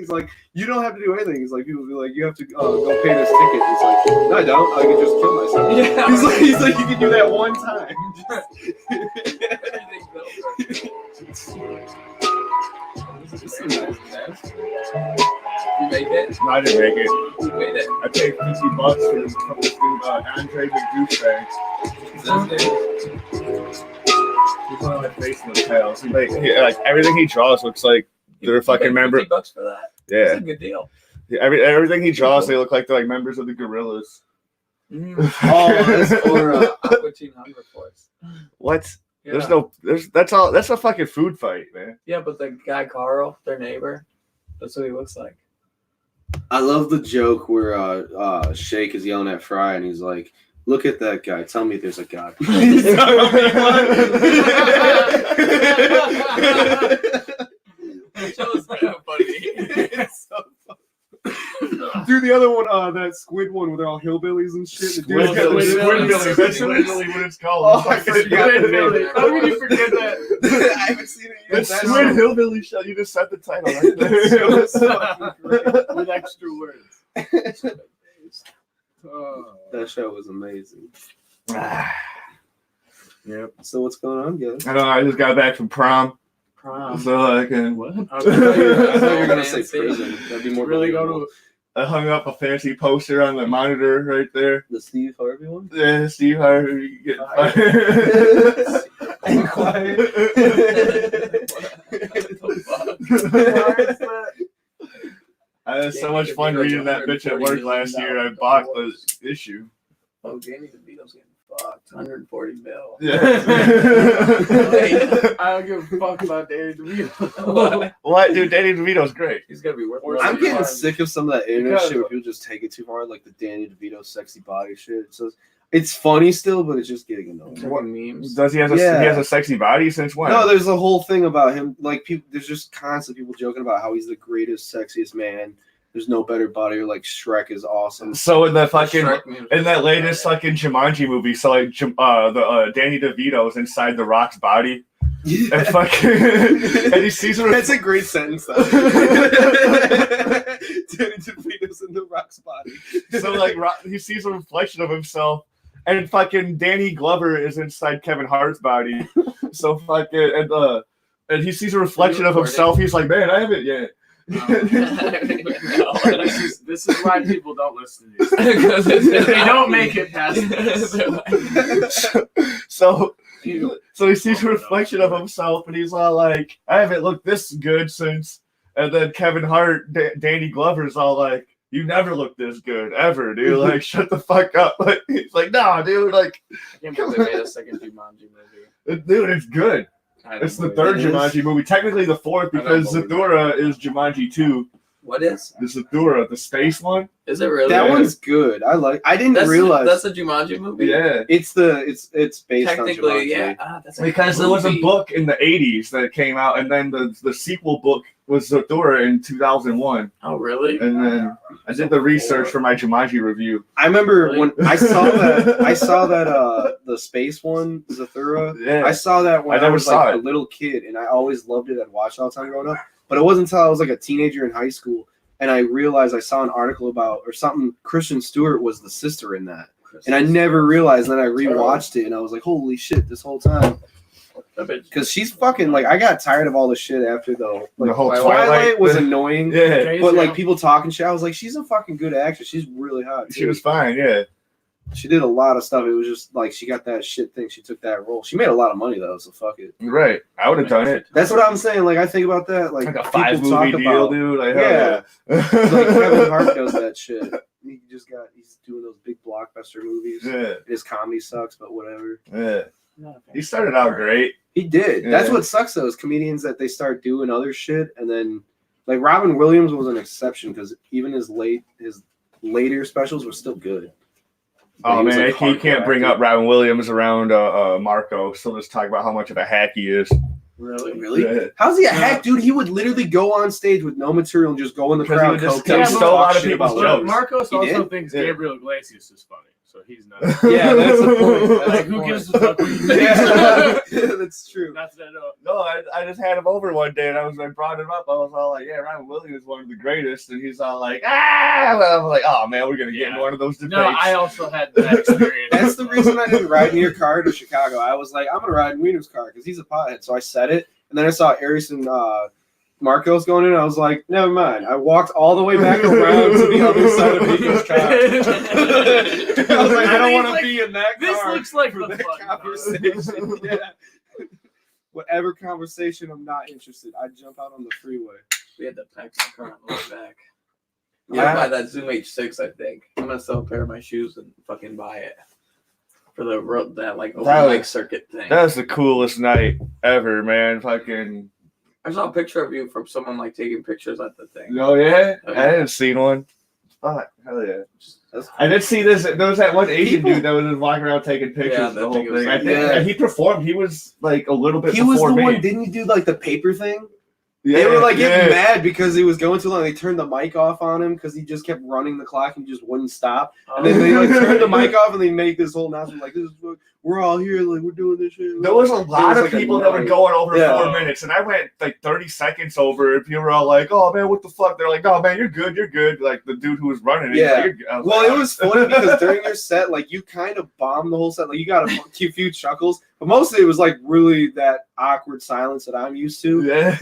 He's like, you don't have to do anything. He's like, people be like, you have to go pay this ticket. He's like, no, I don't. I can just kill myself. Yeah, he's like, you can do that one time. You made it? No, I didn't make it. You made it. I paid $50 for this Andre the Douchebag. He's one of my face in the tails. Like everything he draws looks like they're fucking member. $50 for that. Yeah, that's a good deal. Yeah, everything he draws, they look like they're like members of the Gorillas. That's for Aqua Teen Hunger Force. What? Yeah. That's a fucking food fight, man. Yeah, but the guy Carl, their neighbor, that's what he looks like. I love the joke where Shake is yelling at Fry and he's like, look at that guy. Tell me there's a God. That was kind of funny. It's so funny. Dude, the other one, that squid one where they're all hillbillies and shit. Squidbillies. That's literally what it's called. Oh, I forgot the name. How can you forget that? I haven't seen it yet. The Squid Hillbilly Show. You just said the title right there. With extra words. That show was amazing. Yep. So what's going on, guys? I don't know. I just got back from prom. So I can. What? I thought you were gonna say prison. That'd be more Really believable. go to I hung up a fancy poster on the monitor right there. The Steve Harvey one? Yeah, Steve Harvey getting fired. And quiet. I had so much fun reading that bitch at work last year. I bought the issue. Oh, Danny DeVito's getting fucked. 140 mil. Yeah. I don't give a fuck about Danny DeVito. What, dude? Danny DeVito's great. He's gonna be worth. I'm getting sick of some of that internet Because- shit where people just take it too hard, like the Danny DeVito sexy body shit. So it's funny still, but it's just getting annoying. What memes? Does he has a Yeah. he has a sexy body since when? No, there's a whole thing about him. Like people, there's just constant people joking about how he's the greatest, sexiest man. There's no better body. Or like Shrek is awesome. So in the fucking Shrek memes. in that latest fucking Jumanji movie, so like Danny DeVito's inside the Rock's body. And fucking and he sees her. That's a great sentence, though. Danny DeVito's in the Rock's body. So like he sees a reflection of himself, and fucking Danny Glover is inside Kevin Hart's body. So fucking and he sees a reflection of himself. He's like, man, I haven't yet. This is why people don't listen to these. They don't make it past this. So he sees a reflection of himself, and he's all like, I haven't looked this good since. And then Kevin Hart, Danny Glover's all like, you never looked this good ever, dude. Like, shut the fuck up. Like, he's like, nah, dude. Like, I can't believe they made a second Jumanji movie. dude, it's good. It's the third Jumanji movie. Technically the fourth because Zathura is Jumanji 2. What is? The Zathura, the space one. Is it really? That one's good. I didn't realize that's a Jumanji movie. Yeah. it's based Technically, on Jumanji. yeah. That's Because there was a book in the 80s that came out, and then the sequel book was Zathura in 2001. Oh, really? And then I did the research for my Jumanji review. I remember when I saw that the space one, Zathura. Yeah. I saw that when I never was saw like it. a little kid, and I always loved it. I'd watch it all the time growing up. But it wasn't until I was like a teenager in high school, and I realized I saw an article about or something. Kristen Stewart was the sister in that, and I never realized. Then I rewatched it, and I was like, "Holy shit!" This whole time, because she's fucking like I got tired of all the shit after though. Like, The whole Twilight was annoying. Yeah. But like people talking shit, I was like, she's a fucking good actress. She's really hot. She too. was fine, yeah. She did a lot of stuff. It was just like she got that shit thing. She took that role. She made a lot of money though, so fuck it. Right. I would have done it. That's what I'm saying. Like I think about that. Like Like a people 5-movie talk deal, about, dude. Like, Yeah. hell Like Kevin Hart does that shit. He's doing those big blockbuster movies. Yeah. His comedy sucks, but whatever. Yeah. He started out great. He did. Yeah. That's what sucks though, is comedians that they start doing other shit and then like Robin Williams was an exception because even his later specials were still good. Oh He was, man, like, he can't hardcore bring actor. up Robin Williams around Marco. So let's talk about how much of a hack he is. Really? Really? Yeah. How's he a hack, dude? He would literally go on stage with no material and just go in the Because he crowd. would just cocaine, steal talk a lot of shit people's about jokes. women. Marcos He also did? thinks Yeah. Gabriel Iglesias is funny, so he's not. Yeah, that's the point. That's Like, the who point. gives a fuck what you think? Yeah, that's true. That's that. No, I just had him over one day and I brought him up. I was all like, yeah, Ryan Williams is one of the greatest. And he's all like, ah! Well, I was like, oh man, we're going to get in Yeah. one of those debates. No, I also had that experience. That's the reason I didn't ride in your car to Chicago. I was like, I'm gonna ride in Wiener's car because he's a pothead. So I said it, and then I saw Aries and Marcos going in. And I was like, never mind. I walked all the way back around to the other side of Wiener's car. I was like, I don't want to be in that This car looks like for the that fun. conversation. Yeah. Whatever conversation I'm not interested, I jump out on the freeway. We had the packs in the car on the way back. I'm Yeah. gonna buy that Zoom H6, I think. I'm gonna sell a pair of my shoes and fucking buy it. For the road, that like open That was- mic circuit thing. That was the coolest night ever, man. Fucking. I saw a picture of you from someone like taking pictures at the thing. Oh, yeah? Oh, I yeah. hadn't seen one. Fuck, hell yeah. That's I did see this. There was that one Asian People- dude that was just walking around taking pictures Yeah, of the that whole thing was thing. I like- think Yeah. and he performed. He was like a little bit He was before the me. one. Didn't you do like the paper thing? Yeah, They were like getting yeah. mad because he was going too long. They turned the mic off on him because he just kept running the clock and just wouldn't stop. And then they like turned the mic off and they make this whole announcement like, "This is we're all here, like we're doing this shit." There was a lot of like a people that were night. going over Yeah. 4 minutes, and I went like 30 seconds over, and people were all like, "Oh man, what the fuck?" They're like, "No man, you're good, you're good." Like the dude who was running it, he's Yeah. like, "You're good." I Well, like, it was funny because during your set, like you kind of bombed the whole set. Like you got a few chuckles, but mostly it was like really that awkward silence that I'm used to. yeah.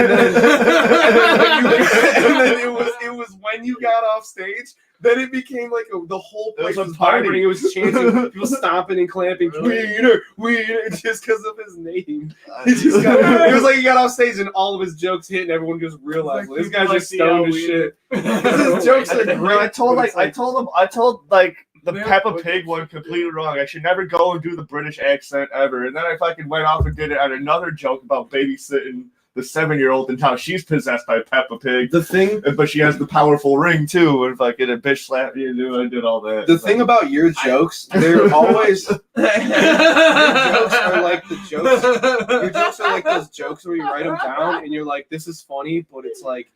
And then it was when you got off stage, then it became like the whole It was place a was party. vibrating. It was chanting, people stomping and clapping, Really? Wiener, just because of his name. It was like he got off stage and all of his jokes hit, and everyone just realized Like, this guy's people just like stoned as the shit. Wiener. His jokes are Well, great. I told but it's I told the Yeah. Peppa Pig one completely wrong. I should never go and do the British accent ever. And then I fucking went off and did it on another joke about babysitting the 7-year-old and how she's possessed by Peppa Pig. the thing. But she has the powerful ring too, and fucking a bitch slap you, dude. I did all that. The thing about your jokes, they're always your jokes are like the jokes. Your jokes are like those jokes where you write them down and you're like, "This is funny," but it's like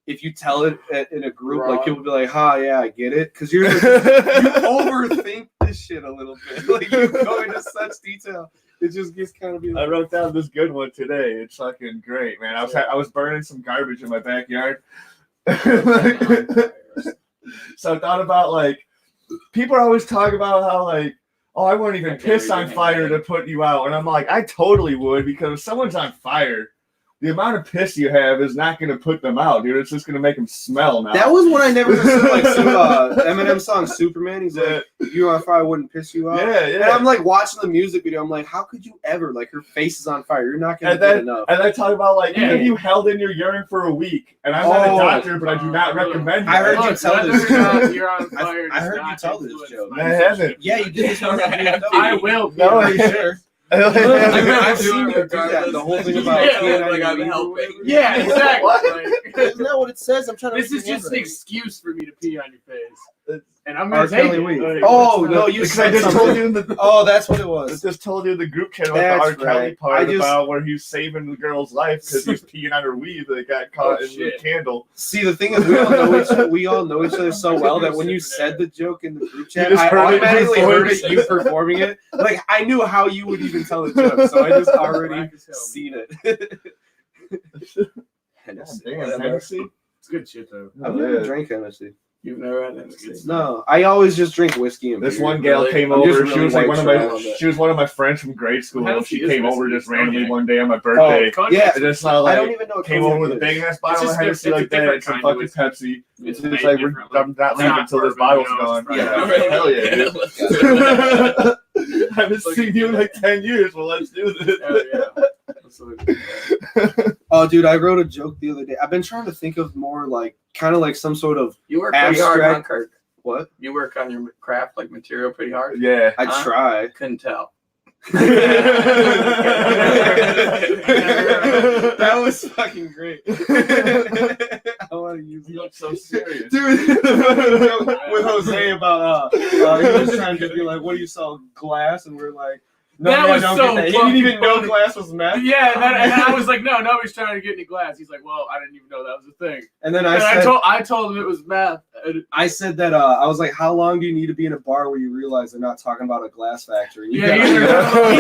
if you tell it in a group, like people be like, "Ha, yeah, I get it," because you're like, you overthink this shit a little bit. Like you go into such detail, it just gets kind of be I like, wrote down this good one today. It's fucking great, man. I was burning some garbage in my backyard. So I thought about like people are always talking about how like, oh, I wouldn't even piss on fire to put you out, and I'm like, I totally would, because if someone's on fire, the amount of piss you have is not going to put them out, dude. It's just going to make them smell now. that was when I never understood like some Eminem song Superman. He's like, "If you were on fire, I wouldn't piss you out." yeah, And yeah. I'm like watching the music video. I'm like, how could you ever? Like her face is on fire. You're not gonna And get enough. And I talk about like, Yeah. even if you held in your urine for a week, and I'm not a Oh. doctor, but I do not recommend it. I heard you Look, tell whether this or not joke. you're on fire I does heard you not tell this influence joke. my I haven't. Yeah, you did this one. I will. No, Are you sure? I've do seen it you do that. The whole thing about Yeah, peeing on like your I'm weed or helping. whatever. Yeah, exactly. What? Like, Isn't that what it says? I'm trying to. this is read just the an handwriting. excuse for me to pee on your face, and I'm R. gonna take Kelly it. weed. Like, Oh it's no, not- you Because I said just something. told you in the Oh, that's what it I was. just told you in the group chat about the That's R. Kelly right. part I just- about where he's saving the girl's life because he's peeing on her weed that got caught Oh, in the shit. candle. See, the thing is, we all know each other so well that when you said the joke in the group chat, just I heard it automatically before heard you it, you performing it. Like I knew how you would even tell the joke, so I just already Black as hell. seen it. Hennessy. Damn, Hennessy. It's good shit though. I've never drank Hennessy. You've never had Hennessy. No, I always just drink whiskey and This beer. one gal Really? came I'm just over. really She was like white one of my. trash. She was one of my friends from grade school. Hennessy She is came over whiskey. just randomly Cognac. one day on my birthday. Oh, yeah. And it's not I like don't even know what came over with a cognac big is. ass bottle It's of just Hennessy it's a like that, different and some kind of fucking whiskey. Pepsi. It's And made it's like differently. I'm not It's leaving not until this bourbon, bottle's you know, gone. it's Yeah, Friday. hell yeah, dude. I haven't seen you in like 10 years. Well, let's do this. Hell yeah. Absolutely. Oh, dude, I wrote a joke the other day. I've been trying to think of more like kind of like some sort of You work pretty hard, huh, Abstract. Kirk? what? You work on your craft, like material, pretty hard. Yeah. I Huh? try. Couldn't tell. That was fucking great. I want to use You it. look so serious. Dude, the fucking joke with Jose about he was trying to be like, what do you sell? Glass, and we're like, That was don't so get that. He didn't even know funny. glass was meth. Yeah, and I was like, no, nobody's trying to get any glass. He's like, well, I didn't even know that was a thing. And then And I told him it was meth. I said that I was like, how long do you need to be in a bar where you realize they're not talking about a glass factory? And you Yeah, gotta-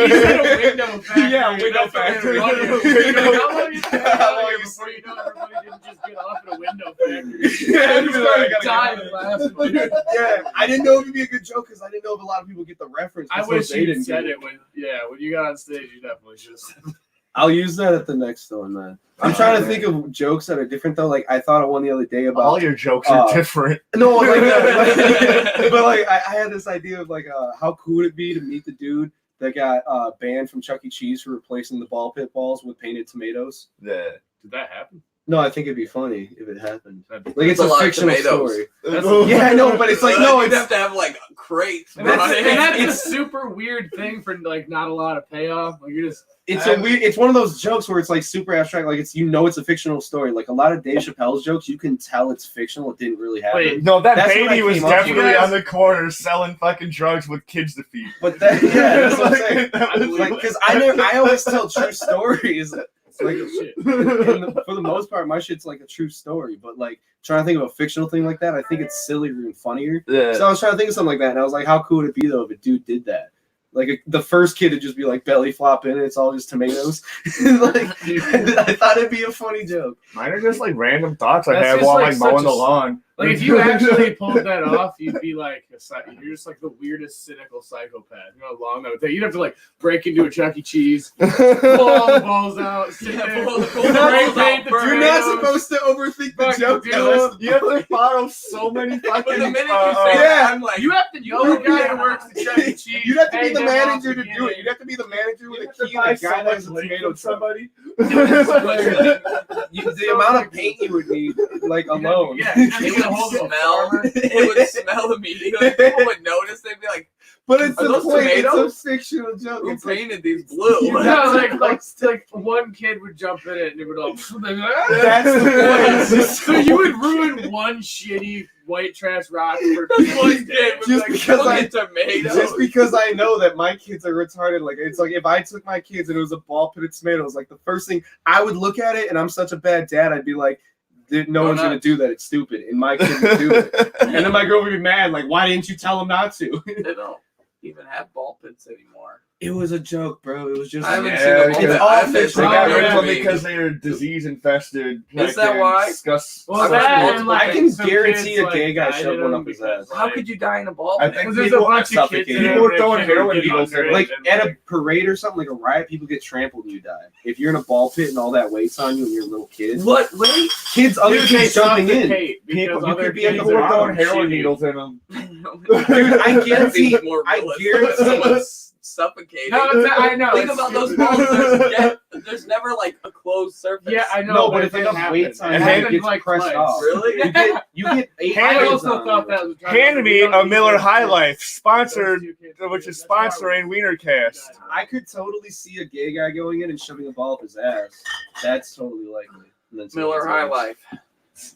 he said a window factory. Yeah, window That's what factory. it was. He's like, how long you been How out long here you before you know everybody didn't just get off at a window factory? Yeah, And he's started like, dying laughing, dude. Yeah, I didn't know it would be a good joke because I didn't know if a lot of people get the reference. I so wish they you didn't said get it when you got on stage. You definitely should have said it. I'll use that at the next one, man. I'm trying to think of jokes that are different though. Like I thought of one the other day about All your jokes are different. no, like, but like I had this idea of like how cool would it be to meet the dude that got banned from Chuck E. Cheese for replacing the ball pit balls with painted tomatoes. Yeah. Did that happen? No, I think it'd be funny if it happened. That'd be- Like it's That's a a lot of fictional tomatoes. story. That's- Yeah, I know, but it's like no, you'd it's have to have like crates. And that's, brought in. and that's a super weird thing for like not a lot of payoff. Like you're just it's one of those jokes where it's like super abstract, like it's it's a fictional story. Like a lot of Dave Chappelle's jokes, you can tell it's fictional. It didn't really happen. Wait, No, that That's what I baby was came up with. definitely on the corner selling fucking drugs with kids to feed. But that that's what I'm saying. That was Like because I always tell true stories. Like shit. for the most part, my shit's like a true story. But like trying to think of a fictional thing like that, I think it's sillier and funnier. Yeah. So I was trying to think of something like that, and I was like, how cool would it be though if a dude did that? Like the first kid would just be like belly flop in, and it's all just tomatoes. Like I thought it'd be a funny joke. Mine are just like random thoughts I That's have just, while like, I'm mowing such the a- lawn. Like if you actually pulled that off, you'd be like you're just like the weirdest cynical psychopath. You know how long that would take. You'd have to like break into a Chuck E. Cheese, pull all the balls out, sit there, pull the You're balls paint out the first. You're not supposed to overthink the Fuck, joke. dude. Though. You have to follow so many fucking. But the minute you say yeah. that, I'm like, You have to know the guy who works at Chuck E. Cheese. You'd have to be pay the him off manager to do beginning. it. You'd have to be the manager with You a have to key and buy a so guy that much has a link tomato from truck. somebody. The amount of paint you would need, like alone. Yeah, it would hold smell. It would smell immediately. People would notice. They'd be like, But it's Are the those point. tomatoes? It's a fictional joke. "Who It's like painted these blue?" You No, have to like one kid would jump in it and it would all. They'd be like, "Ah." that's the point. So you would ruin one shitty white trash rock for One kid was Just like, because "Look I- at tomatoes." Just because I know that my kids are retarded, like it's like if I took my kids and it was a ball pit of tomatoes, like the first thing I would look at it, and I'm such a bad dad, I'd be like, no one's gonna do that. It's stupid, and my kids would do it. And then my girl would be mad, like, why didn't you tell them not to? They don't even have ball pits anymore. It was a joke, bro. It was just. I haven't Yeah, seen a ball because pit. it's all I bet fiction. They they got got rid of them me. because they were disease infested. Is that why? Discuss. Well, I've that heard and multiple like I can some guarantee kids, a gay like, guy died shoved in one them up his because, ass. How like- could you die in a ball I pit? think Because there's a people- bunch of kids suffocated. in there People were that throwing can't heroin get needles under in it, Like and, at a parade or something, like a riot, people get trampled and you die. If you're in a ball pit and all that weight's on you and you're a little kid, What? Wait. kids, other Dude, kids they jumping in. suffocate because People, you other could be at kids the war are throwing heroin shitty. needles in them. Dude, I guarantee. Seems more I realistic. guarantee- Someone's suffocating. No, I know. Think it's about those stupid. balls. There's never like a closed surface. Yeah, I know. No, but if it enough happened. weight's on It you, happened it gets like pressed twice. off. Really? You get 8 I grades also on thought you. that was Hand me a Miller High Life, sponsored, Those two kids, which is that's why sponsoring WienerCast. I could totally see a gay guy going in and shoving a ball up his ass. That's totally likely. And then Miller someone's High like, Life.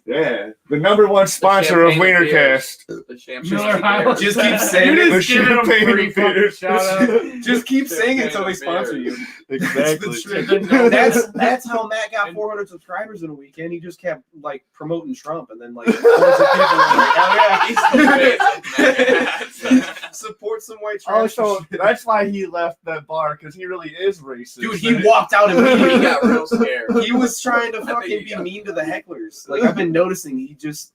Yeah, the #1 sponsor of champagne and WienerCast. The champagne. Miller High Life. Just keep saying You're it. just giving them Champagne free and fucking beers. shout out. Just keep saying it until they Champagne and sponsor beers. you. Exactly. That's the trick. That's how Matt got 400 subscribers in a weekend. He just kept like promoting Trump, and then like hordes of people were like, "Oh He's the yeah, face of that. support some white Oh, trash." so that's why he left that bar, because he really is racist. Dude, he walked out He immediately. got real scared. He was trying to I think fucking he be got- mean to the hecklers. Like I've been noticing,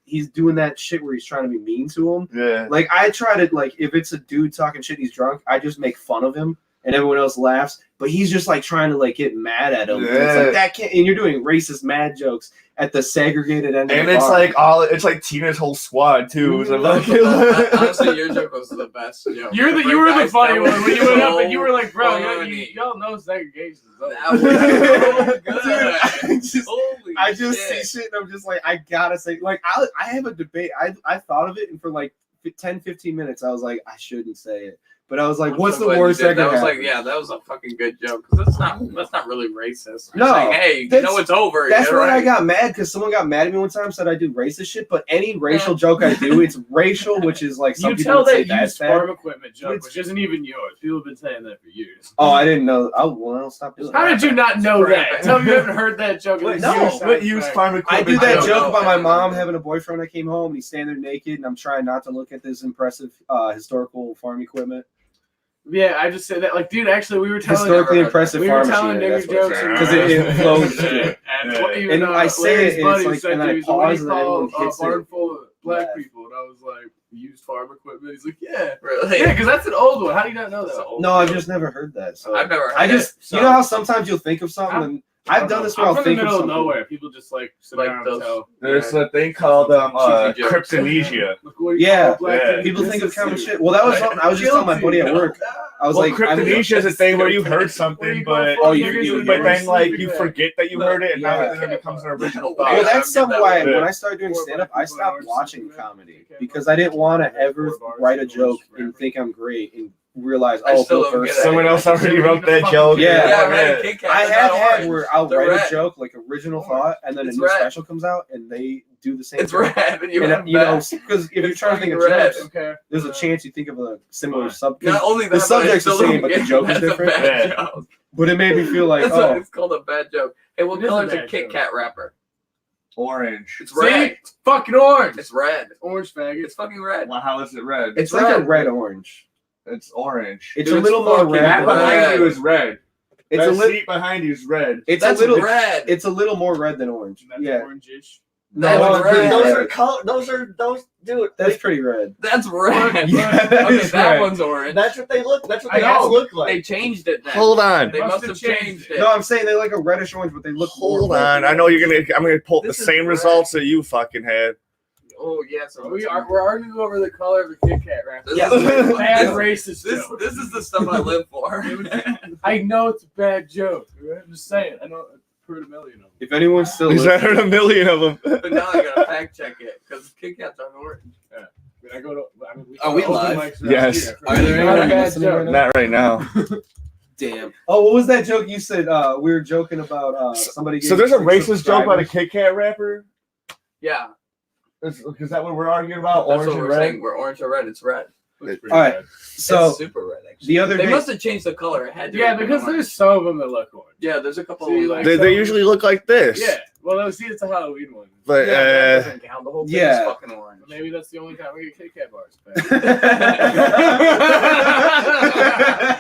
he's doing that shit where he's trying to be mean to them. Yeah. Like I try to like if it's a dude talking shit, he's drunk. I just make fun of him, and everyone else laughs. But he's just like trying to like get mad at him. And it's Yeah. like that can't. And you're doing racist mad jokes at the segregated end. And of the it's bar. it's like Tina's whole squad too. So Honestly, your joke was the best joke. You The were the guys, funny that one was when you went up so and you were like, bro, funny. y'all know segregation is over. That was so good. Dude, Holy I just shit. see shit and I'm just like, I gotta say, like, I have a debate. I thought of it, and for like 10, 15 minutes, I was like, I shouldn't say it. But I was like, I'm what's so the glad you worst did. that That could was happen? like, yeah, that was a fucking good joke. Because that's not really racist. You're No, saying, hey, you that's- know it's over. That's yeah, when I right. got mad because someone got mad at me one time, said I do racist shit. But any racial joke I do, it's racial, which is like some You people tell would say that that's used bad. farm equipment joke, It's- which isn't even yours. People have been saying that for years. Oh, I didn't know. Oh, well, stop doing How that. did you not know that? Tell me you haven't heard that joke. What in No. years. what used farm I equipment? do that don't joke know. about I my don't mom know. having a boyfriend when I came home and he's standing there naked and I'm trying not to look at this impressive historical farm equipment. Yeah, I just said that. Like, dude, actually, we were telling Historically never heard impressive we were farm telling machinery. nigger That's what jokes it Because it flows. And, Yeah. even, And I say Larry's it, and buddy it's like- said and to I me, he's like, what do pause you and then call everyone a hits it. barn full of black Yeah. people? And I was like, used farm equipment. He's like, yeah. Really? Yeah, because that's an old one. How do you not know That's that? an old No, I've just never heard that. So I've never heard I just, it, so- you know how sometimes you'll think of something, and I've done this where I'm I'll from the think of middle of something. nowhere. People just like sit Like down and those- tell. There's a thing called Cheesy jokes. kryptonesia. Like, what do you Yeah. call black Yeah. people? People This think of is common serious. shit. Well, that was something I was just telling my buddy at work. I was Well, like, I'm- kryptonesia is a thing where you heard What do something, you call but full you- niggas you- with but your then like sleeping you bag? forget that you heard it, and now Yeah. it becomes an original Well, Well, thought. that's something why Yeah. when I started doing Four stand up, black I people stopped and watching ours. comedy Okay. because I didn't want to ever Four bars, write a four joke bars, and forever. think I'm great and realize, I oh, still Phil don't get first. it. Someone else already wrote that joke. Yeah. Yeah, Oh, I've man. had Kit Kats, I they're have not had orange. where I'll They're write red. a joke, like original thought, and then It's a new red. special comes out and they do the same It's thing. red, and you And, have you know, that. because if you're It's trying to think of fucking red. jokes, Okay. there's a chance you think of a similar sub. Not only that, the but I subject's the still same, don't but the get joke is that's a different. bad Yeah. joke. But it made me feel like, That's what oh, it's called, a bad joke. Hey, what It is a color's a bad Kit joke. Kat wrapper? Orange. It's See? red. It's fucking orange. It's red. Orange faggot. It's fucking red. Well, how is it red? it's It's like a red. red orange. It's orange. It's Dude, a it's little more fucking red. That than red. behind orange. you is red. It's that a little. seat behind you is red. It's That's a little. red. It's a little more red than orange. That's Yeah. orange-ish. That's it's pretty red. Those are dude. That's pretty red. That's red. Yeah, that Okay, is that red. one's orange. That's what they look. That's what I they all know. look They like. changed it then. Hold on. They Must must have have changed changed it. No, I'm saying they like a reddish orange, but they look. more Hold red on. than I know orange. I'm gonna pull up the This is same red. results that you fucking had. Oh yeah, so We're arguing over the color of a Kit Kat wrapper. This Yeah. is- Bad this- racist This joke. this is the stuff I live for. I know it's a bad joke. I'm just saying. I know I've heard a million of them. If anyone's still He's listening, heard a million of them. But now I gotta fact check it because Kit Kats aren't orange. I go to. I mean, Are we open live? mics around Yes. here. Are there Not a anyone bad listening joke. right now? Not right now. damn. Oh, what was that joke you said? We were joking about somebody. So getting there's a 6 racist joke about a subscribers. Kit Kat wrapper. Yeah, Is that what we're arguing about? that's Orange what and we're red. saying. We're orange or red. It's red. Looks pretty All right. bad. So it's super red. Actually, the other they day, must have changed the color. It had to. Yeah, have been because orange. there's some of them that look orange. Yeah, there's a couple. See, of like- They usually look like this. Yeah. Well, no, see, it's a Halloween one. But yeah, that doesn't count. The whole thing yeah. is fucking orange. Maybe that's the only time we get Kit Kat bars.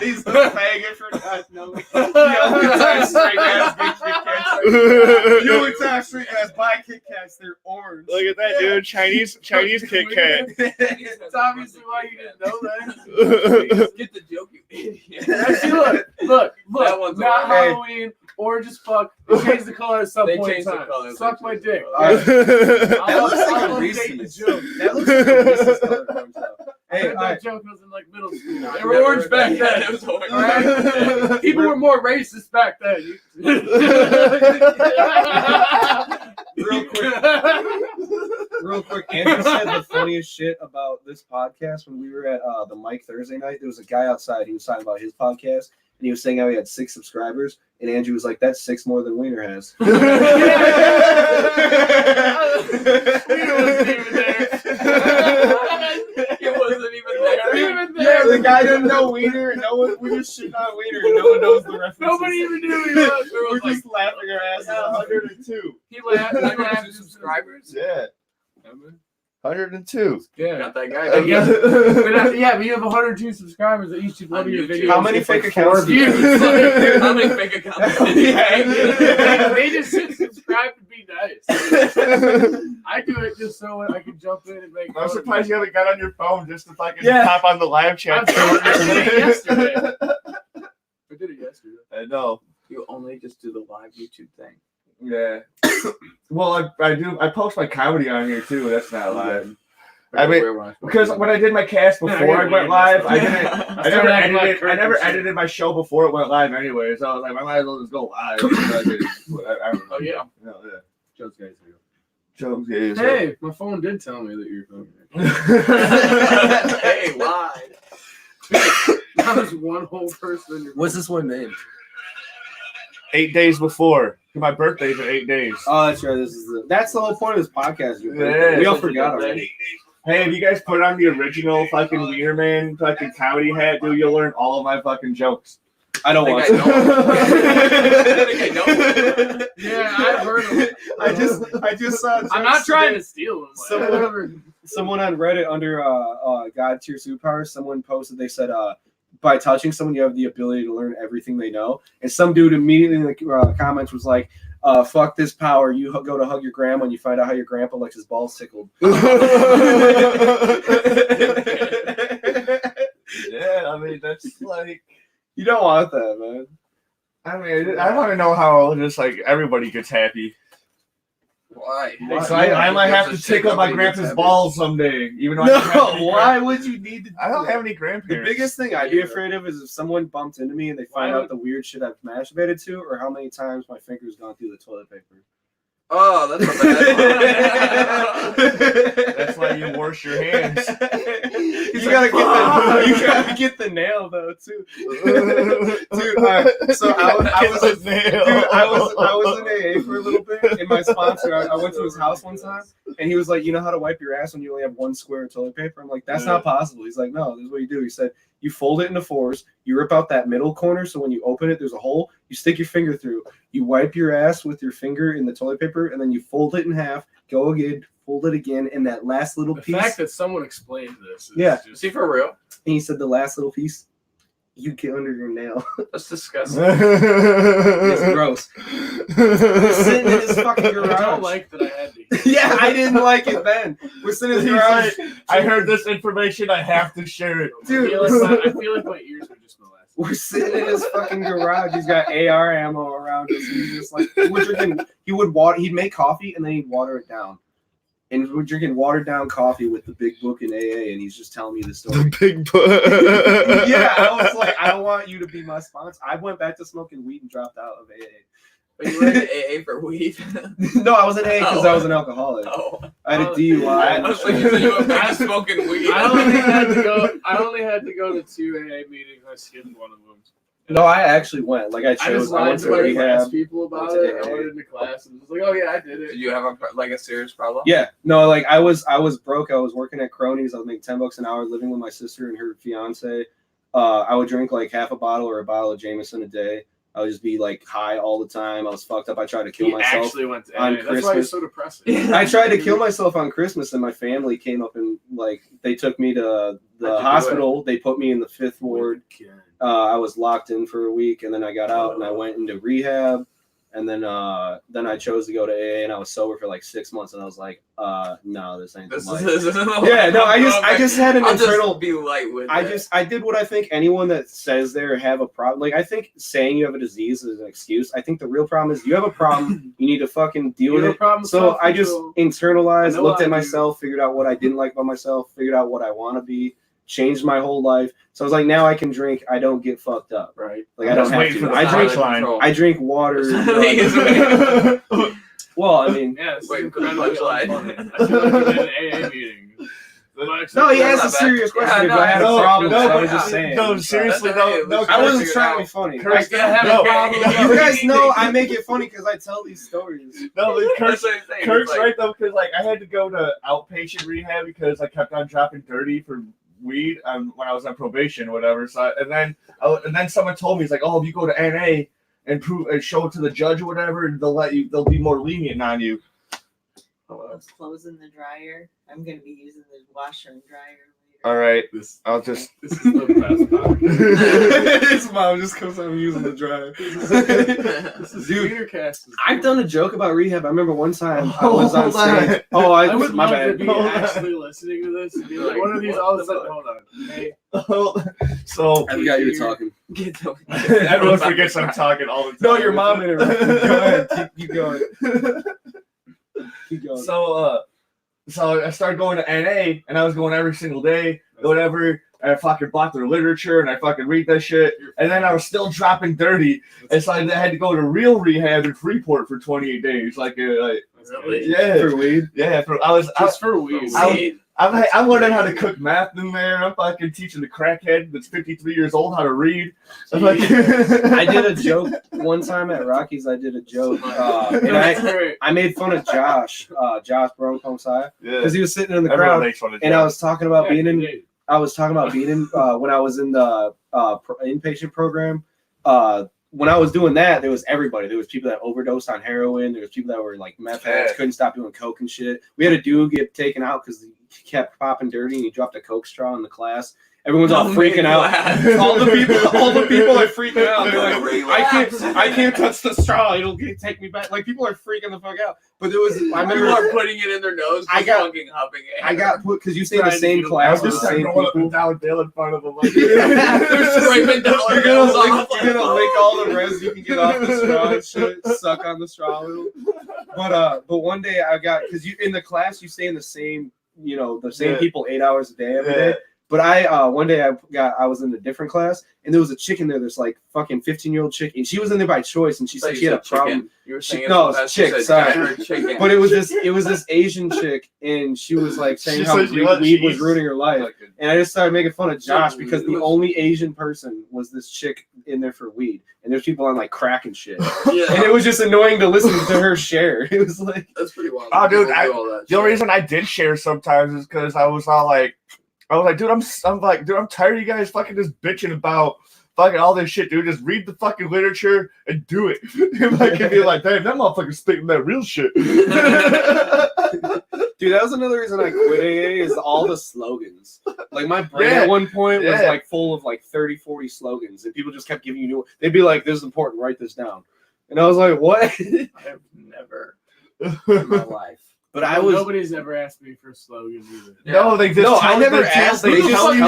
He's a faggot for not knowing. The only time straight guys get Kit Kats. The only time straight guys buy Kit Kats, they're orange. look at that, dude. Chinese Kit Kat. It's obviously why you didn't know that. Just get the joke, you idiot. Actually, look. That one's Not orange. Halloween, orange as fuck. They changed the color at some They point in changed the time. color. Suck my dick. Alright. That I'll looks like a update the Reese's. joke. That looks like a Reese's color orange, though. I Hey, heard all right. that joke was in like middle school. They I were never orange heard back that. then. It was orange. Alright? People were more racist back then. Real quick, Andrew said the funniest shit about this podcast when we were at the Mike Thursday night. There was a guy outside. He was talking about his podcast, and he was saying how he had 6 subscribers. And Andrew was like, "That's 6 more than Weiner has." Weiner wasn't even there. It wasn't even there. Even Yeah, there. the guy didn't know Weiner, and no one. We just shit on Weiner, and no one knows the references. Nobody even knew he was. We're just laughing our asses off. 102. He laughed. He laughed. 102 subscribers. Yeah. 102. Yeah. Got that guy. But you have 102 subscribers at each one of your On YouTube. videos. How many It's fake like accounts 4 do you views. have? How many fake accounts? They just said subscribe to be nice. I do it just so I can jump in and make. I'm surprised you haven't got on your phone just to fucking Yeah. pop on the live chat. I did it yesterday. I did it yesterday. I know. You only just do the live YouTube thing. Yeah. Well, I do. I post my comedy on here too. That's not live. I mean, because when I did my cast before I went live, I didn't. I never edited. I never edited my show before it went live anyway. So I was like, I might as well just go live. So I did. I don't know. Oh yeah. Yeah. Joe's guys here. Jones gays. Hey, my phone did tell me that you're phone. Hey, lied. That was one whole person in your What's this one named? 8 days before. My birthday's in 8 days. Oh, that's right. That's the whole point of this podcast. Yeah. We all forgot already. Hey, if you guys put on the original fucking Wienerman fucking comedy hat, dude, you'll learn all of my fucking jokes. I don't want to. Yeah, I've heard of it. I just saw. I'm not trying to steal them. Someone on Reddit under God Tier Superpowers, someone posted, they said, by touching someone, you have the ability to learn everything they know. And some dude immediately in the comments was like, fuck this power. You go to hug your grandma and you find out how your grandpa likes his balls tickled. Yeah, I mean, that's like... You don't want that, man. I mean, I want to know how just like everybody gets happy. Why? So I might have to tickle my grandpa's balls someday, even though I don't have any why would you need to do I don't that? have any The grandparents. biggest thing I'd be afraid of is if someone bumped into me and they find out the weird shit I've masturbated to, or how many times my finger's gone through the toilet paper. Oh, that's a bad. That's why you wash your hands. You gotta get the nail though too, dude. So I was in AA for a little bit, and my sponsor, I went to his house one time, and he was like, "You know how to wipe your ass when you only have one square of toilet paper?" I'm like, "That's not possible." He's like, "No, this is what you do." He said, "You fold it into fours, you rip out that middle corner, so when you open it, there's a hole. You stick your finger through. You wipe your ass with your finger in the toilet paper, and then you fold it in half. Go again, fold it again, and that last little The piece." fact that someone explained this is Yeah. Is just he for real? And he said, "The last little piece, you get under your nail." That's disgusting. It's gross. We're sitting in his fucking I garage. don't like that I had to. Yeah, I didn't like it then. We're sitting in his He's garage. like, I heard this information. I have to share it. Dude. I feel like my ears would just molest. We're sitting in his fucking garage. He's got AR ammo around us. He's just like, we're drinking. He'd make coffee and then he'd water it down. And we're drinking watered down coffee with the big book in AA, and he's just telling me the story. Big book. Yeah, I was like, I don't want you to be my sponsor. I went back to smoking weed and dropped out of AA. But you were in AA for weed. No, I was in AA because I was an alcoholic. Oh, I had a DUI. I was like, you were back smoking weed. I only had to go to 2 AA meetings. I skipped one of them. No, I actually went. Like I I chose. just I lied went to to my class rehab. people about went to it. I AA. went into class and was like, "Oh yeah, I did Did it." you have a serious problem? Yeah, no, like I was broke. I was working at Cronies. I was making $10 an hour, living with my sister and her fiance. I would drink like half a bottle or a bottle of Jameson a day. I would just be like high all the time. I was fucked up. I tried to kill He myself. actually went to on AA. That's why Christmas. he's so depressing. I tried to kill myself on Christmas, and my family came up and like they took me to How'd the you do hospital. They put me in the 5th ward. I was locked in for a week, and then I got out and I went into rehab, and then I chose to go to AA, and I was sober for like 6 months, and I was like, no, this ain't the This life. is Yeah, no, I just had an I'll internal. just be light with it. I did what I think anyone that says they have a problem. Like I think saying you have a disease is an excuse. I think the real problem is you have a problem. You need to fucking deal with it. So I just internalized, looked at myself, figured out what I didn't like about myself, figured out what I want to be, changed my whole life. So I was like, now I can drink. I don't get fucked up. Right. Like I don't have waiting for to. the I drink water. Well, I mean, Yeah, this is Waiting for the incredibly punchline. unfunny. I feel like we did an AA meeting. no, he That's asked a not bad. serious Yeah, question. no, if I had no, a problem, no, so I but was just saying. no, seriously, no. I wasn't Figure trying it to be out. funny. Kirk's gonna have no, a problem. You guys know I make it funny because I tell these stories. No, but Kirk's, That's what I'm saying. Kirk's It's like, right though, because like I had to go to outpatient rehab because I kept on dropping dirty for weed when I was on probation or whatever. So and then someone told me, he's like, oh, if you go to NA and prove and show it to the judge or whatever, they'll be more lenient on you. Those clothes in the dryer. I'm gonna be using the washer and dryer later. All right, This I'll just. is the best podcast. His mom just comes out using the dryer. This is Dude, WeinerCast. I've done a joke about rehab. I remember one time I Oh, was on hold on. stage. Oh, I would my love bad. to be Hold on. actually listening to this and be like, one of these all of a sudden, hold on. Hey, So I forgot you were talking. Get the- everyone forgets I'm talking all the time. No, your mom interrupted. Go ahead. Keep going. Keep going. So I started going to NA, and I was going every single day, whatever. And I fucking bought their literature, and I fucking read that shit. And then I was still dropping dirty, and so I had to go to real rehab in Freeport for 28 days. really? Yeah, For weed? yeah. Just for weed. I I'm learning how to cook math in there. I'm fucking teaching the crackhead that's 53 years old how to read. I did a joke one time at Rockies. I did a joke, and I made fun of Josh Broncom Sai, because he was sitting in the crowd, and I was talking about being in. I was talking about being in when I was in the inpatient program. When I was doing that, there was everybody. There was people that overdosed on heroin. There was people that were like meth heads, couldn't stop doing coke and shit. We had a dude get taken out because he kept popping dirty and he dropped a coke straw in the class. Everyone's all freaking out. All the people are freaking out. They're like, I can't touch the straw. It'll take me back. Like, people are freaking the fuck out. But there was, I remember, people are putting it in their nose. I got put because you stay in the same class with the same people. Down in front of them. They're scraping dollar bills off. You're gonna lick all the res you can get off the straw and shit. Suck on the straw a little. But one day I got, because you in the class you stay in the same people 8 hours a day every day. But one day I was in a different class, and there was a chick in there that's like fucking 15-year-old chick, and she was in there by choice, and she said she had a problem. You were saying it's chick, sorry. But it was this Asian chick, and she was like saying how weed was ruining her life. And I just started making fun of Josh because the only Asian person was this chick in there for weed, and there's people on like crack and shit. Yeah. And it was just annoying to listen to her share. It was like, that's pretty wild. Oh, dude, the only reason I did share sometimes is because I was like, dude, I'm tired of you guys fucking just bitching about fucking all this shit, dude. Just read the fucking literature and do it. And I can be like, damn, that motherfucker's spitting that real shit. Dude, that was another reason I quit AA is all the slogans. Like, my brain at one point was like full of like 30, 40 slogans, and people just kept giving you new. They'd be like, this is important, write this down. And I was like, what? I have never in my life. But nobody's ever asked me for slogans either. No, they just I never asked. They just tell you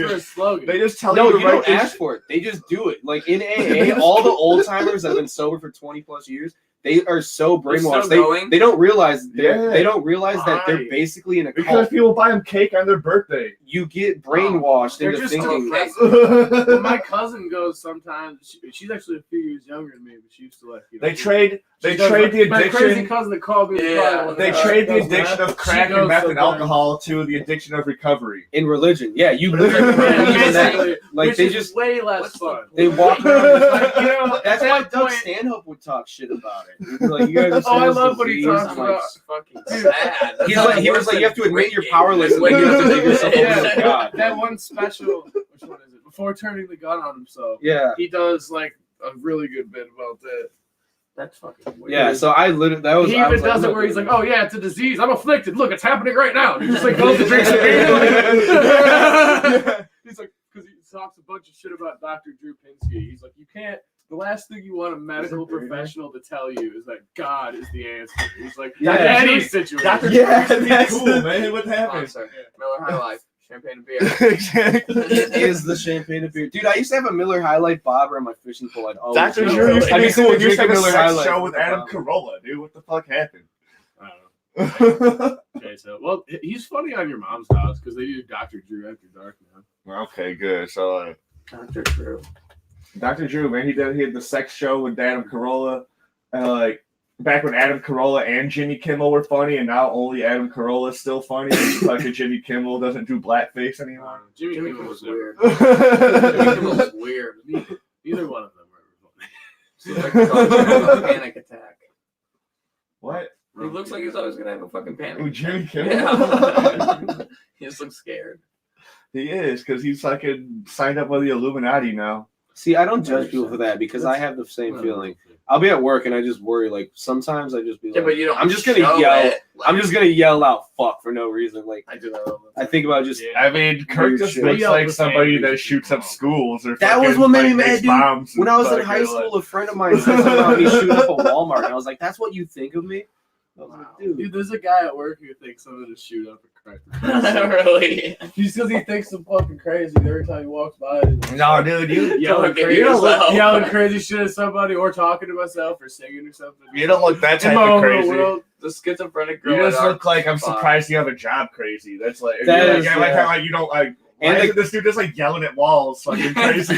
for a slogan. They just tell you. No, you don't ask for it. They just do it. Like in AA, all the old timers that have been sober for 20 plus years, they are so brainwashed. They don't realize that they're basically in a cult. Because people buy them cake on their birthday. You get brainwashed into thinking. Well, my cousin goes sometimes. She's actually a few years younger than me, but she used to like. They trade the addiction. My crazy cousin that called me. They trade the addiction of crack and meth and alcohol to the addiction of recovery. In religion, yeah, you literally like they just way less fun. They walk around like, that's why Doug Stanhope would talk shit about it. He'd be like, you guys are I love what he talks about. Fucking sad. He was like, you have to admit you're powerless when you have to dig yourself over to God. That one special, which one is it? Before turning the gun on himself. Yeah, he does like a really good bit about that. That's fucking weird. Yeah, so I literally he even does it where he's like, "Oh yeah, it's a disease. I'm afflicted. Look, it's happening right now." And he just like goes to drink some beer. He's like, because he talks a bunch of shit about Dr. Drew Pinsky. He's like, you can't. The last thing you want a medical professional to tell you is that God is the answer. He's like, any situation. Dr. Drew cool, man. What happened? Miller High Life. Champagne and beer. Exactly. It is the champagne and beer. Dude, I used to have a Miller High Life bobber on my fishing pole. I'd always Dr. Drew used to be cool. You used to have a Miller sex High Life show with Adam Carolla, dude. What the fuck happened? I don't know. Okay, so, well, he's funny on your mom's house because they do Dr. Drew After Dark now. Okay, good. So, Dr. Drew. Dr. Drew, man, he had the sex show with Adam Carolla. Like, back when Adam Carolla and Jimmy Kimmel were funny, and now only Adam Carolla is still funny. Like Jimmy Kimmel doesn't do blackface anymore. Jimmy Kimmel was weird. Jimmy Kimmel was weird. Neither one of them were funny. Like a panic attack. What? He looks like he's always gonna have a fucking panic. Ooh, Jimmy Kimmel. Yeah. He just looks scared. He is, because he's fucking signed up with the Illuminati now. See, I don't judge people for that because I have the same feeling. I'll be at work and I just worry. Like sometimes I just be like, but you don't. I'm just gonna yell. I'm just gonna yell out "fuck" for no reason. Like I do that. I think about just. I mean, Kirk just looks like somebody that shoots up schools or. That was what made me mad, dude. When I was in high school, a friend of mine said something about me shooting up a Walmart, and I was like, "That's what you think of me." I was like, dude, there's a guy at work who thinks I'm gonna shoot up a crack. Really? Just because he thinks I'm fucking crazy every time he walks by. No, dude, you yelling crazy shit at somebody, or talking to myself, or singing or something. You don't look that type of crazy. The schizophrenic girl. You just look like I'm surprised you have a job crazy. That's like, like how like you don't like. Why isn't this dude just like yelling at walls, fucking crazy?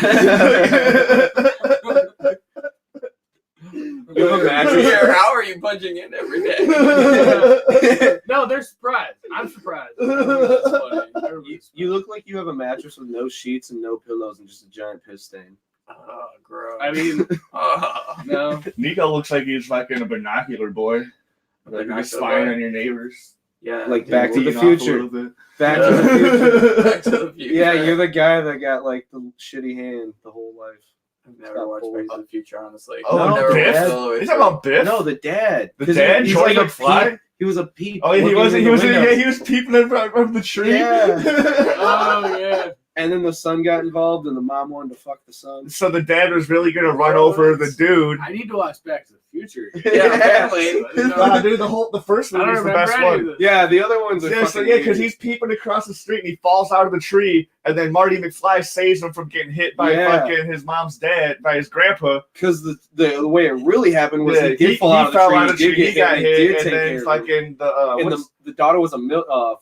You have a mattress. Yeah, how are you punching in every day? No, they're surprised. I'm surprised. Everybody's funny. Everybody's You look like you have a mattress with no sheets and no pillows and just a giant piss stain. Oh, gross. I mean, Oh. no. Nico looks like he's fucking a binocular boy. Like Binocular he's spying boy. on your neighbors. Yeah. Like Back to the Looking off a Future. little bit. Back to the Future. Back to the Future. Yeah, you're the guy that got like the shitty hand the whole life. I've never watched Back to the Future, honestly. Oh, I've no, never Biff? watched it all the way He's through. talking about Biff? No, the dad. The 'Cause dad? he's George like a McFly? peep. He was a peep. Oh, yeah, he looking was. in He the was. window. Yeah, he was peeping in from the tree. Yeah. Oh, yeah. And then the son got involved, and the mom wanted to fuck the son. So the dad was really gonna run over the dude. I need to watch Back to the Future. Yeah, apparently. Dude, the first I movie don't is the remember best any of one. this. Yeah, the other ones are Yeah, so fucking yeah, because weird. he's peeping across the street and he falls out of the tree, and then Marty McFly saves him from getting hit by Yeah. fucking his mom's dad, by his grandpa. Because the way it really happened was Yeah, he did fall out of the fell tree. out of the He did tree, he got they hit, did and take then care of him. fucking And the daughter was a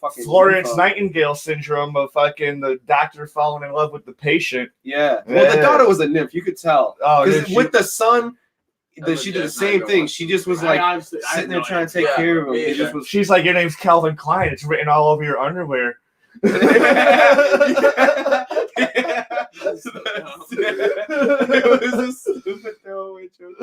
fucking Florence nympho. Nightingale syndrome of fucking the doctor falling in love with the patient. Yeah. Well, the Yeah. daughter was a nymph. You could tell. Oh, Because dude, with the son, was she did the just not same gonna thing. watch She it. just was I like honestly- I sitting had there no trying to idea. take care of him. me It just either. was. she's like, your name's Calvin Klein. It's written all over your underwear. It was a stupid throwaway joke.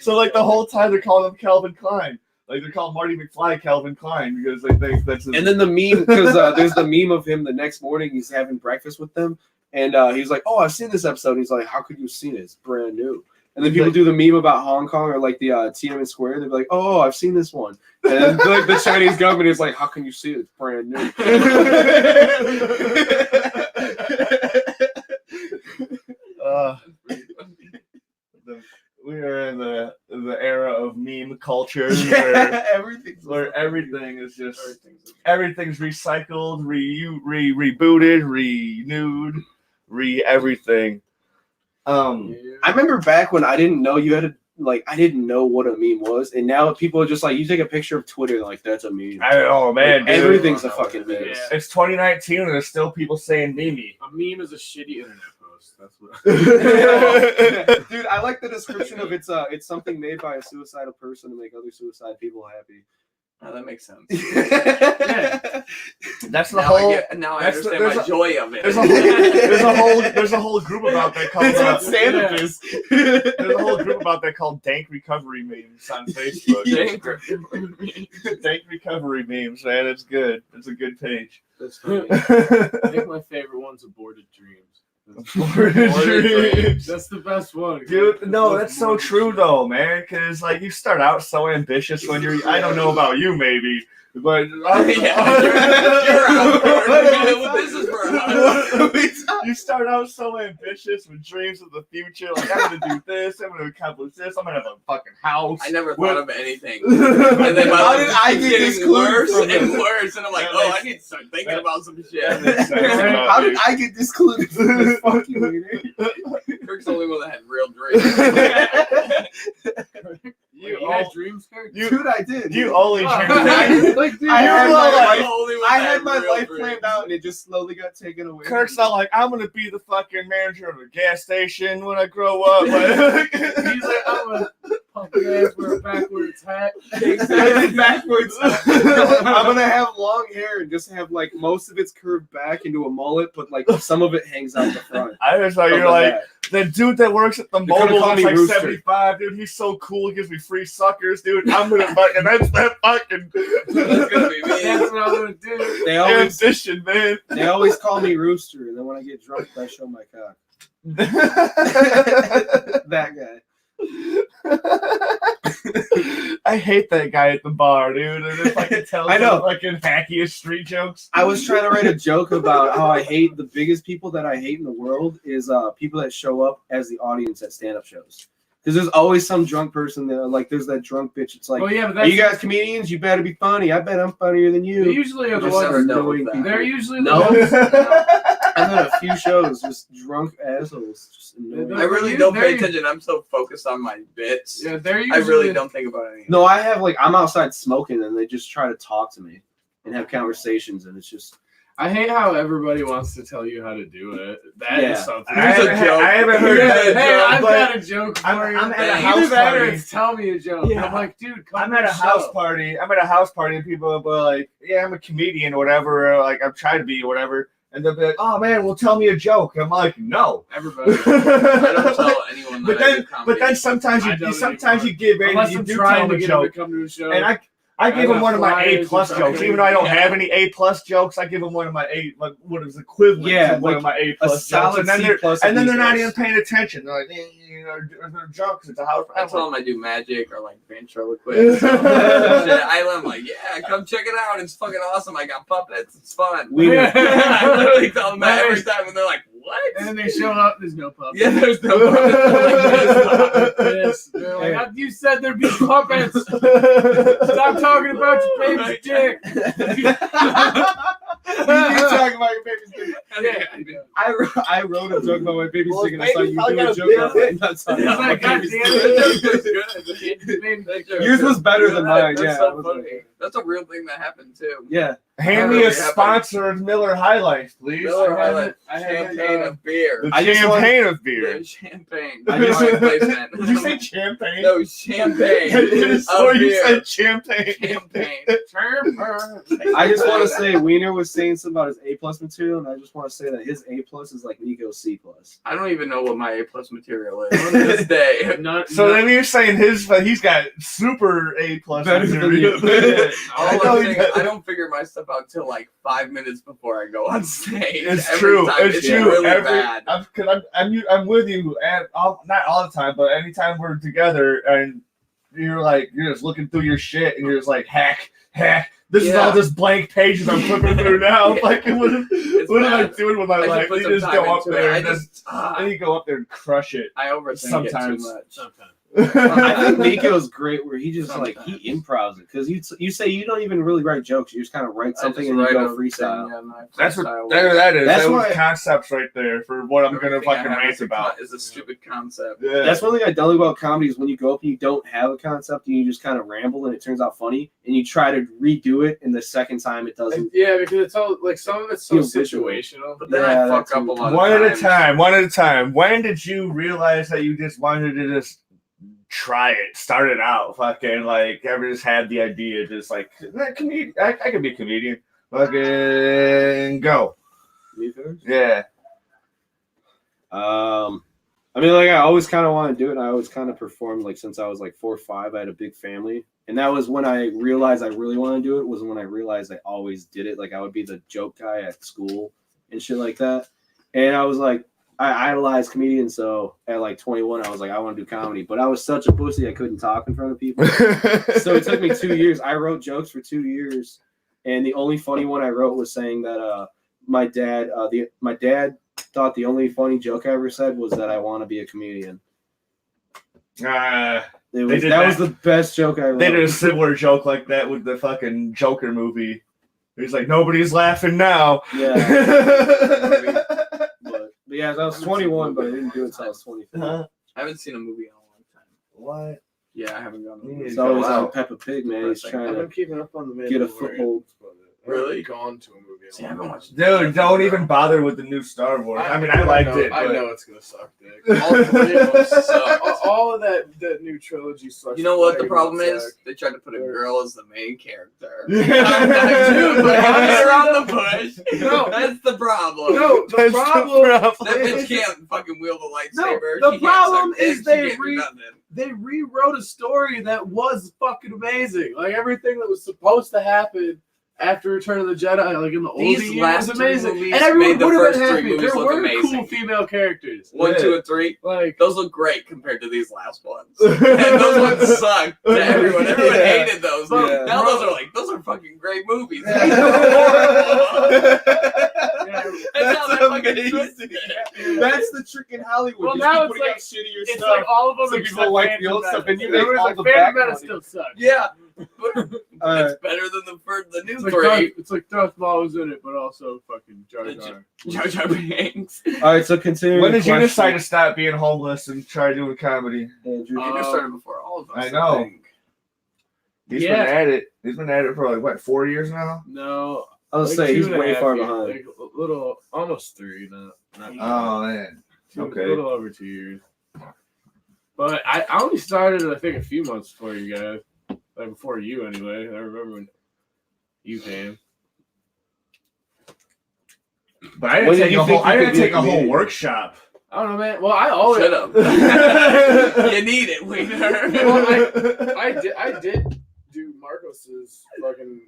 So like the whole time they're calling him Calvin Klein. Like they're calling Marty McFly Calvin Klein because they think that's his... And then the meme, because there's the meme of him the next morning. He's having breakfast with them, and he's like, "Oh, I've seen this episode." And he's like, "How could you have seen it? It's brand new." And then people do the meme about Hong Kong or like the Tiananmen Square. They're like, "Oh, I've seen this one." And then, like the Chinese government is like, "How can you see it? It's brand new." We are in the era of meme culture Yeah, everything's where everything is just everything's recycled, rebooted, renewed, everything. I remember back when I didn't know you had to I didn't know what a meme was, and now people are just like, you take a picture of Twitter, like that's a meme. I don't know, man. Dude. Everything's a fucking meme. Yeah. It's 2019 and there's still people saying meme. A meme is a shitty internet post. That's what. Dude, I like the description of it's something made by a suicidal person to make other suicide people happy. Oh, that makes sense. That's the Now whole. now I that's the- understand there's my a- joy of it. There's a whole group about that called. That's what stand-up is. There's a whole group about that called dank recovery memes on Facebook. Dank recovery memes, man. It's good. It's a good page. That's funny. I think my favorite one's aborted dreams. Aborted dreams. That's the best one. Dude, no, that's so true though, man. Because like you start out so ambitious when you're. I don't know about you, maybe, but You're out there. This is for us. you start out so ambitious with dreams of the future. Like I'm gonna do this. I'm gonna accomplish this. I'm gonna have a fucking house. I never What- thought of anything. And then my How life did I keeps get getting excluded worse from and this? worse, and I'm like, That oh, makes- I need to start thinking about some shit. That makes sense about How did you. I get discluded from this fucking wiener? Kirk's the only one that had real dreams. You You had all- dreams, Kirk? Dude, I did. You only Oh, dream. like, dude, I you're had like- my life- The only one I that had my real life dreams. planned out, and it just slowly got taken away. Kirk's not like I'm gonna be the fucking manager of a gas station when I grow up. Like, He's like, I'm gonna pump your ass wear a backwards hat. backwards. I'm gonna have long hair and just have like most of it's curved back into a mullet, but like some of it hangs out the front. I just thought Of you're the like back. the dude that works at the They're gonna mobile call that's me like Rooster. 75, dude. He's so cool. He gives me free suckers, dude. I'm gonna fucking that's that fucking That's gonna be me. That's what I'm gonna do. They always ambition, man. they always call me Rooster, and then when I get drunk, I show my cock. That guy. I hate that guy at the bar, dude. And if I could tell I know. some fucking hackiest street jokes. I was trying to write a joke about how I hate the biggest people that I hate in the world is people that show up as the audience at stand-up shows. Because there's always some drunk person there. Like there's that drunk bitch. It's like, Well, yeah, but are that's, you guys comedians? You better be funny. I bet I'm funnier than they you. usually are the Just ones. never dealt annoying with that. people. They're usually No. the ones. I've done a few shows, just drunk assholes. Just annoying. I really don't pay attention. I'm so focused on my bits. Yeah, they're I usually. really don't think about anything. No, I have I'm outside smoking, and they just try to talk to me and have conversations, and it's just. I hate how everybody wants to tell you how to do it. That is something. I haven't heard Hey, that. I've got a joke for you. I'm at a Either house Either that or party. it's tell me a joke. Yeah. I'm like, dude, come I'm to at a the house show. party. And people will be like, "Yeah, I'm a comedian or whatever. Or, like I'm trying to be or whatever." And they'll be like, "Oh man, well tell me a joke." I'm like, "No." Everybody. I don't tell anyone that I do comedy. But then sometimes I don't you give in. Unless You I'm do trying tell to them a get them to joke. come to a show. And I give I him one of my got A+ flyers, jokes, you even though I don't fucking- have any A+ jokes. I give him one of my what is equivalent Yeah, to one like of my A+ a jokes, solid and then C+ they're B+. not even paying attention. They're like, they're jokes. It's a house. I tell them I do magic or like ventriloquist. Shit. I let them like, yeah, come check it out. It's fucking awesome. I got puppets. It's fun. I literally tell them that every time, and they're like, what? And then they show up, there's no puppets. Yeah, there's no puppets. Yes. They're like, you said there'd be puppets. Stop talking about your baby's dick. You talking about your baby's dick. Yeah. I wrote a joke about my baby's Well, dick, and I saw baby you probably do a got a joke big about dick. it. That's He's like, God damn it. Yours was better than mine. That's Yeah, so it was funny. like- That's a real thing that happened too. yeah. Hand me a sponsor of Miller High Life, please. Miller I High haven't- Life, I haven't, champagne of beer. The I just champagne of beer. The champagne. I just- Product placement. Did you say champagne? No, champagne. Or you beer. said champagne. Champagne. I just want to say Weiner was saying something about his A+ material, and I just want to say that his A+ is like Nico's C+. I don't even know what my A+ material is to this day. So then you're saying he's got super A+ Better than material. you. All know I'm you saying, got- I don't figure my stuff out till like 5 minutes before I go on stage. It's Every true. time. It's true. really bad. I'm with you, and not all the time, but anytime we're together, and you're just looking through your shit, and you're just like hack. This is all just blank pages I'm flipping through now. Like, what am I bad. doing with my I life? should put You some just time go up into it. there, I and then just you go up there and crush it. I overthink Sometimes. it too much. Sometimes. I think Nico's great where he just like Sometimes. he improvs it because you say you don't even really write jokes, you just kind of write I something just and you write go everything, freestyle. yeah, and I That's what freestyle that is. That's That was why- concepts right there for what I'm gonna everything I fucking have rant is a about. is a stupid concept. Yeah. That's one thing I don't like about comedy is when you go up and you don't have a concept and you just kind of ramble and it turns out funny and you try to redo it and the second time it doesn't. Yeah, because it's all like some of it's so Feels visual. situational. But then Yeah, I fuck that's up a lot One of at a times. time. One at a time. When did you realize that you just wanted to just try it, start it out, fucking like ever just had the idea, just like I could be a comedian, fucking go. Me first? Yeah. I mean, like I always kind of want to do it. And I always kind of performed like since I was like 4 or 5. I had a big family, and that was when I realized I really want to do it. Was when I realized I always did it. Like I would be the joke guy at school and shit like that. And I was like, I idolized comedians. So at like 21, I was like, I want to do comedy. But I was such a pussy, I couldn't talk in front of people. So it took me 2 years. I wrote jokes for 2 years, and the only funny one I wrote was saying that my dad thought the only funny joke I ever said was that I want to be a comedian. That was the best joke I wrote. They did a similar joke like that with the fucking Joker movie. He's like, nobody's laughing now. Yeah. But yeah, I was 21, but I didn't do it until I was 24. Huh? I haven't seen a movie in a long time. What? Yeah, I haven't gone to You the need It's to always go on out. Peppa Pig, man. He's trying I've to been keeping up on the get a Mandalorian, foothold. but I Really? haven't gone to a movie. in a See, I long haven't time. watched Dude, don't even bother with the new Star Wars. I mean, I liked it. I but- know it's gonna suck, dick. All three of them suck. All of that new trilogy sucks. You know what the Like, problem suck. is? They tried to put a girl as the main character. Yeah. I'm like, dude, but I'm around the bush. No. That's the problem. No, the That's problem. That bitch can't fucking wield a lightsaber. No, the She can't problem suck dick. is She they can't do nothing. They rewrote a story that was fucking amazing. Like everything that was supposed to happen after Return of the Jedi, like in the These old years, last was three amazing. movies And everyone made the would have first been three happy. movies There look were amazing. cool female characters. 1, Yeah. 2, and 3. Like Those look great compared to these last ones. And those ones sucked to everyone. Everyone Yeah. hated those. Yeah. Now those are fucking great movies. That's how they're fucking twisted. That's the trick in Hollywood. Well, You now keep it's putting like- out shittier it's stuff. like all of them So except people like the Phantom old stuff, Menace. and you There make was all like the Phantom back Menace money. still sucks. Yeah, but Alright. it's better than the new It's like, three. it's like Darth Maul was in it, but also fucking Jar Jar. Jar Jar Binks. All right, so continue. When did you decide to stop being homeless and try doing comedy? Andrew? You just started before all of us. I know. think. He's Yeah. been at it. He's been at it for like what, 4 years now? No, I was Like say he's 2.5 way far years, behind. Like a little, almost 3. Not Oh man. Okay. A little over 2 years. But I only started, I think, a few months before you guys. Like before you, anyway. I remember when you came. But I When didn't did you think you could be a take a whole comedian? workshop. I don't know, man. Well, I always Shut up. You need it, Weiner. Well, I did do Marcos's fucking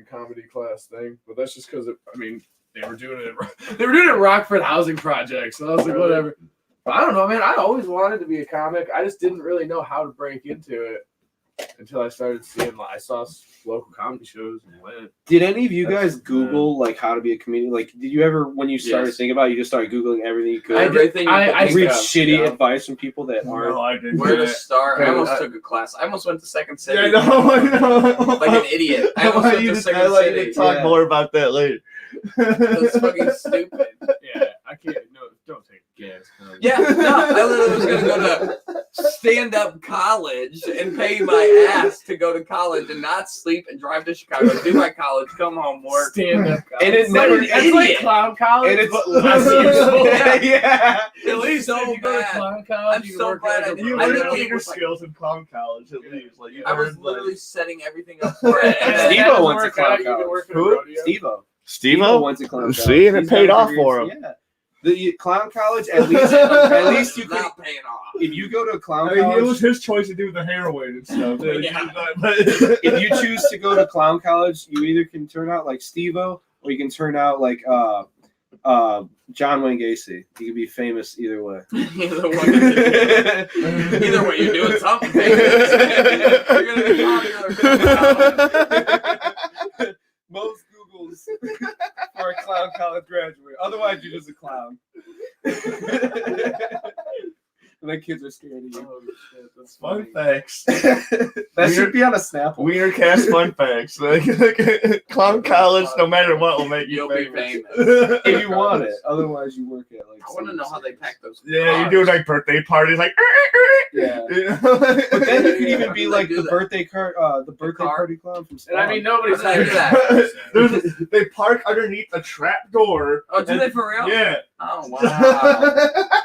comedy class thing, but that's just because they were doing it. They were doing it at Rockford Housing Project, so I was like, whatever. But I don't know, man. I always wanted to be a comic. I just didn't really know how to break into it until I started seeing. I saw local comedy shows and went. Did any of you guys Google like how to be a comedian? Like, did you ever, when you started Yes. thinking about it, you just started Googling everything you could? Everything you I could read think of. shitty yeah. advice from people that aren't. No, I didn't. Where to start? I Okay, almost I- took a class. I almost went to Second City. Yeah, I know. Like an idiot. I almost went to I Second let you City. talk Yeah. more about that later. It was fucking stupid. Yeah, I can't. No, don't take gas. Yeah, no, I literally was gonna go to stand-up college and pay my ass to go to college and not sleep and drive to Chicago, do my college, come home, work. Stand up. And it never. It's like clown college, And it's but less useful. yeah. At least so if you go to bad. clown college, I'm you can so work glad like I a did. You I learn literally theater was like- skills in clown college, at least. Like you I was learned, literally like, setting everything up for it. And And Steve-O that doesn't went to work clown out, you can college. work in a Who? rodeo. Steve-O. Steve-O? went to clown college. See, and it He's got paid a off degree- for him. Yeah. The clown college, at least you could. Not paying off. If you go to a clown I mean, college, it was his choice to do the heroin and stuff. Yeah. But if you choose to go to clown college, you either can turn out like Steve-O or you can turn out like John Wayne Gacy. You can be famous either way. Either way, either way, you're doing something. You're gonna be popular. Most Googles for a clown college graduate. Otherwise, you're just a clown. And the kids are scared of you. Oh, shit, that's fun funny. facts. That should be on a Snapple. WeinerCast fun facts. Like, clown college, no matter what, will make you You'll be famous. famous. If you want it. Otherwise, you work at like. I want to know how they pack those. Yeah, you do like birthday parties, like. Yeah. You know? But then you could even How be do like they do the that? birthday party clown from And I mean, nobody's How do they do that? They park underneath a trap door. Oh, do they for real? Yeah. Oh wow!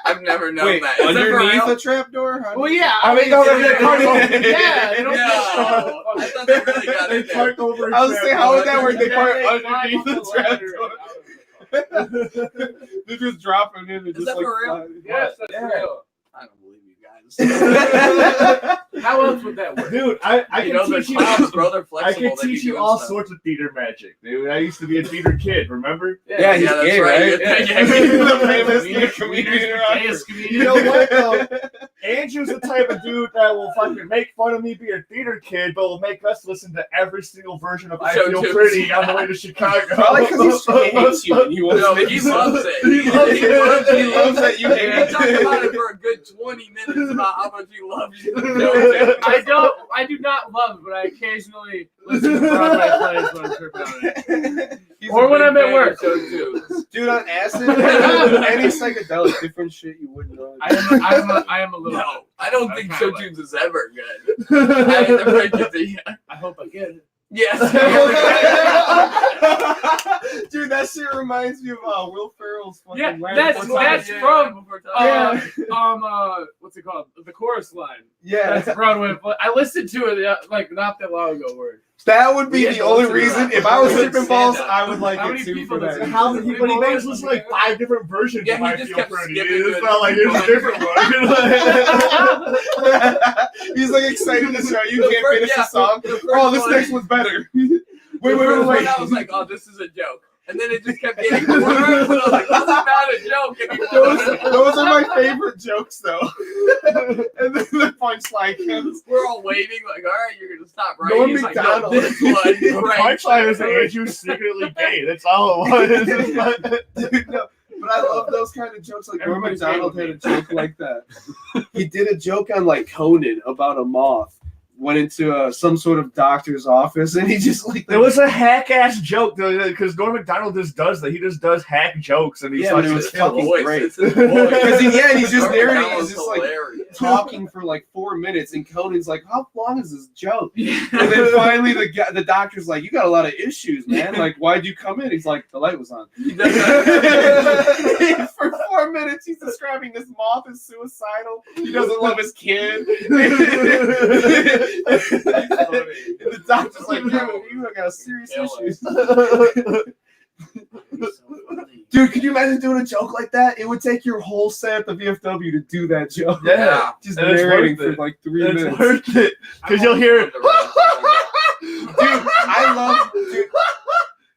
I've never known Wait, that. Is that for underneath real? a trapdoor? Well, yeah. I mean, no, Yeah, they park yeah, over. Yeah, they don't No, I thought they really got They it there. park over. I was saying, how would that work? They Yeah, park they climb underneath up the the ladder trapdoor. and out. They're just dropping in and Is just that like. for real? flying. Yes, that's Yeah. real. I don't believe you guys. How else would that work? Dude, I You can know the teach you. clowns, bro. They're I flexible. can They be teach you doing all stuff. sorts of theater magic, dude. I used to be a theater kid, remember? Yeah, he's that's gay, right. right? Yeah, The famous Comedian, comedian in gayest Rockford. comedian. You know what, though? Andrew's the type of dude that will fucking make fun of me being a theater kid, but will make us listen to every single version of I Show Feel tunes. Pretty on the way to Chicago. Probably because he hates you and he wants No, to make he you loves it. He loves it. He loves that you hate He it. talked about it for a good 20 minutes about how much he loves you. I do not love, but I occasionally listen to Broadway plays when I'm tripping on it. He's Or a when big I'm at fan work. of show tunes. Dude, on acid, any psychedelic, different shit you wouldn't know. I am a little. No, I don't I think kinda show like- tunes is ever good. I never read it to you. I hope I get it. Yes. Dude, that shit reminds me of Will Ferrell's fucking Yeah, Land that's Before Time. from Yeah. what's it called? The chorus line. Yeah, That's Broadway. But I listened to it like not that long ago. Word. that would be Yeah, the only listen to reason. that. If I was Good tipping balls, stand-up. I would like How it many too people for does that. it- How he, but he makes us like 5 different versions Yeah, of he I just Feel kept Pretty. skipping It's to not like there's a different one. He's like excited to show you The can't first- finish yeah, the song. the first Oh, this one- next one's better. Wait. I was like, oh, this is a joke. And then it just kept getting worse. And I was like, this is not a joke anymore. Those are my favorite jokes, though. And then the punchline comes. We're all waiting, like, all right, you're gonna stop, right? Norm He's like, no, Macdonald. this one, The right? punchline is that Andrew's secretly gay. That's all it was. Dude, no, but I love those kind of jokes. Like Norm Everybody's Macdonald gay had a with joke like that. He did a joke on like Conan about a moth. Went into some sort of doctor's office, and he just like It was a hack ass joke because Norm Macdonald just does that. He just does hack jokes, and he's Yeah, but it fucking was It's fucking his voice. great. It's his voice. Because he's just Norm narrating. Macdonald's He's just like hilarious. talking for like 4 minutes, and Conan's like, "How long is this joke?" And then finally, the doctor's like, "You got a lot of issues, man. Like, why'd you come in?" He's like, "The light was on." For 4 minutes, he's describing this moth as suicidal. He doesn't love his kid. And the doctor's like, "You got serious issues." Dude, could you imagine doing a joke like that? It would take your whole set at the VFW to do that joke. Yeah. Just And it's narrating worth for it. like 3 minutes. It's worth it. Because you'll hear it. Dude, I love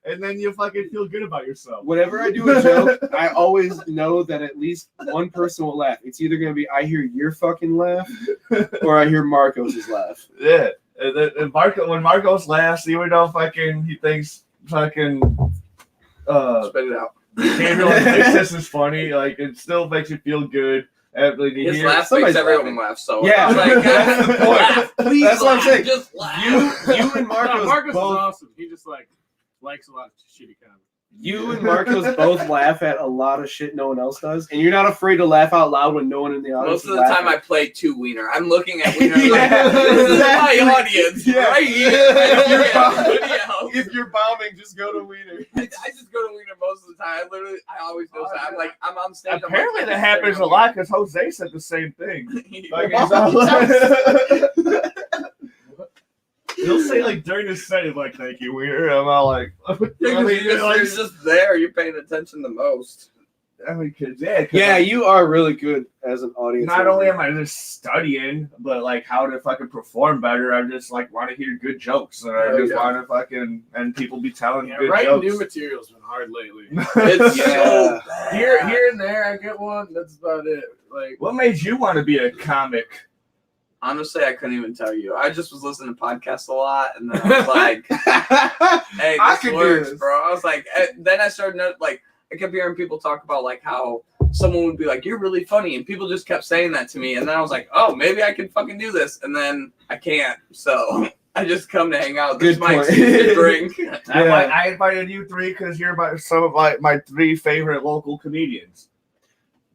And then you fucking feel good about yourself. whenever I do a joke, I always know that at least one person will laugh. It's either going to be I hear your fucking laugh or I hear Marcos's laugh. Yeah. And then when Marcos laughs, even though fucking he thinks fucking Spit it out. Gabriel thinks this is funny, like it still makes you feel good. Like, His hear- laugh makes somebody's everyone laughing. laugh. So Yeah, like, that's the point. laugh, please That's what I'm laugh, saying. Just laugh. You and Marcos, Marcus is both, awesome. He just likes a lot of shitty comedy. you and Marcos both laugh at a lot of shit no one else does, and you're not afraid to laugh out loud when no one in the audience Most of is the time, I laughing. play to Weiner. I'm looking at Weiner. Yeah, like, this is my exactly. audience Yeah. right here. If you're Yeah, bombing- everybody else. If you're bombing, just go to Wiener. I just go to Weiner most of the time. I always know. I'm like, I'm on stage. I'm Apparently like, that happens a lot because Jose said the same thing. Like, he'll say like during his set, he's like, "Thank you, Weir." I'm all like, you're just there. You're paying attention the most. Yeah, you are really good as an audience. Not member. only am I just studying, but like how to fucking perform better. I just like want to hear good jokes, and I Oh, just yeah. want to fucking and people be telling Yeah, good writing jokes. new material's been hard lately. It's Yeah. so Here and there, I get one. That's about it. Like, What made you want to be a comic? honestly, I couldn't even tell you. I just was listening to podcasts a lot, and then I was like, "Hey, I this could do works, this. bro." I was like, then I started like I kept hearing people talk about like how someone would be like, "You're really funny," and people just kept saying that to me, and then I was like, "Oh, maybe I can fucking do this," and then I can't. So I just come to hang out. This is Good my point. excuse to drink. I invited you three because you're some of my three favorite local comedians.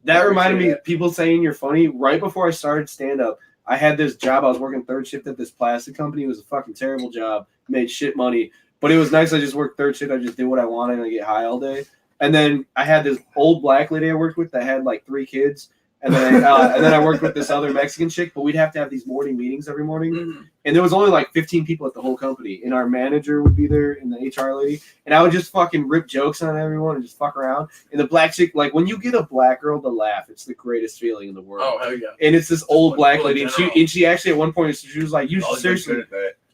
That reminded me of people saying you're funny. Right before I started stand-up, I had this job. I was working third shift at this plastic company. It was a fucking terrible job. Made shit money. But it was nice. I just worked third shift. I just did what I wanted and I get high all day. And then I had this old black lady I worked with that had like 3 kids. And then I worked with this other Mexican chick. But we'd have to have these morning meetings every morning. Mhm. And there was only like 15 people at the whole company. And our manager would be there and the HR lady. And I would just fucking rip jokes on everyone and just fuck around. And the black chick, like when you get a black girl to laugh, it's the greatest feeling in the world. Oh, hell yeah. And it's this old Just black people in lady. And general. she actually at one point, she was like, you should seriously.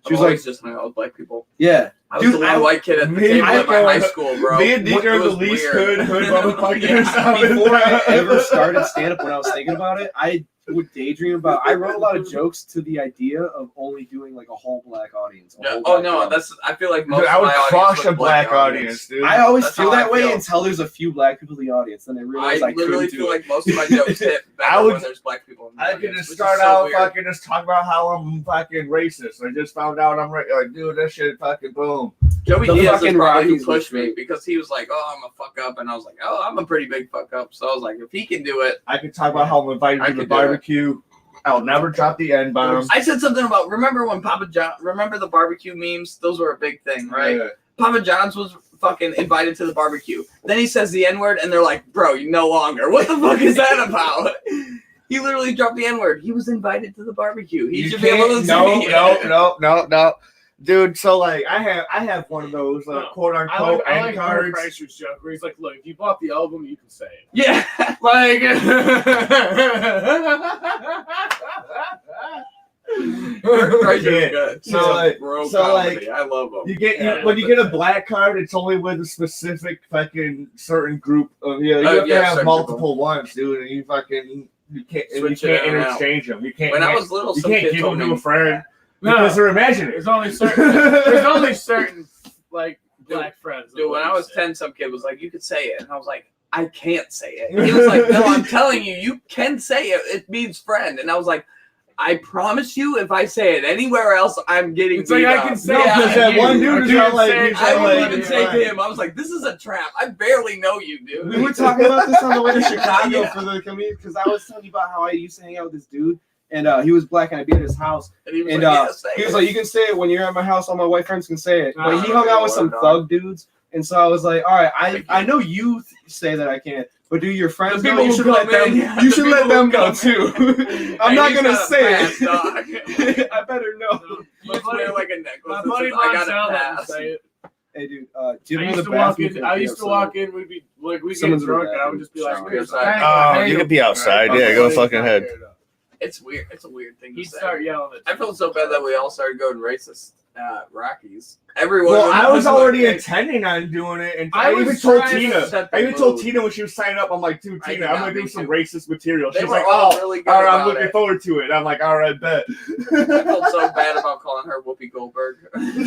She was like, just hung out with black people. yeah. I was Dude, the one white kid at the me table and at my Michael- high school, bro. Me and Nick It are the was least weird. hood motherfuckers. Before I ever started stand-up, when I was thinking about it, I would daydream about. I wrote a lot of jokes to the idea of only doing like a whole black audience. a Yeah. whole Oh black no, audience. I feel like most Dude, I of would my audience crush was a black audience, dude. I always That's feel how I that way feel. until there's a few black people in the audience. Then I realize I literally couldn't feel do it. like most of my jokes hit I better would- when there's black people in the I audience, could just which is start so out weird. fucking just talk about how I'm fucking racist. I just found out I'm like, dude, that shit fucking boom. Joey The Diaz is fucking probably who Rockies was pushed me great. because he was like, "Oh, I'm a fuck up," and I was like, "Oh, I'm a pretty big fuck up." So I was like, "If he can do it." I could talk about how I'm invited I to the could do it. barbecue. I'll never drop the N bomb. I said something about remember when Papa John? Remember the barbecue memes? Those were a big thing, right? Papa John's was fucking invited to the barbecue. Then he says the N-word, and they're like, "Bro, you no longer." What the fuck is that about? He literally dropped the N-word. He was invited to the barbecue. He You should be able to can't- say no. Dude, so like I have one of those No, quote I unquote like end cards. Kreischer's joke where he's like, "Look, if you bought the album, you can say it." Yeah. Like, Right, Yeah. good. So, He's a like- bro so, comedy. I love him. You get Yeah, when you get a black card, it's only with a specific fucking certain group of you. You Oh, have yeah, to have certain multiple ones, dude, and you fucking you can't Switch it in and out. interchange them. You can't. When I was little, you some can't kid give told them to me. a friend No. because they're imaginary. there's only certain like black friends. Dude, when I was 10, some kid was like, "You could say it," and I was like, "I can't say it." He was like, "No, I'm telling you, you can say it. It means friend." And I was like, I promise you, if I say it anywhere else, I'm getting It's like beat I up. can say No, because that one dude is all like, I would like, even say to him, I was like, "This is a trap. I barely know you, dude." We were talking about this on the way to Chicago Yeah. for the community because I was telling you about how I used to hang out with this dude, and he was black, and I'd be at his house, And he was and like, "Yeah, say he was it." like, "You can say it when you're at my house. All my white friends can say it." Nah, But I he don't hung know out with what some I'm thug dudes, and so I was like, "All right, I know you say that I can't, but do your friends The know? people You who should let come in, them. yeah, You the should people let them who know come too. I'm Hey, not he's gonna got a say pass, it. dog. I better know." You just wear like a necklace. My that buddy says, "I got Montel a let me pass." say it. Hey, dude. Do you I know used the to walk bathroom? in. I used to walk in. We'd be like, we get Someone's in the drunk, and I would bathroom just be like, showering. Oh, you could be outside. Yeah, go fucking ahead. It's weird. It's a weird thing to He'd say. start yelling at I felt so bad that we all started going racist at Rockies. Everyone. Well, I was already like, intending on doing it, and I I was even told trying to Tina. set the I even told mood. Tina when she was signing up. I'm like, dude, I Tina, did I'm not gonna do mean some to. racist material. They She's were like, all oh, really good all right, I'm about looking it. forward to it. I'm like, all right, bet. I felt so bad about calling her Whoopi Goldberg.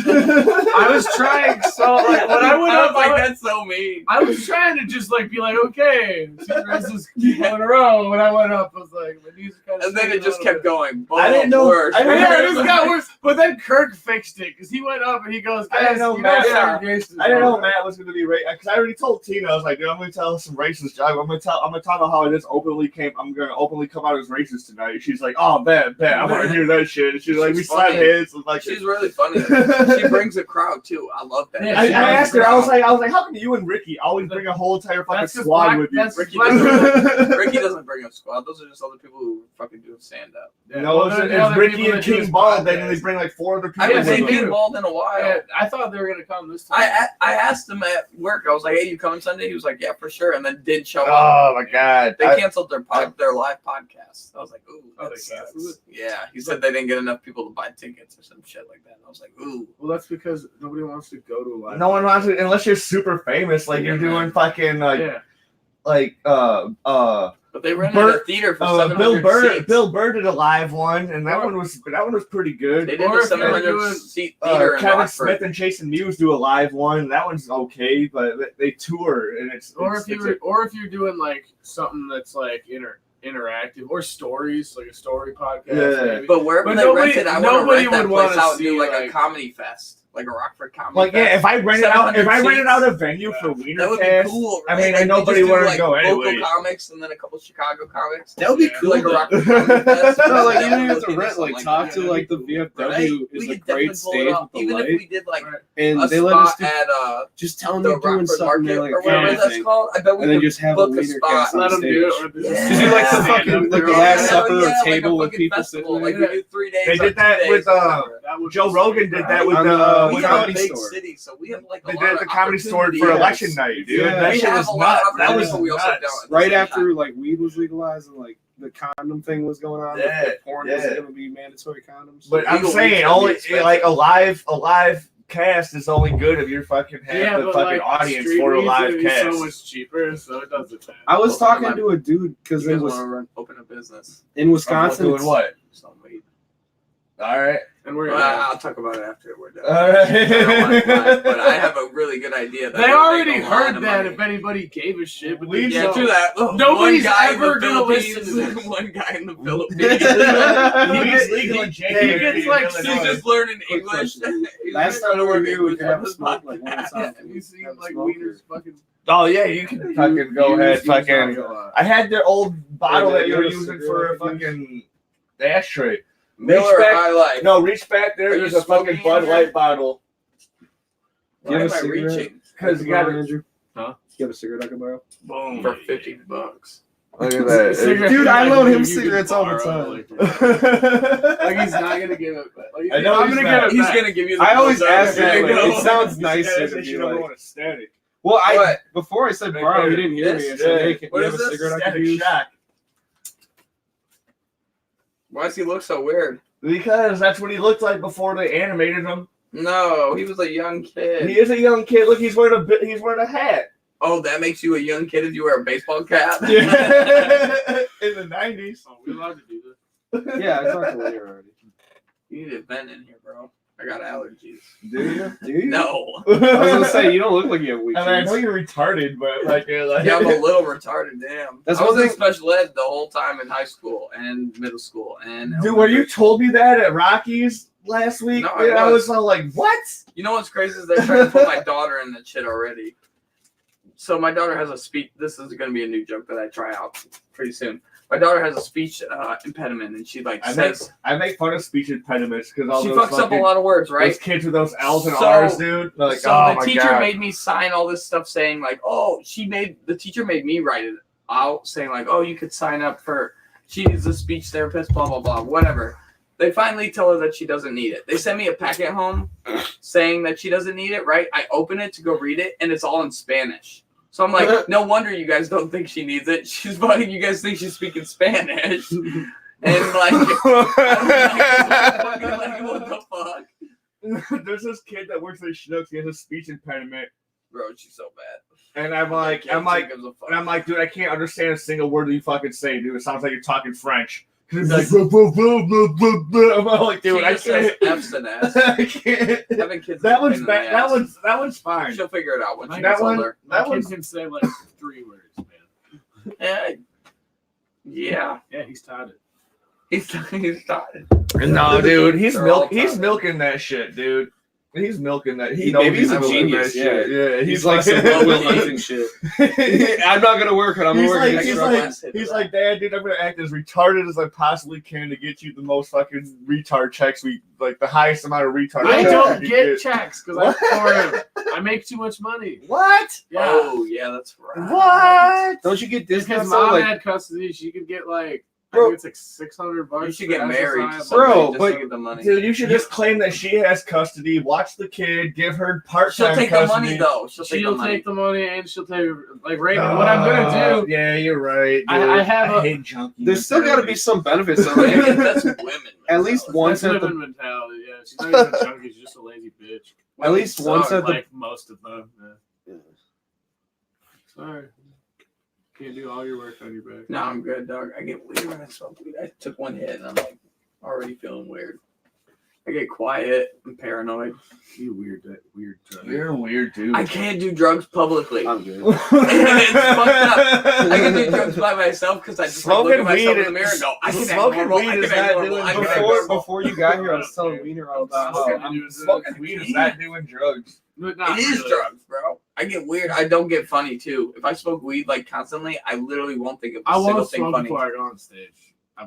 I was trying so like when I went I was up, like, that's so mean. I was trying to just like be like, okay, see racist people in a row. When I went up, I was like, my knees are kind of. And then it just kept going. Boom, I didn't know- Worse. I didn't Yeah, know- it just got worse. But then Kirk fixed it because he went up and he goes, I didn't guys, know you Matt- know segregation is I didn't know over." Matt was gonna be racist because I already told Tina. I was like, dude, I'm gonna tell some racist joke. I'm gonna talk about how I just openly came. I'm gonna openly come out as racist tonight. She's like, oh, bet. I want to hear that shit. She's like, we She's slap funny. heads. And like, She's really funny. She brings a crowd too. I love that. Yeah, I she asked her. I was like, like, how come you and Ricky always bring a whole entire fucking That's 'cause squad black- with you? that's- Ricky black doesn't, people- Ricky doesn't bring a squad. Those are just other people who fucking do stand up. Yeah, No, well, it's, they're the it's other Ricky people and that do King this Ball. Then podcast. they bring like 4 other people. I haven't with seen them. King Bald in a while. Yeah, I thought they were gonna come this time. I asked him at work. I was like, "Hey, you coming Sunday?" He was like, "Yeah, for sure," and then didn't show up. Oh my god! They canceled their live podcast. I was like, "Ooh, Oh, that they sucks." canceled it? Yeah, he said they didn't get enough people to buy tickets or some shit like that. And I was like, "Ooh." Well, that's because nobody wants to go to a live. No one wants it unless you're super famous, like you're doing fucking Yeah. But they rented a theater for 700 Bill Burr. seats. Bill Burr did a live one, and that one was pretty good. They did Or a if you were 700 doing, seat theater in Kevin Rockford. Smith and Jason Mewes do a live one. That one's okay, but they tour, and it's or it's, if you're doing like something that's like interactive or stories, like a story podcast. Yeah. Maybe. But wherever But they nobody- rented, I want to nobody rent that would place wanna out and do see, like a like- comedy fest, like a Rockford comedy like fest. if I rented 700 out a venue for That would be WeinerCast, cool. I Right? mean, Like, we nobody just do, wanted like, to go local anyway. comics and then a couple Chicago comics. That would be Yeah. cool. Like a though. Rockford comedy fest. No, like you That don't would have to be rent. something Like talk that. to like the VFW Right? is We a could definitely great pull it stage off. with the Even if light, we did like and a they let us spot do, at just tell them the you're doing Rockford something. Market They're or like, whatever yeah, that's called. I bet we and then could just have a book a WienerCast spot. on Let them do stage. it. Or Yeah. Just do like the Stand fucking up like there the all Last night. Supper Hell or yeah, table like a with fucking people festival. sitting Like there. we do 3 days. They or did that 2 with, days or whatever. That would be Joe Rogan did that with On the the- We with have a Comedy big Store. city, so we have like a they lot did of the comedy store for opportunities. election night, dude. Yeah. That We shit have was a lot of nuts. That was opportunities, but we also nuts. don't at the Right same after time. like weed was legalized and like the condom thing was going on, Yeah, like, porn was yeah. going to be mandatory condoms. But I'm Legal saying weed's only gonna be expensive. like a live cast is only good if you're fucking have the but, fucking like, audience street for a weed's live gonna be cast. so much cheaper, so it doesn't matter. I was Well, talking my- to a dude because You it guys was want to open a business? in Wisconsin. Doing what? Some weed. All right. And we're I'll talk about it after we're done. All I don't want to lie, right. but I have a really good idea. That They would already make a lot heard of that money. if anybody gave a shit. But We they Yeah, don't. true that. Nobody's One guy in ever the gonna Philippines- listen to this. One guy in the Weed's Philippines. legal in he January. gets, in like, He's Illinois. just learning Quick English. question. He's Last trying time to we were learn here, we English could on have a his smoke podcast. like one at a time. Have you seen Have a like smoke Wiener's fucking? Oh yeah, you can fucking go ahead. Fucking. I had their old bottle Yeah, that you were yeah, using yeah, for a yeah. fucking ashtray. Miller back- High Life. No, reach back there. Are There's you a fucking smoking Bud in Light bottle. Do you Why have am a I cigarette? reaching? Cause you got Andrew? Huh? You have a cigarette I can borrow? boom For $50. Look at that. Cigarette- Dude, I like, loan him you cigarettes can all the borrow, time. Like he's not gonna give it back. Like, I know I'm he's gonna not. give it He's back. gonna give you the I always bill. ask There that, you but go. it sounds nicer to That be shit number like. one is static. Well, What? before I said Right borrow, there. he didn't hear me. I This? said, hey, can What you is have a this? cigarette I can Static use? shock. Why does he look so weird? Because that's what he looked like before they animated him. No, he was a young kid. He is a young kid. Look, he's wearing a hat. Oh, that makes you a young kid if you wear a baseball cap? Yeah. In the 90s. Oh, we allowed to do this. Yeah, I talked to Wiener already. You need a vent in here, bro. I got allergies. Do you? Do you? No. I was gonna say you don't look like you have weak I mean, I know genes. you're retarded, but like, you're like Yeah, I'm a little retarded. Damn. That's I was one in thing- special ed the whole time in high school and middle school. And Dude, when you told me that at Rockies last week, No, man, I I was all like, "What?" You know what's crazy is they're trying to put my daughter in that shit already. So my daughter has a speech. This is going to be a new joke that I try out pretty soon. My daughter has a speech impediment, and she says I make fun of speech impediments because all she those fucks up a fucking- lot of words, right? Those kids with those L's and So- R's, dude. They're like, So oh the my teacher God. made me sign all this stuff saying like, oh, the teacher made me write it out saying like, oh, you could sign up for, she needs a speech therapist, blah, blah, blah, whatever. They finally tell her that she doesn't need it. They send me a packet home saying that she doesn't need it, right? I open it to go read it, and it's all in Spanish. So I'm like, no wonder you guys don't think she needs it. She's funny. You guys think she's speaking Spanish. And like, what the fuck? There's this kid that works at Schnucks. He has a speech impediment, Bro, she's so bad. and I'm like, dude, I can't understand a single word that you fucking say, dude. It sounds like you're talking French. Cause it's like, blah, blah, blah, blah, blah. I'm like, dude, I can't. F's and S. I can't. Having kids That is a one's pain in bad. the ass. That one's fine. She'll figure it out when she That gets one- older. My That kid one's can say like 3 words, man. Yeah, Yeah, he's taught it. he's started. No, dude, he's They're all he's tired. milking that shit, dude. He's milking that. He Maybe knows he's a milking genius, that shit. Yeah, He's like some Will Hunting shit. I'm not gonna work it. I'm gonna He's work like, it. he's extra like, last hit of he's that. like, Dad, dude, I'm gonna act as retarded as I possibly can to get you the most fucking retard checks like the highest amount of retard. I checks don't you get checks because I make too much money. What? Yeah. Oh, yeah, that's right. What? Don't you get Because discounts? mom Like, had custody, she could get like, I Bro. think it's like $600. You should for get married to SSI. somebody Bro, just but- to get the money. Dude, you should just claim that she has custody, watch the kid, give her She'll part-time take the custody. money, though. She'll She'll take take the money and she'll take like right. What I'm gonna do? Yeah, you're right. I dude. have a- hate junkie. there's still got to be some benefits. So the money. like, That's women. at least once That's at the women mentality. Yeah, she's not even a junkie. She's just a lazy bitch. at least once Sorry, at the like most of them. Yeah. Sorry, can't do all your work on your back. No, I'm good, dog. I get weird when I smoke weed. I took one hit and I'm like already feeling weird. I get quiet. I'm paranoid. You weird drug. You're a weird dude. I can't do drugs publicly. I'm good. It's fucked up. I can do drugs by myself because I just like, look Smoking at myself weed in the mirror and go, I can act smoking normal. weed I is can act not normal. doing I can act Before normal. before you got here, I was telling Weiner about Smoking smoking weed is not doing drugs. But not It is really. drugs, bro. I get weird. I don't get funny too. If I smoke weed like constantly, I literally won't think of a I single won't thing smoke funny. before I go on stage.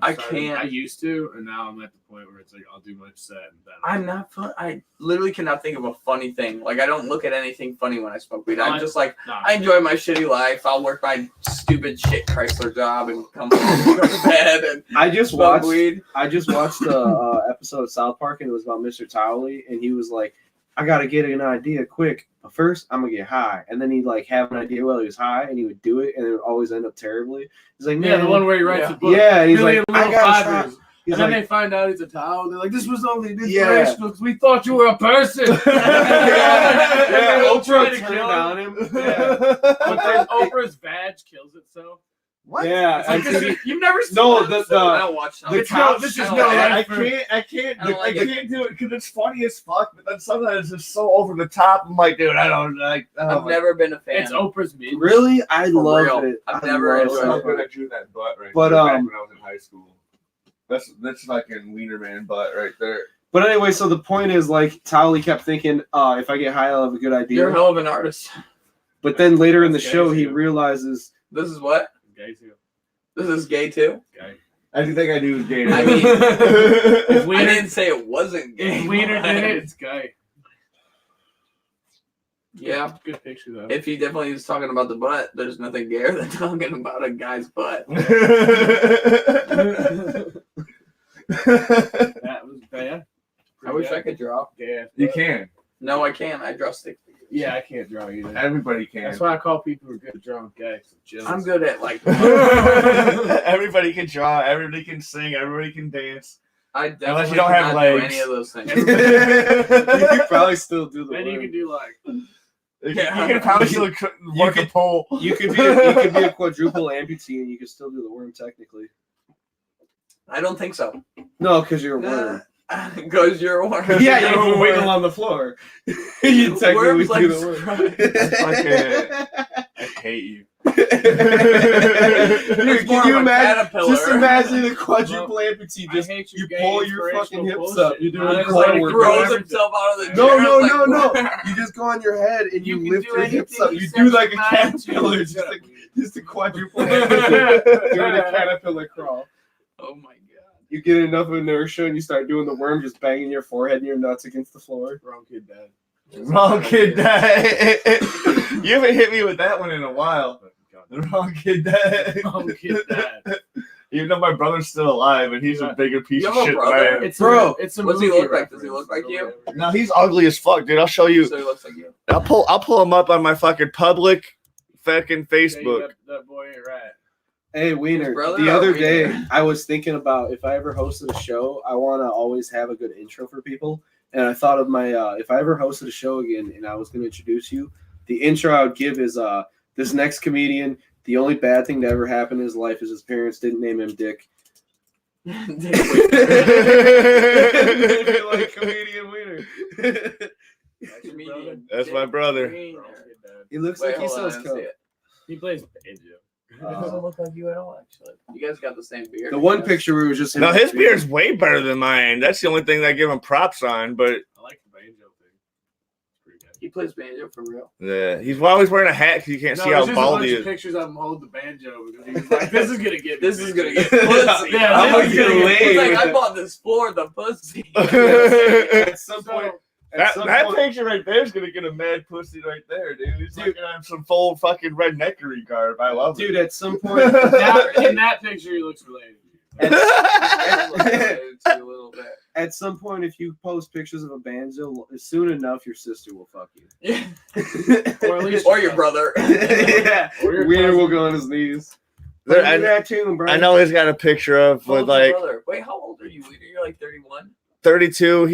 I can't. I used to, and now I'm at the point where it's like I'll do my set and then I'm not fun. I literally cannot think of a funny thing. Like I don't look at anything funny when I smoke weed. I'm just like Nah. I enjoy my shitty life. I'll work my stupid shit Chrysler job and come home, go to bed and I just smoke watched weed. the episode of South Park, and it was about Mr. Towley, and he was like, I gotta get an idea quick, but first I'm gonna get high. And then he'd like have an idea while he was high, and he would do it, and it would always end up terribly. He's like, Yeah, man, the one where he writes Yeah. the book. yeah, and he's Million like, I Little gotta try. Fibers. He's And then like, they find out it's a towel. They're like, this was only Yeah. inspirational because we thought you were a person. yeah, They all try Oprah to turned kill on him. him. Yeah. But then Oprah's badge kills it, so. What? Yeah, It's like, and this is- you've never seen no, that? I the don't watch the that. couch- this is I don't no like life. it. I can't I don't like do it because it's funny as fuck. But then sometimes it's just so over the top. I'm like, dude, I don't like. I've never been a fan. It's Oprah's mid. really, I For love real. it. I've I never love enjoyed South I'm it. Park. good at doing that butt right But, there. Back um, when I was in high school, that's fucking Wiener Man butt right there. But anyway, so the point is, like, Towley kept thinking, if I get high, I'll have a good You're a idea. hell of an artist. But then later in the That's gay, show, he too. realizes, This is what? Gay too. This is gay too. Gay. I do think I do gay. I mean- If I Wiener, didn't say it wasn't gay. if Wiener did it, it's gay. Yeah. Good picture though. If he definitely is talking about the butt, there's nothing gayer than talking about a guy's butt. That was bad. I wish I could draw. Yeah. You can. No, I can't. I draw stick figures. Yeah, I can't draw either. Everybody can. That's why I call people who are good at drawing gay. I'm good at like. Everybody can draw. Everybody can sing. Everybody can dance. I Unless definitely you don't have cannot do legs. any of those things. you could probably still do the Then you worm. can do like You Yeah. can probably still work a pole. You could be a quadruple amputee, and you could still do the worm technically. I don't think so. No, because you're a worm. Goes your worm. Yeah, you can wiggle on the floor. You technically Worms like do the worm. I hate you. Dude, It's more can you of a imagine? caterpillar. Just imagine a quadruple amputee. I Just hate you gay pull your fucking inspirational hips up. bullshit. You do No, a it's core like work. Throws himself out of the No, chair. no, like, no, no. You just go on your head and you lift your hips up. You do like a caterpillar, just a quadruple amputee doing a caterpillar crawl. Oh my god. You get enough inertia and you start doing the worm, just banging your forehead and your nuts against the floor. Wrong kid, dad. Wrong kid, dad. You haven't hit me with that one in a while. The wrong kid, dad. Wrong kid, dad. Even though my brother's still alive and he's a bigger piece You of have a shit than I brother? am. It's Bro, it's a what's he movie look like? Does he reference. look like you? No, he's ugly as fuck, dude. I'll show you. So he looks like you. I'll pull him up on my fucking public fucking Facebook. That boy ain't right. Hey, Weiner, His brother the or other Weiner? day I was thinking about if I ever hosted a show, I want to always have a good intro for people. And I thought of my, if I ever hosted a show again and I was going to introduce you, the intro I would give is this next comedian, the only bad thing to ever happen in his life is his parents didn't name him Dick. Like comedian Weiner. Comedian. That's my brother. Wiener. He looks Wait, like he hold on, sells I see coke. it. He plays banjo. He doesn't look like you at all, actually. You guys got the same beard. The one picture where it was just him. No, his beard's way better than mine. That's the only thing that I give him props on. But I like the banjo thing. It's pretty good. He plays banjo for real. yeah, he's always wearing a hat because you can't see how it's just bald a bunch he of is. pictures of him holding the banjo because he's like, this is gonna get me. This is gonna bitches. get pussy. Yeah, I'm this is gonna gonna get get He's like, with I it. bought this for the pussy. At some point, That picture right there is gonna get a mad pussy right there, dude. He's like on some full fucking redneckery garb. I love dude, it. at some point, in that picture, he looks related. at, A little bit. at some point, if you post pictures of a banjo, soon enough, your sister will fuck you. Yeah. Or at least Or your brother. Yeah, Or your Weiner cousin. will go on his knees. There- Look at that tune, bro. I know he's got a picture of How with old's your like brother? Wait, how old are you? You're like 31? 32.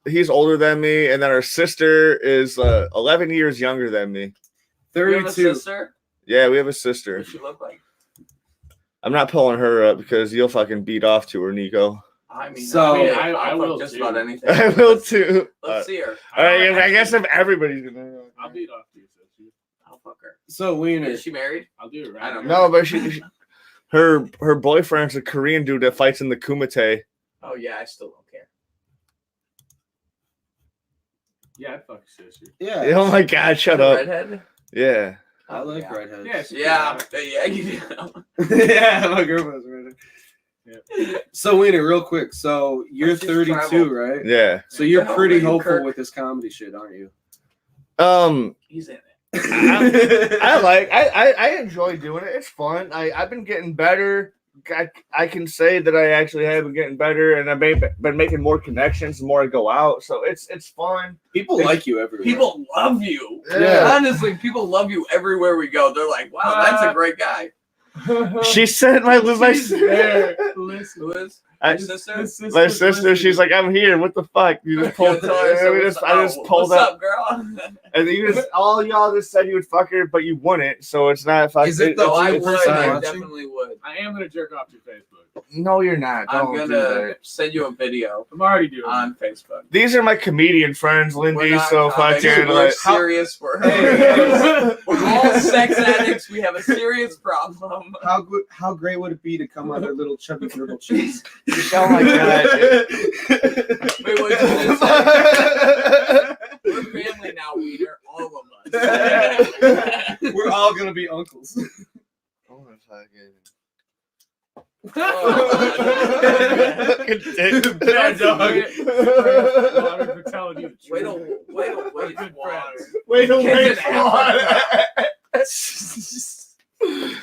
He's older than me, and then our sister is 11 years younger than me. You have a 32. sister? Yeah, we have a sister. What does she look like? I'm not pulling her up because you'll fucking beat off to her, Nico. I mean, So- I'll I fuck will just too. about anything. I will too. Let's see her. All right, I guess if everybody's gonna. I'll beat off to you, sister. I'll fuck her. So Weiner, Is she married? I'll do it right. I don't No, but her boyfriend's a Korean dude that fights in the Kumite. Oh, yeah, I still don't care. Yeah, I'd fuck your sister. yeah, Oh my god, shut The up. redhead? Yeah. I like yeah. redheads. Yeah, she- Yeah, you do. Yeah, my girlfriend's redhead. So Weiner, real quick. So you're She's 32, traveled. right? Yeah. So you're The hell pretty are you, hopeful Kirk? with this comedy shit, aren't you? He's in it. I enjoy doing it. It's fun. I've been getting better. I can say that I actually have been getting better, and I've been making more connections the more I go out. So it's fun. People like you everywhere. People love you. Yeah. Honestly, people love you everywhere we go. They're like, wow, that's a great guy. She said my There. Who Listen. is? I- Your sister? my sister. She's like, I'm here. What the fuck? You just pulled. Tell her, so I what's just up? pulled What's up, up, girl? and you just all y'all just said you would fuck her, but you wouldn't. So it's not fuck. Is it the No, I only would. person I watching? definitely would. I am gonna jerk off to your Facebook. No, you're not. I'm Don't do gonna that. send you a video I'm already doing on Facebook. These are my comedian friends, We're Lindy. not So comics, fucking we're like. serious. We're Hey. all sex addicts. We have a serious problem. How great would it be to come on their little chubby turtle cheeks? Oh my god. Wait, what did you just say? We're family now, Weeder. All of us. We're all gonna be uncles. Oh my fucking. Bad dog. Water for telling you the truth. Wait, Good water. friends. Wait a Kids minute. in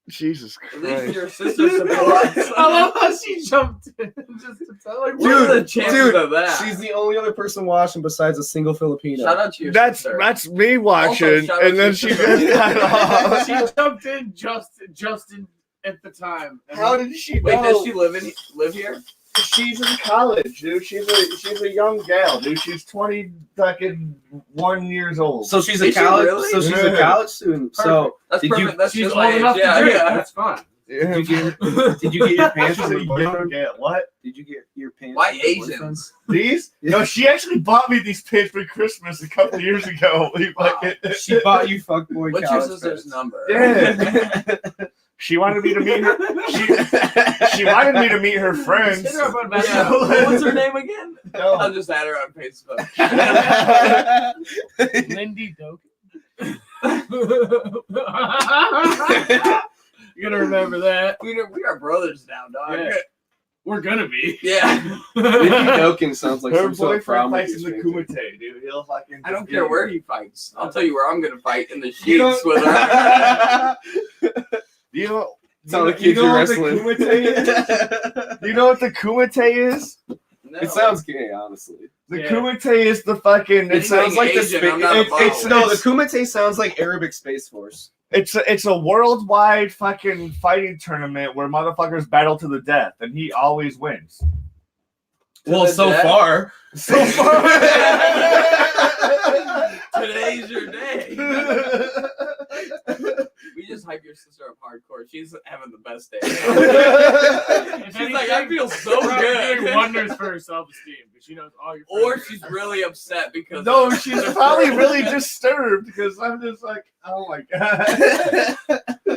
Jesus At least Christ. your sister supports. I love how she jumped in just to tell her. What are the chances of that? She's the only other person watching besides a single Filipino. Shout out to your That's sister. me watching, shout out and to then your she sister. just got off. She jumped in just at the time. And How did she Wait, know? does she live here? She's in college, dude. She's a young gal, dude. She's 21 years old. So she's Is a she college. really? So she's a Yeah. college student. So That's did you- perfect. That's she's just old my age. enough Yeah, to drink. yeah. That's fine. Did you get your pants She from said, her "You boyfriend? don't get what? Did you get your pants? Why from your boyfriend? Asians? These? No, she actually bought me these pants for Christmas a couple years ago. She bought you fuckboy What's your college sister's pants. number? Yeah. She wanted me to meet her. She wanted me to meet her friends. Hit her up on Yeah. Messenger. What's her name again? No. I'll just add her on Facebook. Lindy Doken. You gotta remember that. We are brothers now, dog. Yeah. We're gonna be. Yeah. Lindy Doken sounds like Her some sort of boyfriend prom fights in movie the stranger. Kumite, dude. He'll fucking. I don't care where he fights. I'll tell you where I'm gonna fight in the You don't- sheets with her. You know. It's all the You kids know are what the wrestling. Kumite is? You know what the Kumite is? No. It sounds gay, honestly. The Yeah. Kumite is the fucking. It sounds like the Asian, I'm not a it's model. no. The Kumite sounds like Arabic Space Force. It's a worldwide fucking fighting tournament where motherfuckers battle to the death, and he always wins. Well, the so death? far. So far. Today's your day. We just hype your sister up hardcore. She's having the best day. If She's like, I feel so probably doing good. wonders for her self-esteem because she knows all your. Or friends are she's gonna- really upset because No, she's probably really disturbed because I'm just like, oh my god.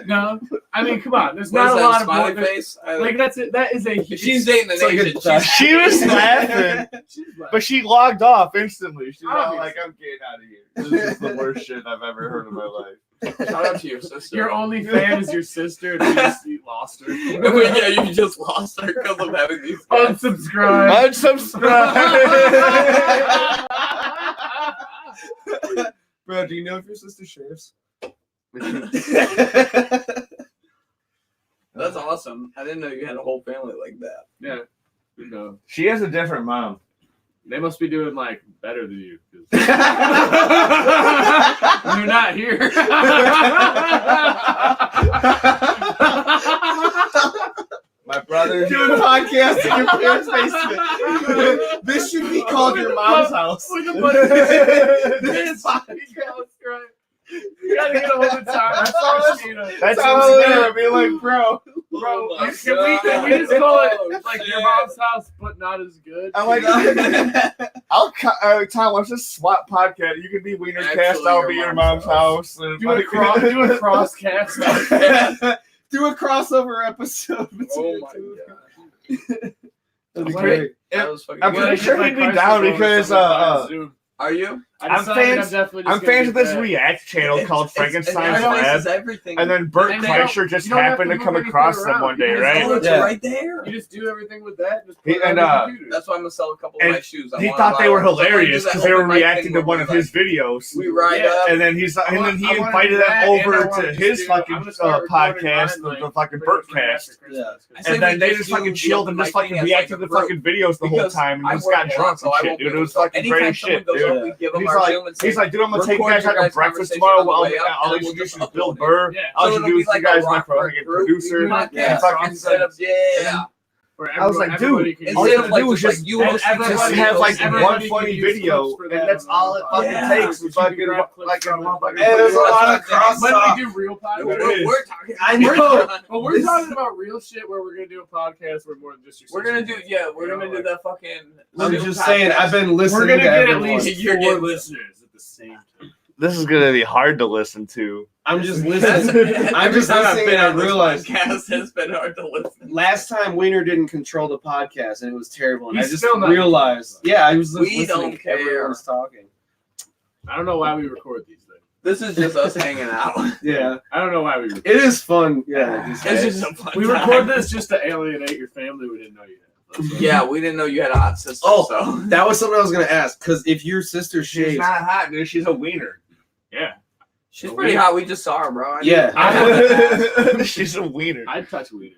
No, I mean, come on. There's What not is a that, lot of smiley boys- face. Like that's it. That is a. If she's dating an It's like a Asian. duck. She's She was laughing, She's like, but she logged off instantly. She's all Obviously. like, I'm getting out of here. This is the worst shit I've ever heard in my life. Shout out to your sister. your only fan is your sister, and you lost her. Yeah, you just lost her because of having these guys. Unsubscribe. Unsubscribe. Bro, do you know if your sister shares? That's awesome. I didn't know you had a whole family like that. Yeah. No. She has a different mom. They must be doing like better than you. 'Cause you're not here. My brother. Doing podcasts in your parents' basement. This should be called your mom's house. With a bunch of this podcast, right? You gotta get a hold of Tom. That's all it is. Christina. That's all all it is. gonna be like, bro. Oh my Can we just God. call Oh, it like your shit. mom's house, but not as good? I'm like, Tom, let's just swap podcast. You can be WeinerCast. Actually, I'll your be your mom's mom's house. and do a cross cast. Do a crossover episode between Oh the my two. god. That'd be Like- great. That was fucking I'm good. pretty sure he'd be down because Are you? I'm fans of this React channel called Frankenstein's Lab, Everything. and then Bert And Kreischer just you don't have happened to to come move across anything them around. one day, You just right? Oh, it's Yeah. right there. You just do everything with that. Just He- put it and, on the computer. That's why I'm gonna sell a couple And of my shoes. I He wanna thought buy they were one. So I'm gonna do hilarious that because they were open mic reacting thing to where one we're of his videos. We ride Yeah. up. And then he I wanna invited do them that, and I over wanna to just his do- fucking I'm gonna start recording podcast, mine, the like, fucking pretty much right Bertcast. after Christmas, 'cause I And then they just just do fucking the chilled open and just mic fucking thing as, reacted like, to a the fucking videos the whole Because time and I just work got a lot, drunk so and I shit, won't dude. be It was able to- fucking anytime great someone shit, goes dude. up, we give them He's our like, Zoom and say, He's like, dude, I'm gonna take you record guys your out to guys' breakfast conversation tomorrow. on the way up, I'll and we'll introduce just you to Bill upload it. Burr. Yeah. I'll So it'll introduce be like you guys a my Rockford fucking group producer. podcast And fucking instead of yeah. where I was like, everybody dude, can all you have to Instead of, do is like, just you and hosting everybody just somebody have like else, one everybody funny can use video, clips for and that that's on all it the fucking podcast. takes. You Is can fucking grab clips like a from it. motherfucking. And there's a lot of cross When talk. we do real We're, podcasts, we're talking. I know. but we're This- talking about real shit where we're gonna do a podcast where more than just your We're gonna do sister. we're gonna do that fucking. I'm Zoom just saying, podcast. I've been listening We're gonna to get at everyone. least You're 4 getting- listeners at the same time. This is gonna be hard to listen to. I'm just That's- listening. I'm every just time I've listening been and I on this realized podcast has been hard to listen. last time Weiner didn't control the podcast and it was terrible. And He's I just still not realized. Yeah, I was just We listening. don't care. Everyone's talking. I don't know why we record these things. This is just us hanging out. Yeah, I don't know why we record. it is fun. Yeah, just- It's just a fun We time. record this just to alienate your family we didn't know you had. Yeah, we didn't know you had a hot sister. Oh, so. that was something I was gonna ask. Because if your sister She's shaves, not hot, dude. She's a wiener. Yeah. She's pretty hot. We just saw her, bro. Yeah. She's a wiener. I'd touch weed.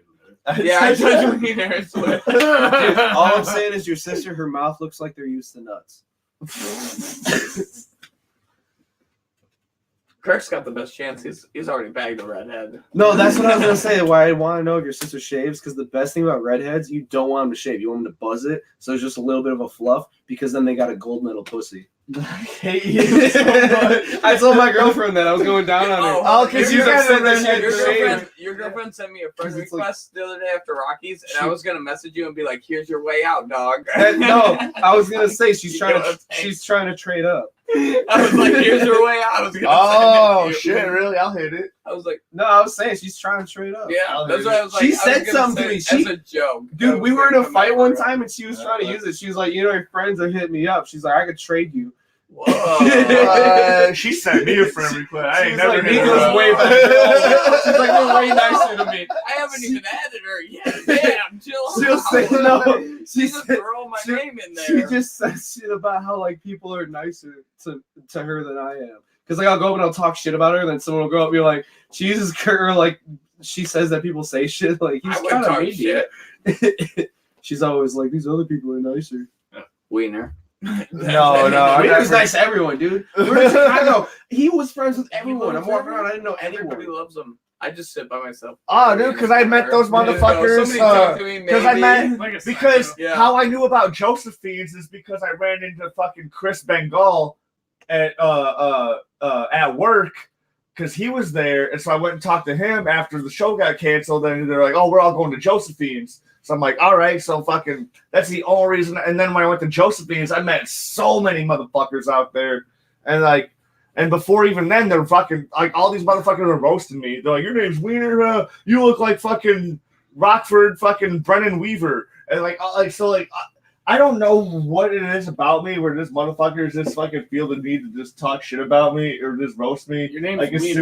Yeah, I touched her in there. So. dude, all I'm saying is your sister, her mouth looks like they're used to nuts. Kirk's got the best chance. He's already bagged a redhead. No, that's what I was gonna say. Why I want to know if your sister shaves, because the best thing about redheads, you don't want them to shave. You want them to buzz it, so it's just a little bit of a fluff, because then they got a gold medal pussy. I hate you so much. I told my girlfriend that I was going down on her. Oh, 'cause she was you guys upset are that she had redhead to shave. Your girlfriend sent me a friend 'Cause it's like- request the other day after Rockies, and I was gonna message you and be like, "Here's your way out, dog." No, I was gonna say she's You trying know what to I'm saying? she's trying to trade up. I was like, "Here's your way out." I was gonna Oh send it to you. shit! Really? I'll hit it. I was like, No, I was saying she's trying to trade up. "Yeah." I'll That's hit what I was like. She I was said gonna something to say me. it as a joke. I Dude, was we were in like, a come fight at one her. time and she was trying to use it. She was like, your friends are hitting me up. She's like, I could trade you. Whoa. She sent me a friend request. I She ain't was never like, hit Nico's her up. way better. She's like, you're way nicer to me. I haven't even added her yet. Damn, chill She'll out. say no. She She's just said, throwing my she- name in she there. just says shit about how like people are nicer to her than I am. Because like I'll go up and I'll talk shit about her, and then someone will go up and be like, she uses her like she says that people say shit like he's I would kind of talk mean. shit. She's always like, these other people are nicer. Wiener. No, He I was nice to everyone, dude. We're in Chicago. He was friends with everyone. I'm walking around. I didn't know Everybody anyone. loves him. I just sit by myself. Oh, dude, because I met those motherfuckers. Somebody talk to me, Because I maybe. met Like a because psycho. Yeah. how I knew about Josephine's is because I ran into fucking Chris Bengal at work because he was there, and so I went and talked to him after the show got canceled. And they're like, "Oh, we're all going to Josephine's." So I'm like, "All right." So fucking that's the only reason. And then when I went to Josephine's, I met so many motherfuckers out there, and like. And before even then, they're fucking like all these motherfuckers are roasting me. They're like, "Your name's Weiner. You look like fucking Rockford, fucking Brennan Weaver." And I don't know what it is about me where this motherfuckers just fucking feel the need to just talk shit about me or just roast me. Your name's Like as Wiener.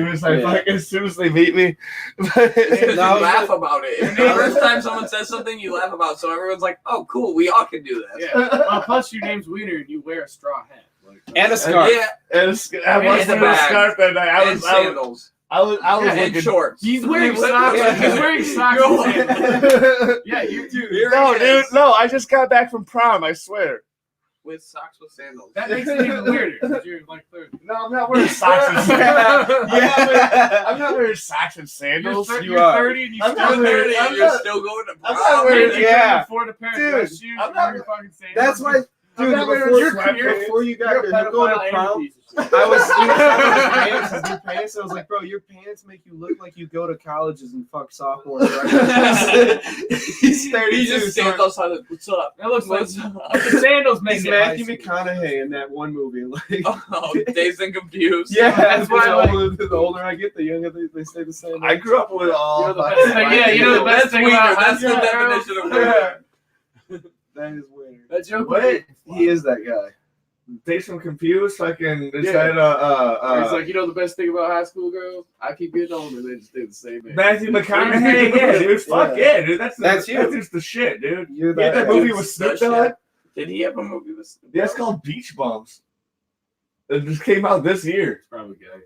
soon as they meet me. You No, I was laugh about it. The first time someone says something, you laugh about. So everyone's like, "Oh, cool. We all can do this." Yeah. Well, plus your name's Wiener and you wear a straw hat. Like, And a scarf. Yeah. And I was And in a bag. scarf that night. I And was sandals. yeah, And looking. shorts. He's wearing He socks. was- He's wearing socks. Go and on. sandals. Yeah, you do. No, dude, no. I just got back from prom. I swear. With socks with sandals. That makes it even weirder because you're like 30. No, I'm not wearing socks and sandals. I'm not wearing socks and sandals. You're are. 30 and you I'm still not wearing- 30 I'm and you're not- still going to I'm prom. not wearing- you Yeah. couldn't afford a pair of Dude, dress shoes. I'm and not- your fucking sandals. That's why, I'm dude. not wearing Before your you got You're a you're going pedophile to and a prom, piece of shit. I was seeing his pants, his new pants. I was like, bro, your pants make you look like you go to colleges and fuck sophomores. Right? He's 32. He just stands so outside. Like, "What's up?" It looks like What's up? the sandals make he's it high Matthew school. McConaughey in that one movie. Like, Oh, Dazed and Confused. yeah, That's why, the older I get, the younger they stay the same. I grew up with all. You know the best thing- yeah, you know the best That's thing Wiener. about That's the high school definition of Yeah. Wiener. That is weird. That joke. Wait, He is that guy. they some confused. Fucking. Is Yeah. that It's like, you know the best thing about high school girls? I keep getting older, they just do the same thing. Matthew McConaughey? Yeah, dude. Fuck Yeah. yeah, dude. That's you. That's just the shit, dude. You're Yeah, that guy. movie with Snoop Dogg. Did he have a movie with Snoop Yeah, it's Dogg? called Beach Bums. It just came out this year. It's probably gay.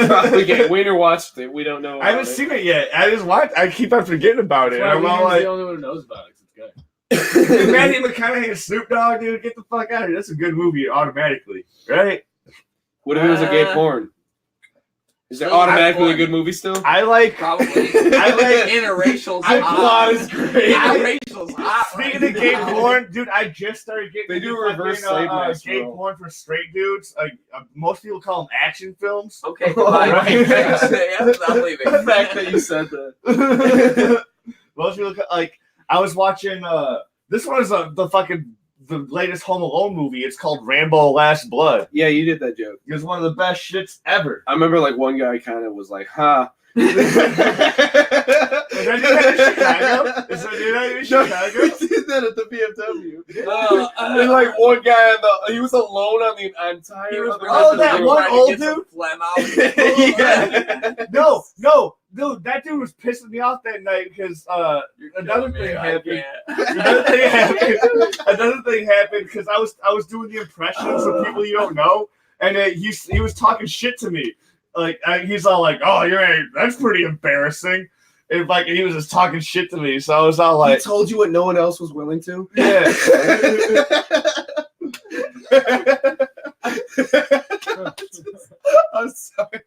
Probably get Wiener watched it. We don't know. I haven't seen it yet. I just watched. I keep on forgetting about it. That's I'm why all Wiener's like, the only one who knows about it 'cause it's gay. dude, Matthew McConaughey and Snoop Dogg, dude, get the fuck out of here. That's a good movie automatically, right? What if it was a gay porn? Is there Still automatically a porn. good movie still? I like. Probably. I like. Interracial's I hot. plot is great. Interracial's hot. Speaking right of gay now. porn, dude, I just started getting. They do into reverse fucking, slave master gay role. porn for straight dudes. Like most people call them action films. Okay, goodbye. Right. Thanks. Yeah, I'm leaving. The fact that you said that. Most people like. I was watching. This one is the latest Home Alone movie. It's called Rambo: Last Blood. Yeah, you did that joke. It's one of the best shits ever. I remember like one guy kind of was like, "Huh." Is that in Chicago? Is that in Chicago? We did that at the BMW. And like one guy, he was alone on the entire. He was other Oh, end of that the one room. old Get some dude? phlegm out. Yeah. No, dude, that dude was pissing me off that night because another thing happened. Another thing happened because I was doing the impressions of people you don't know, and he was talking shit to me. Like he's all like, "Oh, that's pretty embarrassing," and like he was just talking shit to me. So I was all He like, told you what no one else was willing to. "Yeah." I'm sorry.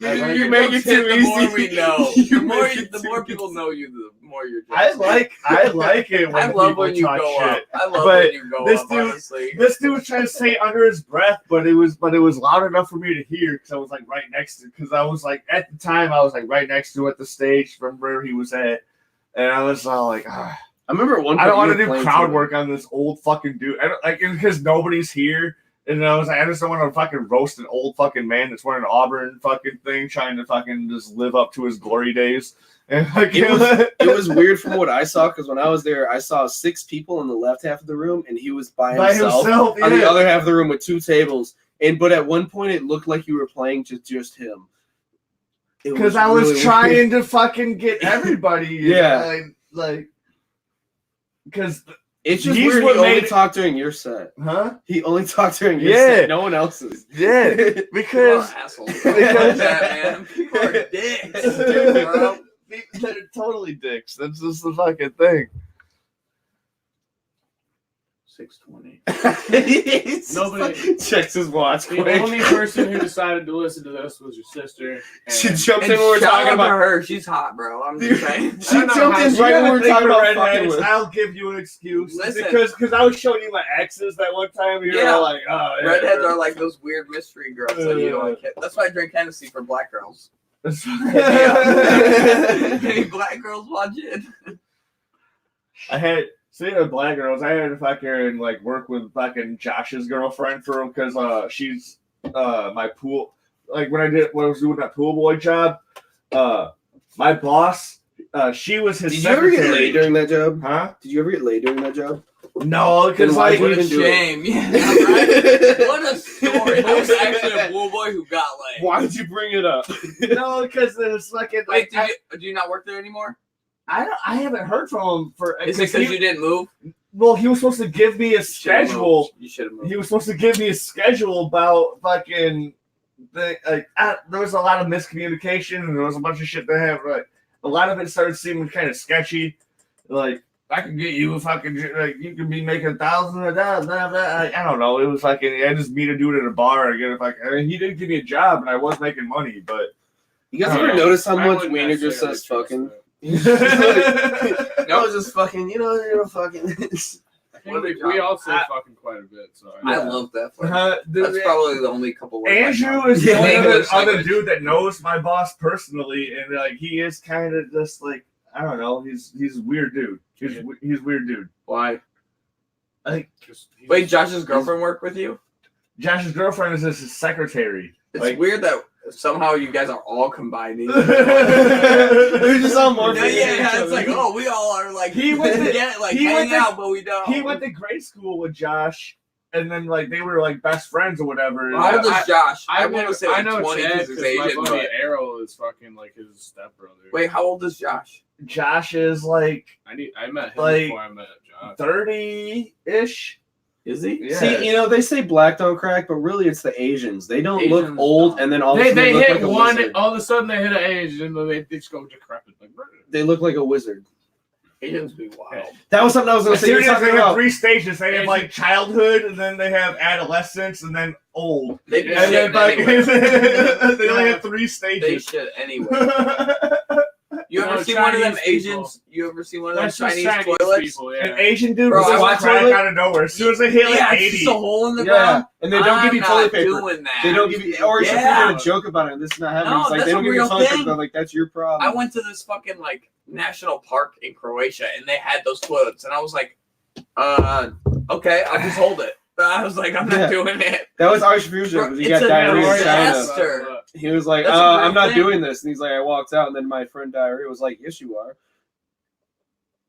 You You make it too the more easy. we know. You The more, make it the too more people easy. know you, the more your I jokes. like it when I love people when you talk go shit. up. I love But when you go this up, dude- honestly. This dude was trying to say it under his breath, but it was loud enough for me to hear because I was like right next to. Because I was like at the time I was like right next to at the stage from where he was at, and I was all like, ah. I remember at one point I don't you want were to do playing crowd to- work on this old fucking dude. I don't, like because nobody's here. And I was like, I just don't want to fucking roast an old fucking man that's wearing an Auburn fucking thing, trying to fucking just live up to his glory days. And like, It was weird from what I saw because when I was there, I saw 6 people in the left half of the room, and he was by himself on the yeah. other half of the room with 2 tables. But at one point, it looked like you were playing just him. Because I was really trying weird. to fucking get everybody. Yeah. Like, because, It's just He's weird. what He only made it- talk during your set. huh? He only talked during your Yeah. set. No one else's. Yeah. People Because are assholes. Because that, man. People are dicks, dude, bro. they're totally dicks. That's just the fucking thing. 6:20. Nobody- checks his watch The quick. only person who decided to listen to this was your sister. She And jumped And in when we were shout talking out to about. her. She's hot, bro. I'm just saying. She I don't know jumped how in she right You when we gotta were think talking of about redheads, fucking with. I'll give you an excuse. Listen. Because I was showing you my exes that one time. You're Yeah. all like, oh, yeah. Redheads are like those weird mystery girls that you don't like. That's why I drink Hennessy for black girls. Any black girls watch it? I had speaking of black girls, I had to fucking like work with fucking Josh's girlfriend for him because she's my pool. Like when I was doing that pool boy job, my boss, she was his Did you ever secretary. get laid during that job? Huh? Did you ever get laid during that job? No, because Then why'd like you What a even do it? shame. Yeah, right? What a story. I was actually a pool boy who got laid. Why did you bring it up? no, because it's like it. Wait, Like, do you not work there anymore? I haven't heard from him for. Is it because you didn't move? Well, he was supposed to give me a schedule. You should have moved. He was supposed to give me a schedule about fucking there was a lot of miscommunication and there was a bunch of shit that happened. Like a lot of it started seeming kind of sketchy. Like I could get you a fucking like you could be making thousands of dollars. Blah, blah. I don't know. It was fucking. I just me to do it at a bar. Again, if he didn't give me a job and I was making money, but You guys I ever don't notice how I much wouldn't Weiner just necessarily says trust fucking? that. No, it's just fucking. You know, fucking. I think we all say fucking quite a bit. So I love that. Flavor. the- That's probably the only couple words. I Andrew know. is the Yeah. only English other language. dude that knows my boss personally, and like he is kind of just like I don't know. He's a weird dude. He's a weird dude. Why? Like Wait, Josh's girlfriend worked with you? Josh's girlfriend is his secretary. It's Like- weird that somehow you guys are all combining. They're just all more. Yeah, it's like, oh, we all are like He went to- he hang went to- out, but we don't. He went to grade school with Josh, and then like they were like best friends or whatever. How old is Josh? I want to say like 20 Chad because he's 'cause my Asian. buddy But... Errol is fucking like his stepbrother. Wait, how old is Josh? Josh is like I met him like, before I met Josh. 30-ish. Is he? Yeah. See, you know, they say black don't crack, but really it's the Asians. They don't look Asians old, don't. and then all of a They sudden look hit like a one, wizard. all of a sudden they hit an age, and then they just go decrepit. Like, They look like a wizard. Asians be wild. That was something I was going to say. You're Seriously, talking they have about. 3 stages. They have Asian- like childhood, and then they have adolescence, and then old. They do Yeah, And shit then like anyway. they only have 3 They stages. shit anyway. You No, ever see one of them Chinese people. Asians? You ever see one of them That's just Chinese Chinese toilets? people, An yeah. Asian dude Bro, with I a went crack to- out of nowhere. As soon as they hit like Yeah, 80. it's just a hole in the Yeah, ground. and they don't give you I'm toilet not paper. doing that. They don't give you, or if Yeah. you're doing a joke about it, this is not happening. No, It's like that's they don't a give you real toilet paper. thing. They're like, that's your problem. I went to this fucking like national park in Croatia, and they had those toilets, and I was like, okay, I'll just hold it. I was like, I'm not Yeah. doing it. That was Arch Fusion because he It's got a diarrhea in China. disaster. He was like, That's a real I'm not thing. doing this. And he's like, I walked out, and then my friend diarrhea was like, yes, you are.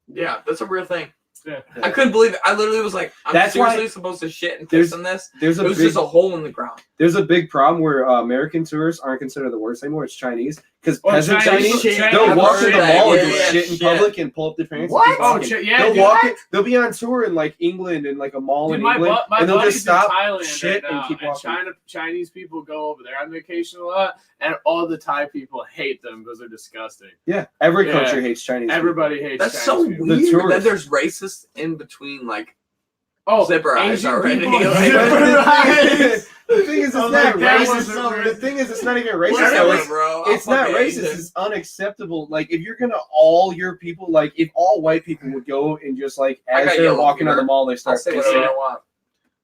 Yeah, that's a real thing. Yeah. I couldn't believe it. I literally was like, I'm That's why- seriously supposed to shit and piss There's- in this? There's It a was big, just a hole in the ground. there's a big problem where American tourists aren't considered the worst anymore. It's Chinese because Well, peasant Chinese, Chinese- they'll I've walk heard to the that. mall and Yeah, do yeah, shit in shit. public and pull up their pants. What? And keep Oh, walking. shit, yeah, They'll dude. walk. They'll be on tour in like England and like a mall Dude, in my England, bu- my and they'll buddy's just stop, in Thailand shit, right and now, keep walking. Chinese people go over there on vacation a lot, and all the Thai people hate them because they're disgusting. Yeah, every Yeah. country hates Chinese. people. Everybody hates. That's Chinese so people. The weird tourists. that there's racists in between, like, Oh, zipper eyes Asian already. people- Like, Zipper eyes. The thing is, it's I'm not like, that racist. wasn't The racist. thing is, it's not even racist. Whatever, though. It's, bro. it's I'll not fucking racist. eat it. It's unacceptable. Like, if you're gonna all your people, like, if all white people would go and just like I as got they're yellow walking on fever. the mall, they I'll start say whatever pissing. I want.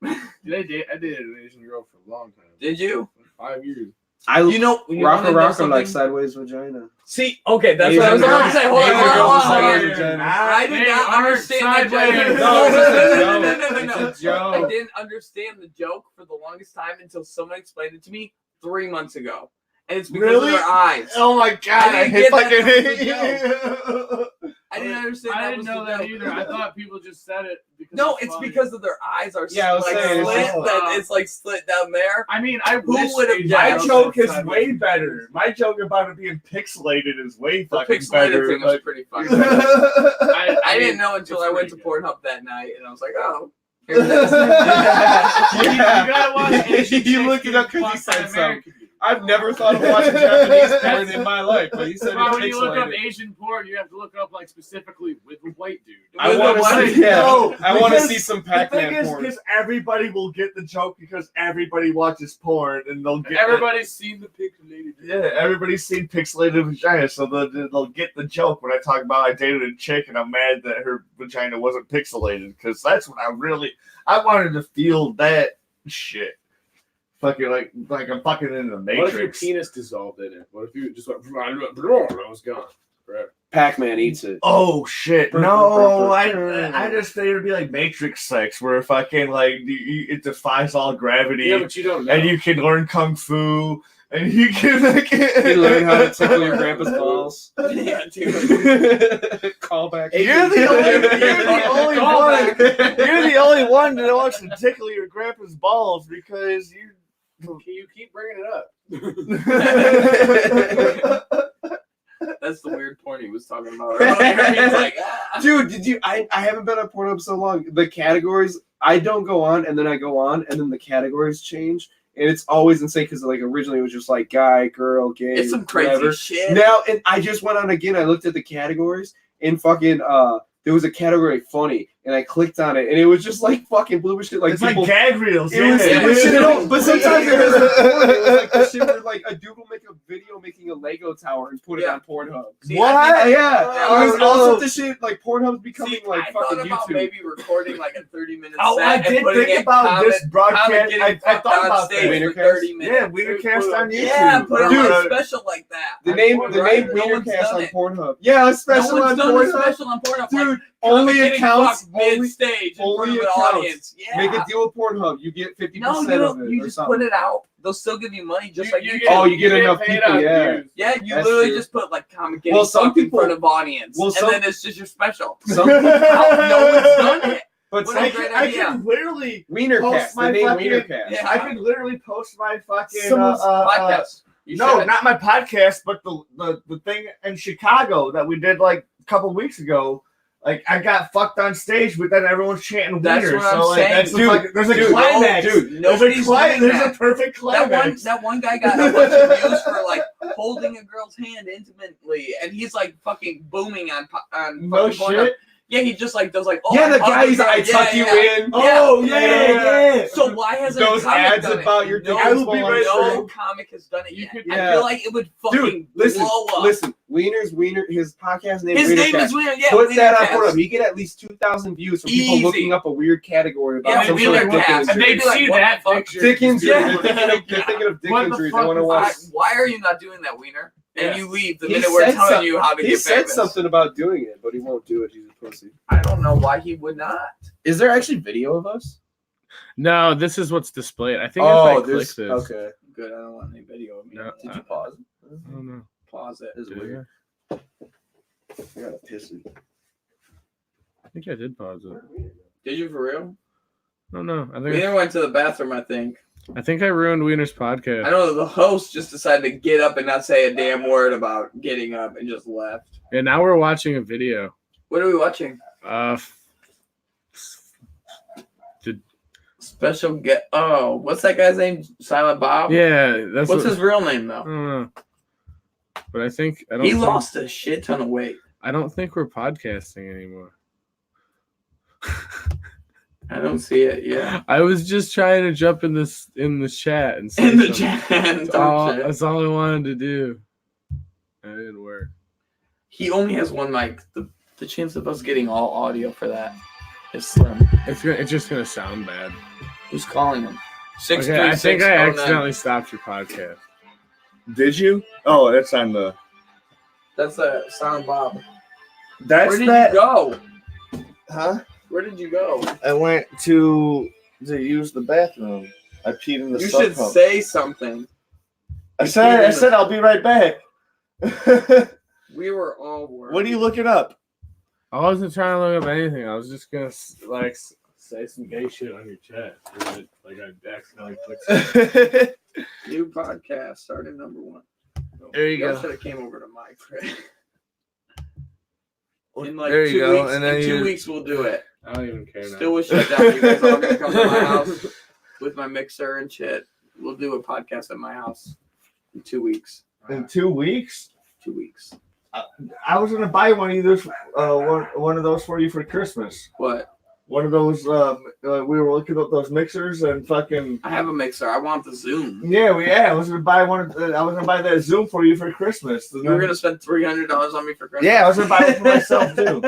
I dated an Asian girl for a long time. Did you? 5 years. You know, Rocco wanna know like something? sideways vagina. See, okay, that's what I was Asian about to girls- say. Hold on, Asian hold on, girls hold on, with hold on. sideways vaginas. I did Hey, not Art, understand the sideways. joke. No, it's a No. It's a joke. I didn't understand the joke for the longest time until someone explained it to me 3 months ago. And it's because Really? of their eyes. Oh my god! I I didn't hate get that fucking. I didn't understand I that didn't was know the that joke. either. I thought people just said it because No, it's it's funny. because of their eyes are Yeah, I was like saying, it's slit. just- That it's like slit down there. I mean, I Who wish would've Asian guessed? My girls joke had is sideways way better. My joke about it being pixelated is way The fucking pixelated better. thing was Like, pretty funny. I I mean, didn't know until it's I went to pretty good. Pornhub that night, and I was like, oh. Here's this. You gotta watch Asian You chicks look it up getting 'cause he fucked said by something. American dudes. I've never thought of watching Japanese porn in my life, but he said Well, it's when you look up pixelated. Asian porn, you have to look up like specifically with a white dude. I With want the to white- see. Yeah, No, I want to because see some the thing Pac-Man is, porn. because everybody will get the joke because everybody watches porn and they'll get Everybody's seen the pixelated. Yeah, everybody's seen pixelated vagina, so they'll get the joke when I talk about I dated a chick and I'm mad that her vagina wasn't pixelated because that's what I wanted to feel that shit. Fucking like I'm fucking in the What if your Matrix. penis dissolved in it? What if you just went, I was gone forever? Pac-Man eats it. Oh shit! No, I just think it'd be like Matrix sex, where fucking like it defies all gravity, Yeah, but you don't know. and you can learn kung fu, and you can like You learn how to tickle your grandpa's balls. Yeah, dude. Callback. You're the only one. You're the only one that wants to tickle your grandpa's balls because you. You keep bringing it up. That's the weird porn he was talking about earlier. He's like, ah. Dude, did you? I haven't been on Pornhub so long. The categories, I don't go on, and then I go on, and then the categories change, and it's always insane because like originally it was just like guy, girl, gay, It's some crazy whatever. shit. Now, and I just went on again. I looked at the categories, and fucking there was a category funny, and I clicked on it, and it was just like fucking blue shit, like It's people. like gag reels. It was, yeah. it was shit, it don't- but sometimes it was like the shit where like a dude will make a video making a Lego tower and put it Yeah. on Pornhub. See, What? I think- Yeah, it was no. also the shit like Pornhub's becoming See, like I thought fucking about YouTube. maybe recording like a 30-minute Oh, set I and did putting think it about this comment broadcast. getting I fucked thought on about stage that. for WeinerCast? 30 minutes. Yeah, WeinerCast on YouTube. Yeah, put on Dude. a special like that. The name Right? WeinerCast No one's on done it. Pornhub. Yeah, a special no one's on done a Pornhub. special on Pornhub. Dude, Like, only getting accounts. fucked Only mid-stage in front only of an accounts. audience. Yeah. Make a deal with Pornhub. You get 50% No, of it. you or just something. put it out. They'll still give you money just like you get- Oh, you get enough paid people, on yeah. views. Yeah, you That's literally true. just put like comment getting Well, some fucked in people- front of audience, well, and some- then it's just your special. Some people, No one's done it. but What some a great I idea. can literally WienerCast. Post The my name fucking- WienerCast. Yeah. I could literally post my fucking Someone's Podcast. You no, should. not my podcast, but the thing in Chicago that we did like a couple weeks ago. Like I got fucked on stage, but then everyone's chanting That's Wiener. what I'm So like saying. that's the Dude, fucking, there's a dude, climax. dude, there's nobody's doing there's that. a perfect climax. That one guy got a bunch of views for like holding a girl's hand intimately, and he's like fucking booming on No fucking Pornhub. shit. Yeah, he just like does like Yeah, the I hug guys, a girl. I tuck you in. Oh yeah. So why hasn't Those a comic ads done about it? your no, dick I will be right no back. comic has done it You yet. could- I yeah. feel like it would fucking Dude, listen, blow up. listen. Wiener, his podcast name. His name WienerCast. is Wiener. Yeah, Put that on WienerCast. Pornhub. He get at least 2,000 views from people Easy. looking up a weird category about Yeah, some sort of dick WienerCast. injury. And they'd Be like, see what that the fuck? picture. Dick injury. Yeah. They're thinking of dick What the injuries. They fuck want to is watch. Why are you not doing that, Wiener? And Yeah. you leave the He minute we're said telling some- you how to He get said famous. something about doing it, but he won't do it. He's a pussy. I don't know why he would not. Is there actually video of us? No, this is what's displayed. I think if I click there's this. okay. Good. I don't want any video of me. No, Did you pause? I don't know. Pause it. This is Did weird. I gotta piss it. I think I did pause it. Did you for real? No, no. I think Wiener went to the bathroom, I think. I ruined Wiener's I podcast. know the host just decided to get up and not say a damn word about getting up and just left. And now we're watching a video. What are we watching? Special get. Oh, what's that guy's name? Silent Bob. Yeah, that's What's what, his real name I though? don't know. But I don't. He think, lost a shit ton of weight. I don't think we're podcasting anymore. I don't see it. Yeah. I was just trying to jump in the chat and say In the something. chat. That's all I wanted to do. It didn't work. He only has one mic. The chance of us getting all audio for that is slim. It's just gonna sound bad. Who's calling him? Okay, I think I accidentally stopped your podcast. Did you? Oh, that's on the. That's a sound Bob. That's Where did that. you go? Huh? Where did you go? I went to use the bathroom. I peed in the You sub should cup. say something. I said I'll be right back. We were all worried. What are you looking up? I wasn't trying to look up anything. I was just gonna say some gay shit on your chat. I accidentally clicked. New podcast starting number 1. There you go. Should have came over to my crib. In There you go. And then in 2 weeks we'll do it. I don't even care now. Still was shut down. You guys all gonna come to my house with my mixer and shit. We'll do a podcast at my house in 2 weeks. In 2 weeks? 2 weeks. I was gonna buy one of those, one of those for you for Christmas. What? One of those. We were looking up those mixers and fucking. I have a mixer. I want the Zoom. Yeah, I was gonna buy one. I was gonna buy that Zoom for you for Christmas. You were gonna spend $300 on me for Christmas. Yeah, I was gonna buy one for myself too.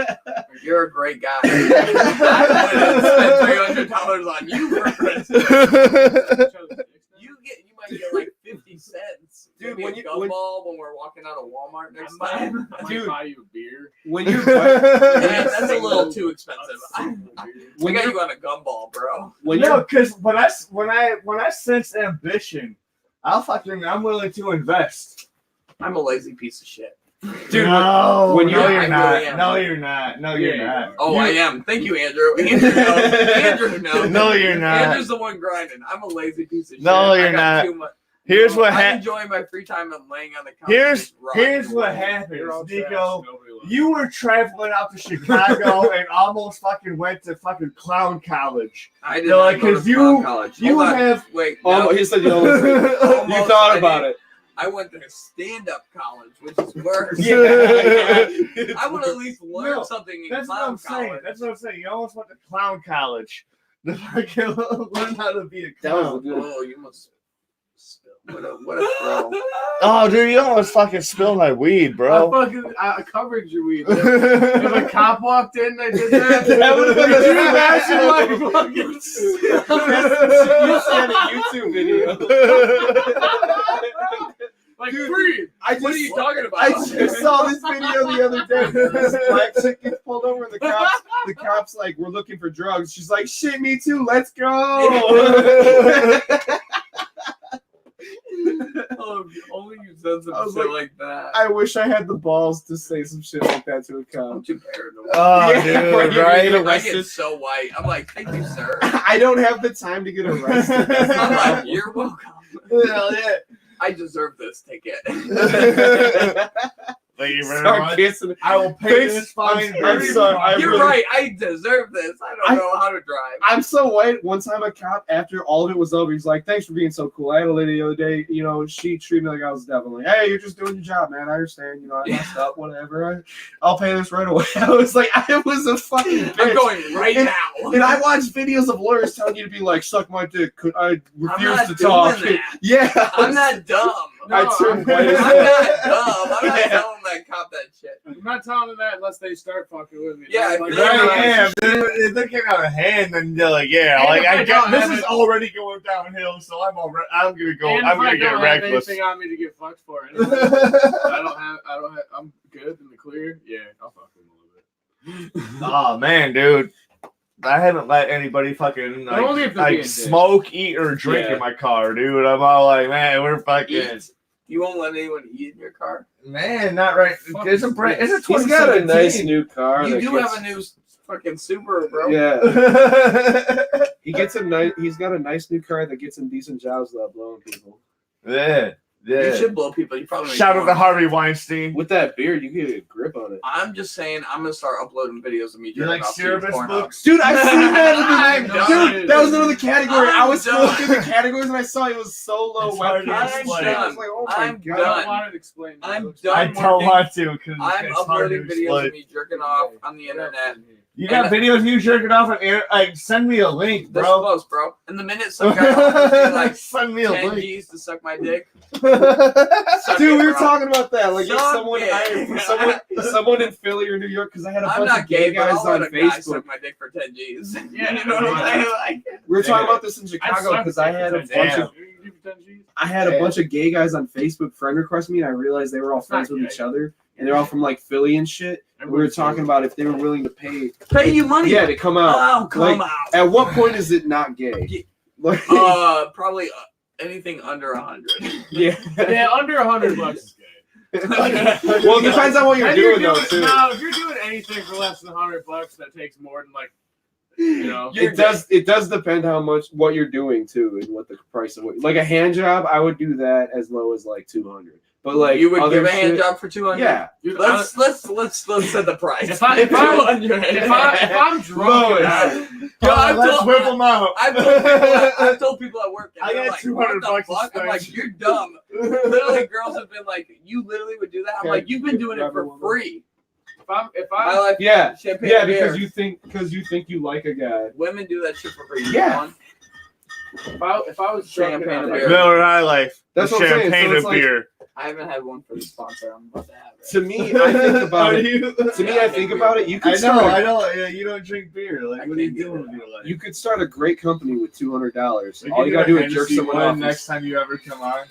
You're a great guy. I wouldn't spend $300 on you for Christmas. You might get like 50 cents. Dude, when we're walking out of Walmart next time. I might buy you a beer. When you're That's a little too expensive. I when got you're you on a gumball, bro. when No, you're because when I sense ambition, I'm willing to invest. I'm a lazy piece of shit. dude, no, when you're- no, I you're really not. am. No, you're not. No, you're not. Oh, I am. Thank you, Andrew. Andrew knows. Andrew knows. No, you're not. Andrew's the one grinding. I'm a lazy piece of shit. No, I you're got not. too much- Here's what I happened. enjoy my free time and laying on the couch. Here's what happens, Nico. You were traveling out to Chicago and almost fucking went to fucking clown college. I did No, not like, go to 'cause you- clown college. you Hold on. have- Wait. oh, no. he said you almost, you Almost, thought I about did. it. I went to stand-up college, which is worse. Yeah. I would at least learn No, something in That's what clown I'm saying. college. That's what I'm saying. You almost went to clown college to fucking learn how to be a That was clown. good. Oh, you must spill. What a throw. Oh, dude, you almost fucking spilled my weed, bro. I covered your weed. If a cop walked in, I did that. That would've been Could you the- imagine my fucking? You said a YouTube video. Like, Dude, breathe. What are you talking about? I just saw this video the other day. This black chick gets pulled over, and the cops like, we're looking for drugs. She's like, shit, me too. Let's go. Oh, if only you said some I was shit like- like that. I wish I had the balls to say some shit like that to a I'm cop. too paranoid. Oh, Yeah, dude, you're right? getting I get so white. I'm like, thank you, sir. I don't have the time to get arrested. I'm like, you're welcome. Hell yeah. I deserve this ticket. Thank you very Start much. kissing. I will pay Thanks. this fine. I'm sorry. You're really- right. I deserve this. I don't know how to drive. I'm so white. One time a cop, after all of it was over, he's like, thanks for being so cool. I had a lady the other day, you know, she treated me like I was the devil. Like, hey, you're just doing your job, man. I understand. You know, I messed up, whatever. I'll pay this right away. I was like, I was a fucking bitch. I'm going right now. And I watch videos of lawyers telling you to be like, suck my dick. I refuse not to doing talk. that. Yeah. I'm not dumb. I turned white as I'm hell. not dumb. I'm not Yeah. telling that cop that shit. I'm not telling them that unless they start fucking with me. Yeah, Like, if Right, yeah. If they get out of hand, then they're like, yeah, And like if I I get don't this have is it- already going downhill, so I'm gonna go. And I'm if I gonna get don't have reckless. anything on me to get fucked for. Anyway, I don't have. I'm good in the clear. Yeah, I'll fuck him a little bit. Oh man, dude. I haven't let anybody fucking only if they're being dicks. smoke, eat, or drink Yeah. in my car, dude. I'm all like, man, we're fucking Eat. You won't let anyone eat in your car? man, not right. Fuck It's a is brand. It's this? a He's got a 2017. nice new car. You that do gets- have a new fucking Subaru, bro. Yeah. He gets a nice. He's got a nice new car that gets him decent jobs without blowing people. yeah, You yeah. should blow people. You probably make Shout out more. to Harvey Weinstein. With that beard, you get a grip on it. I'm just saying, I'm gonna start uploading videos of me You jerking like off to Cerebus Pornhub. books? Dude, I've seen that I'm in the done. dude. That was another category. I I'm was done. looking at the categories and I saw it was solo It's hard to webcams. explain. I was like, oh my I'm god. I done. don't want to explain. I'm It. done. I don't want to because I'm it's hard to uploading videos explain. of me jerking off on the internet You got videos of you jerking off on air? Like, send me a link, This bro. close, bro. And the minute some guy offers me like Send me a 10 link. G's to suck my dick, Dude, we were bro. talking about that. Like, if Suck someone it. hired someone in Philly or New York, because I had a I'm bunch not of gay gay, but guys I'll let on a guy Facebook. suck my dick for 10 G's. Yeah. You know what I'm saying? Like, We were talking about this in Chicago because I had a bunch of bunch of gay guys on Facebook friend request me, and I realized they were all friends with each other, and they're all from like Philly and shit. And we were talking about if they were willing to pay pay you money. to come out. Oh, come Like, out. At what point is it not gay? Like, Probably anything under 100. yeah. Yeah, under $100 is gay. Well, it depends on what you're And doing though too. No, if you're doing anything for less than $100, that takes more than like, you know. It does depend how much what you're doing too, and what the price of what. Like a hand job, I would do that as low as like 200. But like You would other give a hand shit- job for 200? Yeah. Let's set the price. If I'm 200. if I'm drunk enough, Yo, I've Let's told- whip them out. I've told people at work, and I they're got like, $200 what the fuck? to I'm like, spend. you're dumb. Literally, girls have been like, you literally would do that? I'm like, you've been doing it for free. if I I'm like Yeah. champagne Yeah, beer. because you think you like a guy. Women do that shit for free. Yeah. if I was drunk Champagne enough, and beer. Miller High Life. That's what I'm saying. Champagne So and it's like- beer. I haven't had one for the sponsor. I'm about to have it. To me, I think about Are it. you? To me, I think about it. You I could know, start. I know. Yeah, you don't drink beer. Like, I what are you can't get doing it. with your life? You could start a great company with $200. We All can you gotta a do is jerk Hennessy someone one off. next time you ever come on.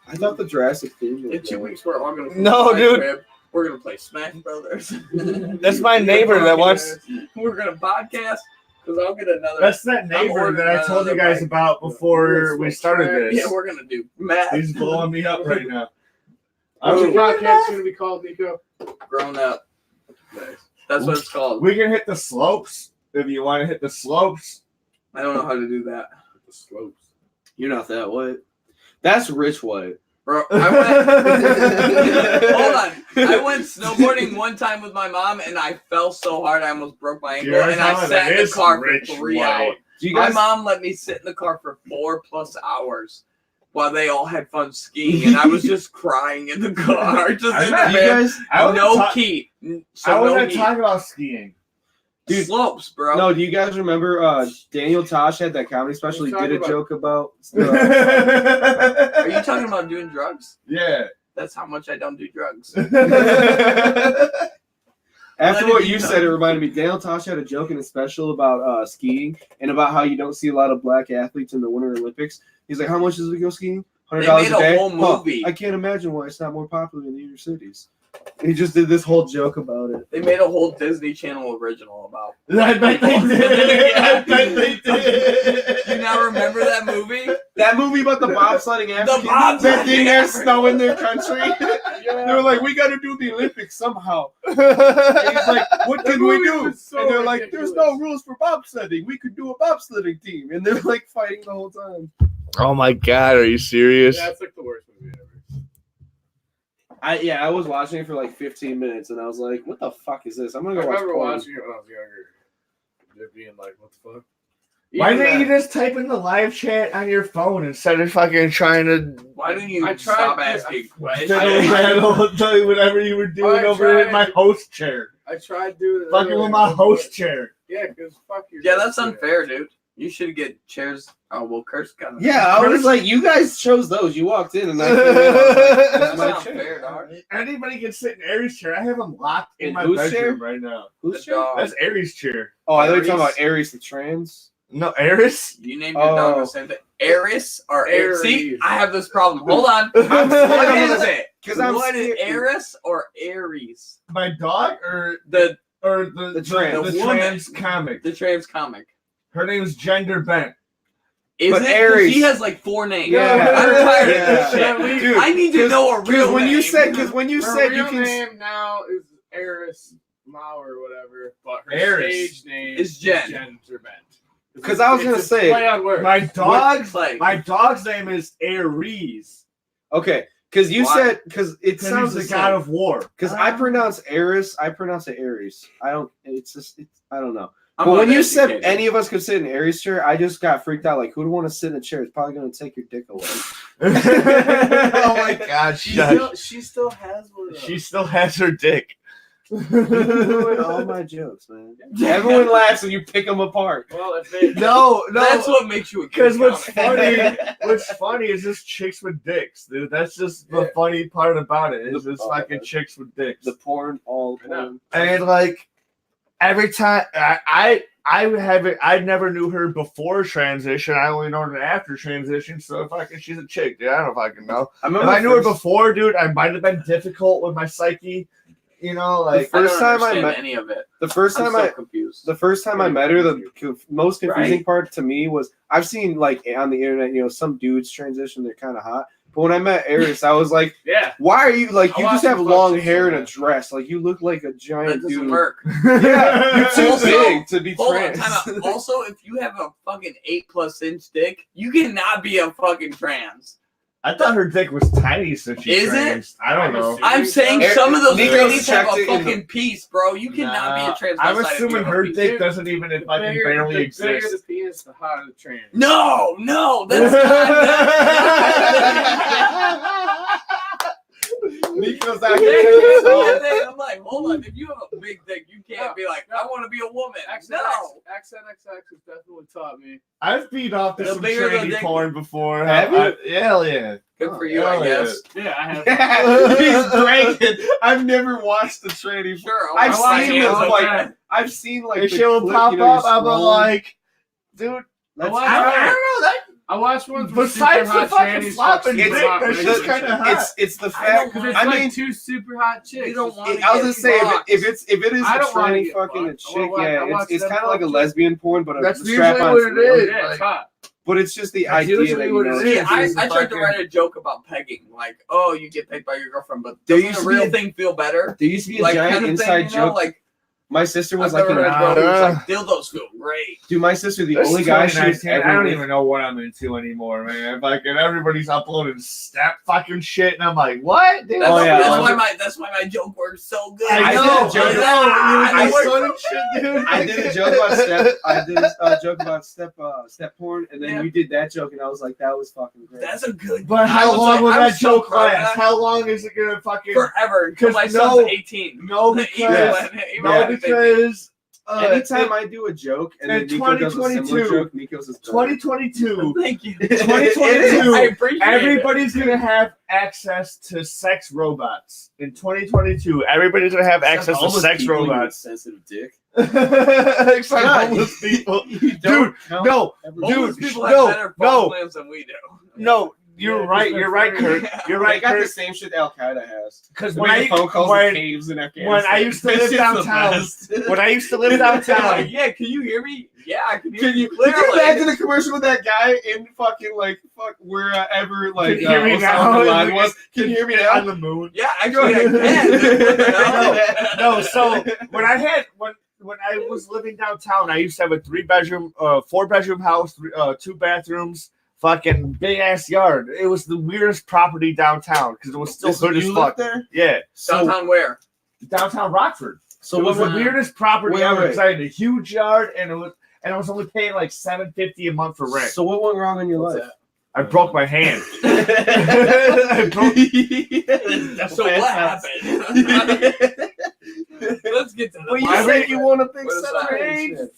I thought the Jurassic theme was In 2 good. weeks, we're all gonna No, play dude. Crib. We're gonna play Smash Brothers. That's my neighbor that wants. We're gonna podcast because I'll get another. That's that neighbor that I told you guys about before we started Yeah, this. we're gonna do Matt. He's blowing me up right now. what's your Oh, podcast going to be called, Nico? Grown up. That's what it's called. we can hit the slopes if you want to hit the slopes. I don't know how to do that. The slopes. You're not that white. That's rich white. Bro, hold on. I went snowboarding one time with my mom and I fell so hard I almost broke my ankle. You're And I telling sat it in the is car for rich 3 white. hours. Do you My guys? mom let me sit in the car for 4+ hours while they all had fun skiing, and I was just crying in the car, just I'm in not- the Do you bed. guys? I wasn't No ta- key. I So no wasn't heat. talking about skiing. Dude, Slopes, bro. No, do you guys remember Daniel Tosh had that comedy special? He did a joke about. Are you talking about doing drugs? Yeah. That's how much I don't do drugs. After Let what it you be said, it known. reminded me. Daniel Tosh had a joke in a special about skiing and about how you don't see a lot of black athletes in the Winter Olympics. He's like, "How much does it go skiing? $100 They made a day." a whole movie. I can't imagine why it's not more popular in the inner cities. And he just did this whole joke about it. They made a whole Disney Channel original about. I bet they did. I bet they did. You now remember that movie? That movie about the bobsledding Africans bobsledding that didn't have Africans. snow in their country. They were like, "We got to do the Olympics somehow." And he's like, "What can we movie do?" was so And they're like, "There's no ridiculous. rules for bobsledding. We could do a bobsledding team." And they're like fighting the whole time. Oh my God, are you serious? Yeah, it's like the worst movie ever. I was watching it for like 15 minutes, and I was like, "What the fuck is this?" I'm I gonna go watch remember porn. watching it when I was younger. Just being like, what the fuck? Why Even didn't you that- just type in the live chat on your phone instead of fucking trying to Why didn't you I tried stop to- asking questions? tell you whatever you were doing I over in tried. my host chair? I tried doing it. Fucking earlier, with my but- host chair. Yeah, because fuck your. Yeah, that's host chair. unfair, dude. You should get chairs. Oh, well, Kurt's got them. Yeah, I was like, "You guys chose those. You walked in, and I came in, I was like, That's "That's my not chair." fair, dog. Anybody can sit in Aries' chair. I have him locked in In my whose bedroom chair? right now. Who's The chair? dog. That's Aries' chair. Oh, I thought you were talking Aries. about Aries the trans. No, Aries? You named your dog Oh. the same thing. Eris or Aries? See, Aries. I have this problem. Hold on. I'm What scared. is it? Because I'm What is scared. Eris or Aries? My dog or The the trans. the woman. trans comic. the trans comic. Her name's Gender Bent. Is But it? 'Cause Aries. She has like 4 names. Yeah. I'm tired Yeah. of this shit. Dude, I need to know a real when name. you said you Her said you real can. name now is Eris Mao or whatever, but her Eris stage name is Jen. Zerbent. 'Cause I was gonna say- play on words. My dog, Play. my dog's name is Aries. Okay, because you Why? said because it Because sounds he's the the god same. of war. Because I pronounce Aries, I pronounce it Aries. I don't. It's just. I don't know. I'm But when you uneducated. said any of us could sit in Aries chair, I just got freaked out. Like, who'd want to sit in a chair? It's probably going to take your dick away. Oh my God, she shush. still has one of those. She still has her dick. You ruin all my jokes, man. Everyone laughs and you pick them apart. Well, if they No, That's what makes you a Because good what's comic. funny is just chicks with dicks, dude. That's just the funny part about it. Is just fucking chicks with dicks. The porn, all porn. And like every time I I never knew her before transition. I only know her after transition. So fucking she's a chick, dude. I don't fucking know. I If remember I knew her before, dude, I might have been difficult with my psyche. You know, like I don't First time I understand met- any of it. the first I'm time so I confused. the first time I met her, the most confusing Right? part to me was I've seen like on the internet, you know, some dudes transition, they're kind of hot. But when I met Eris, I was like, yeah. why are you like I you watched just have him long fuck hair and a like that. dress? Like you look like a That giant doesn't dude. work. Yeah, you're too Also- big to be Hold on, trans. time out. Also, if you have a fucking 8+ inch dick, you cannot be a fucking trans. I thought her dick was tiny, so she Is it? trans. I don't know. I'm saying Eric- some of those Nico trannies have checked a it in the- fucking piece, bro. You cannot be a trans. I'm outside if you assuming have a her piece. dick doesn't even The fucking bigger- barely the exist. bigger the penis, the hotter the trans. No, that's not. Nico's I out can't here. do that. I'm like, hold on. If you have a big dick, you can't be like, I want to be a woman. No. XNXX has definitely taught me. I've beat off to The some bigger the tranny dick- porn before. Have you? Hell yeah. Good for you, Hell I yeah. guess. Yeah, I have. He's bragging. I've never watched the tranny. Sure. I've I watch seen it. them okay. like I've seen like And the she'll clip, pop you know, up. you're I'm scrolling. like, dude. That's I I don't know. That I watched ones with super besides the hot fucking trannies. flopping fuck dick, super hot that's regular just kind chicks. of hot. it's the I fact. don't Because want- it's I like mean, two super hot chicks. You don't It's want just- I was get gonna say fucked. if it is I a don't wanna tranny get fucking a fucked. I chick, wanna yeah, watch it's them kind of like a fuck lesbian porn, but That's a usually strap-on what it thing. is. Yeah, it's like- hot. But it's just the That's idea usually that what you know. it See, is. I tried to fucking- write a joke about pegging, like, oh, you get pegged by your girlfriend, but There doesn't used the to be real a- thing feel better? There used to be a Like giant kind of inside thing, you know? joke. Like My sister was I've like, never read an, one where nah. it's like dildos feel great. dude, my sister, the This only is guy she was 2019. I ever don't with. even know what I'm into anymore, man. Fucking everybody's uploading step fucking shit, and I'm like, what? Dude? That's, Oh, yeah, that's why my joke works so good. I know, did a joke- I know. I You worked- son of shit, dude. I did a joke about step. I did a joke about step porn, and then Yeah. you did that joke, and I was like, that was fucking great. That's a good. But I how was long like- will I'm that so joke proud of last? that. How long is it gonna fucking? Forever until my Because son's no- 18. No, Even because when- even no, when he's 18. because Anytime I do a joke and then in Nico does a similar 2022, joke, Nico's is better. 2022, Thank you. 2022, I appreciate it. everybody's gonna have access to sex robots. In 2022, everybody's gonna have access to Homeless sex people, you robots. sensitive dick. Except God. homeless people. You Dude, don't count no, every- Homeless dude, people no, have better no. phone plans than we do. no. You're Yeah, right. just You're right, like- Kurt. You're They right, got the Kurt. same shit Al Qaeda has. Because They when make phone calls in when, caves in Afghanistan. when I used to That live shit's the downtown, best. when I used to live They're like, downtown, yeah, can you hear me? Yeah, I can hear Can you clearly. imagine a commercial with that guy in fucking like wherever like Can you hear me now? Osama bin Laden was? Can you hear me on now? the moon. Yeah, actually, I can. What the hell? No, so when I was living downtown, I used to have a 3-bedroom, 4-bedroom house, 2 bathrooms, fucking big ass yard. It was the weirdest property downtown because it was still This- hood as you fuck. lived there? Yeah, Downtown where? downtown Rockford. So It was what the was weirdest property Wait, ever wait. because I had a huge yard and I was only paying like $750 a month for rent. So what went wrong in your What's life? I broke my hand. I broke. So what happened? Let's get to the Well, you I said mean, you want a big what is that? separation.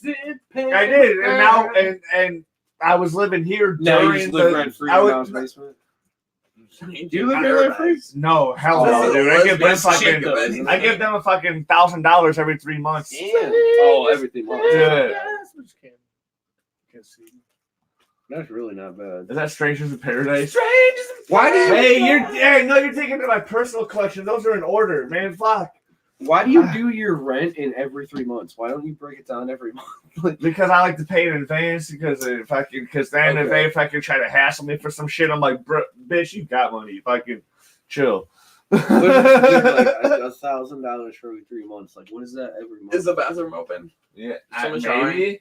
I did, and now and I was living here Now you during just live the. rent free I in was- mom's basement. Do you live here rent free? No, hell This no, is a dude. I give them lesbian fucking. chick, I give them a fucking $1,000 every 3 months. Damn. Oh, everything. Yeah. That's really not bad. Is that Strangers in Paradise? Why do you? Hey, you're taking to my personal collection. Those are in order, man. Fuck. Why do you do your rent in every 3 months? Why don't you break it down every month? Because I like to pay in advance because then if they fucking try to hassle me for some shit, I'm like, bro, bitch, you got money. Fucking chill. What if you did, like $1,000 for every 3 months? Like, what is that every month? Is the bathroom open? Yeah, Someone maybe.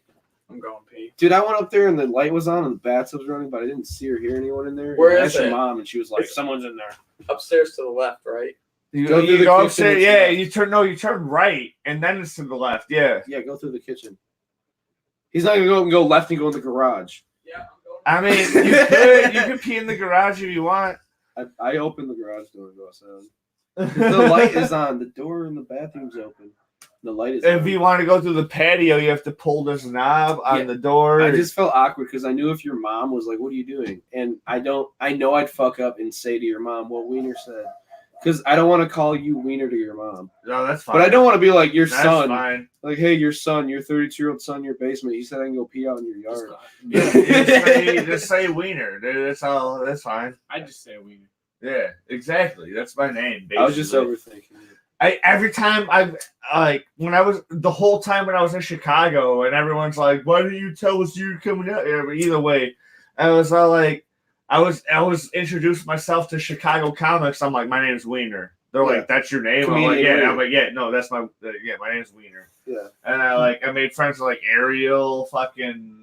I'm going pee. Dude, I went up there and the light was on and the bathtub was running, but I didn't see or hear anyone in there. Where And I is asked it? your mom, and she was like, It's- "Someone's in there." Upstairs to the left, right? You Go through the go kitchen, upstairs, it's yeah. left. You turn right, and then it's to the left. Yeah. Yeah, go through the kitchen. He's not gonna go left and go in the garage. Yeah, I'm going. I mean, you could pee in the garage if you want. I opened the garage door and go outside. The light is on. The door in the bathroom's open. The light is If on. you want to go through the patio, you have to pull this knob on Yeah. the door. I just felt awkward because I knew if your mom was like, "What are you doing?" and I know I'd fuck up and say to your mom what Wiener said, because I don't want to call you Wiener to your mom. No, that's fine. But I don't want to be like your That's son. fine. Like, hey, your 32-year-old son in your basement. He said I can go pee out in your yard. Just say Wiener. Dude, that's all. That's fine. I just say Wiener. Yeah, exactly. That's my name. Basically. I was just overthinking it. Every time when I was the whole time when I was in Chicago and everyone's like, why didn't you tell us you were coming out here? But either way, I was all like, I was introduced myself to Chicago comics. I'm like, my name's Wiener. They're Yeah. like, that's your name? Comedian I'm like, yeah. Wiener. I'm like, yeah, no, that's my my name's Wiener. Yeah. And I made friends with like Ariel, fucking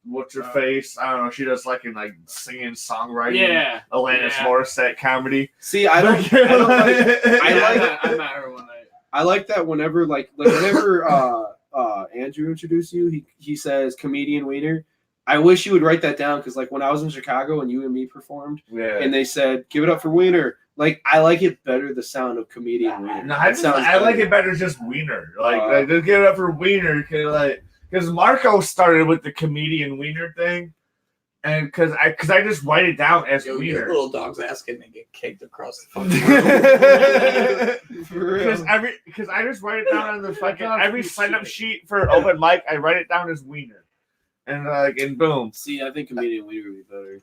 what's her face? I don't know. She does like singing, songwriting. Yeah. Alanis Yeah. Morissette comedy. See, I don't like. I met her one night. I like that whenever whenever Andrew introduced you, he says comedian Wiener. I wish you would write that down because like when I was in Chicago and you and me performed Yeah. and they said give it up for Wiener, like I like it better the sound of comedian Wiener. No, I like it better just Wiener. Like just give it up for Wiener because Marco started with the comedian Wiener thing, and because I just write it down as Yo, Wiener. your little dog's ass getting get kicked across the fucking For real. Because I just write it down on the fucking Dog's every be sign up shit. sheet for open mic. I write it down as Wiener, and boom. See, I think comedian Wiener would be better.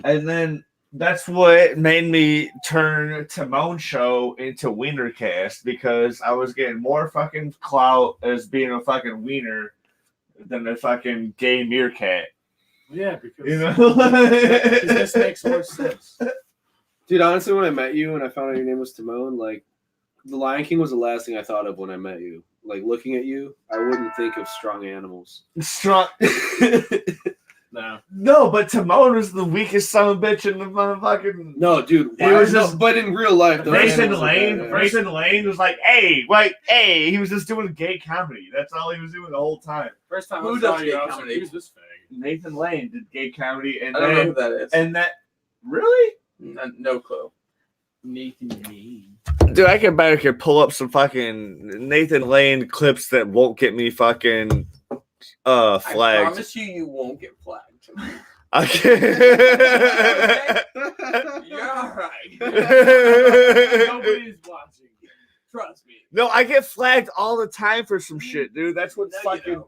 And then that's what made me turn Timon show into WeinerCast because I was getting more fucking clout as being a fucking wiener than a fucking gay meerkat. Yeah, because You know? it just makes more sense. Dude, honestly, when I met you and I found out your name was Timon, like the Lion King was the last thing I thought of when I met you. Like looking at you, I wouldn't think of strong animals. Strong. No. But Timon was the weakest son of a bitch in the motherfucking. No, dude. It was no, just- but in real life, those Nathan animals are Lane. badass. Nathan Lane was like, hey, wait, hey. He was just doing gay comedy. That's all he was doing the whole time. First time Who I saw does you, gay I was like, comedy? who's this fag? Nathan Lane did gay comedy, and I don't know who then that is. and that really. No clue. Nathan Lane. Dude, I could pull up some fucking Nathan Lane clips that won't get me fucking I flagged. promise you won't get flagged. I can't. You're all right. Nobody's watching. Trust me. No, I get flagged all the time for some shit, dude. That's what's No, you fucking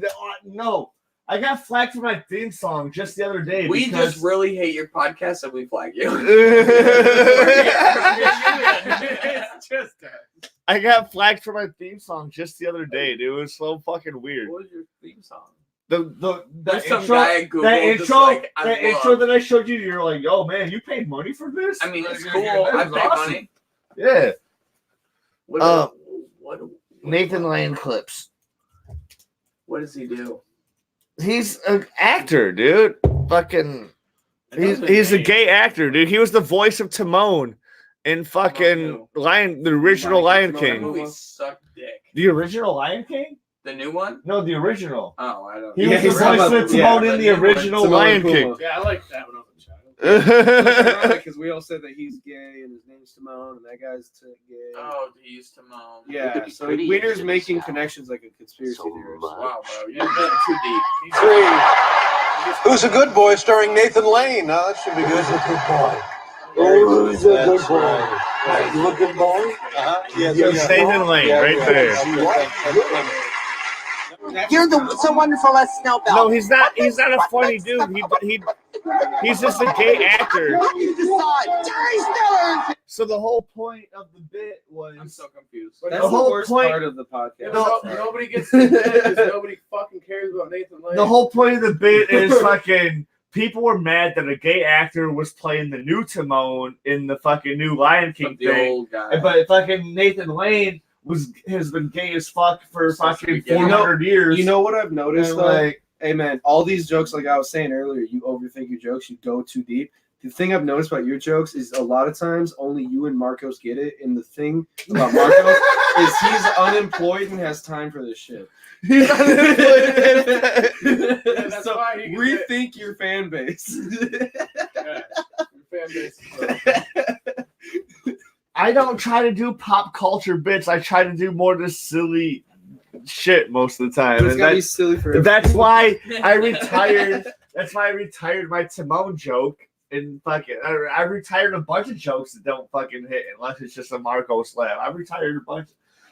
don't. no. I got flagged for my theme song just the other day. We because... just really hate your podcast and we flag you. It's just that. I got flagged for my theme song just the other day, dude. It was so fucking weird. What was your theme song? The There's some intro, guy at Google that just intro, like, I that love. intro that I showed you, you're like, yo, man, you paid money for this? I mean, it's Like, cool. that I was pay awesome. money. Yeah. What, Nathan Lane clips. What does he do? He's an actor, dude. Fucking, he's a gay actor, dude. He was the voice of Timon in fucking the original Lion That King. movie sucked dick. The original Lion King? The new one? No, the original. Oh, I don't. He Yeah, was the he's talking voice about- of Timon yeah, in the the new one. original Timon Lion and King. Pumbaa. Yeah, I like that when I was a child. Because we all said that he's gay and his name's Timon and that guy's gay. Oh, he used to moan. Yeah, be so pretty Wiener's into making this now. connections like a conspiracy So theorist. much. Wow, bro. You're getting too deep. Who's a good boy starring Nathan Lane? Now that should be good. Who's a good boy? You a good boy? It's Nathan Lane right there. You're so wonderful. Let's snow belt. No, he's not. He's not a funny dude. He's just a gay actor. What do you decide? Terry Stiller. So the whole point of the bit was I'm so confused. That's The the, whole worst point- part of the podcast. Nobody gets to because nobody fucking cares about Nathan Lane. the whole point of the bit is fucking people were mad that a gay actor was playing the new Timon in the fucking new Lion King The thing, old guy. but fucking Nathan Lane has been gay as fuck for fucking 400 years. You know what I've noticed And, though? like, Hey man, all these jokes, like I was saying earlier, you overthink your jokes, you go too deep. The thing I've noticed about your jokes is a lot of times only you and Marcos get it. And the thing about Marcos is he's unemployed and has time for this shit. he's That's So why he can rethink your fan base. Your fan base is I don't try to do pop culture bits. I try to do more this silly shit most of the time. It's And gotta be silly for that's why I retired. That's why I retired my Timon joke. And fucking, I retired a bunch of jokes that don't fucking hit unless it's just a Marcos laugh. I retired a bunch.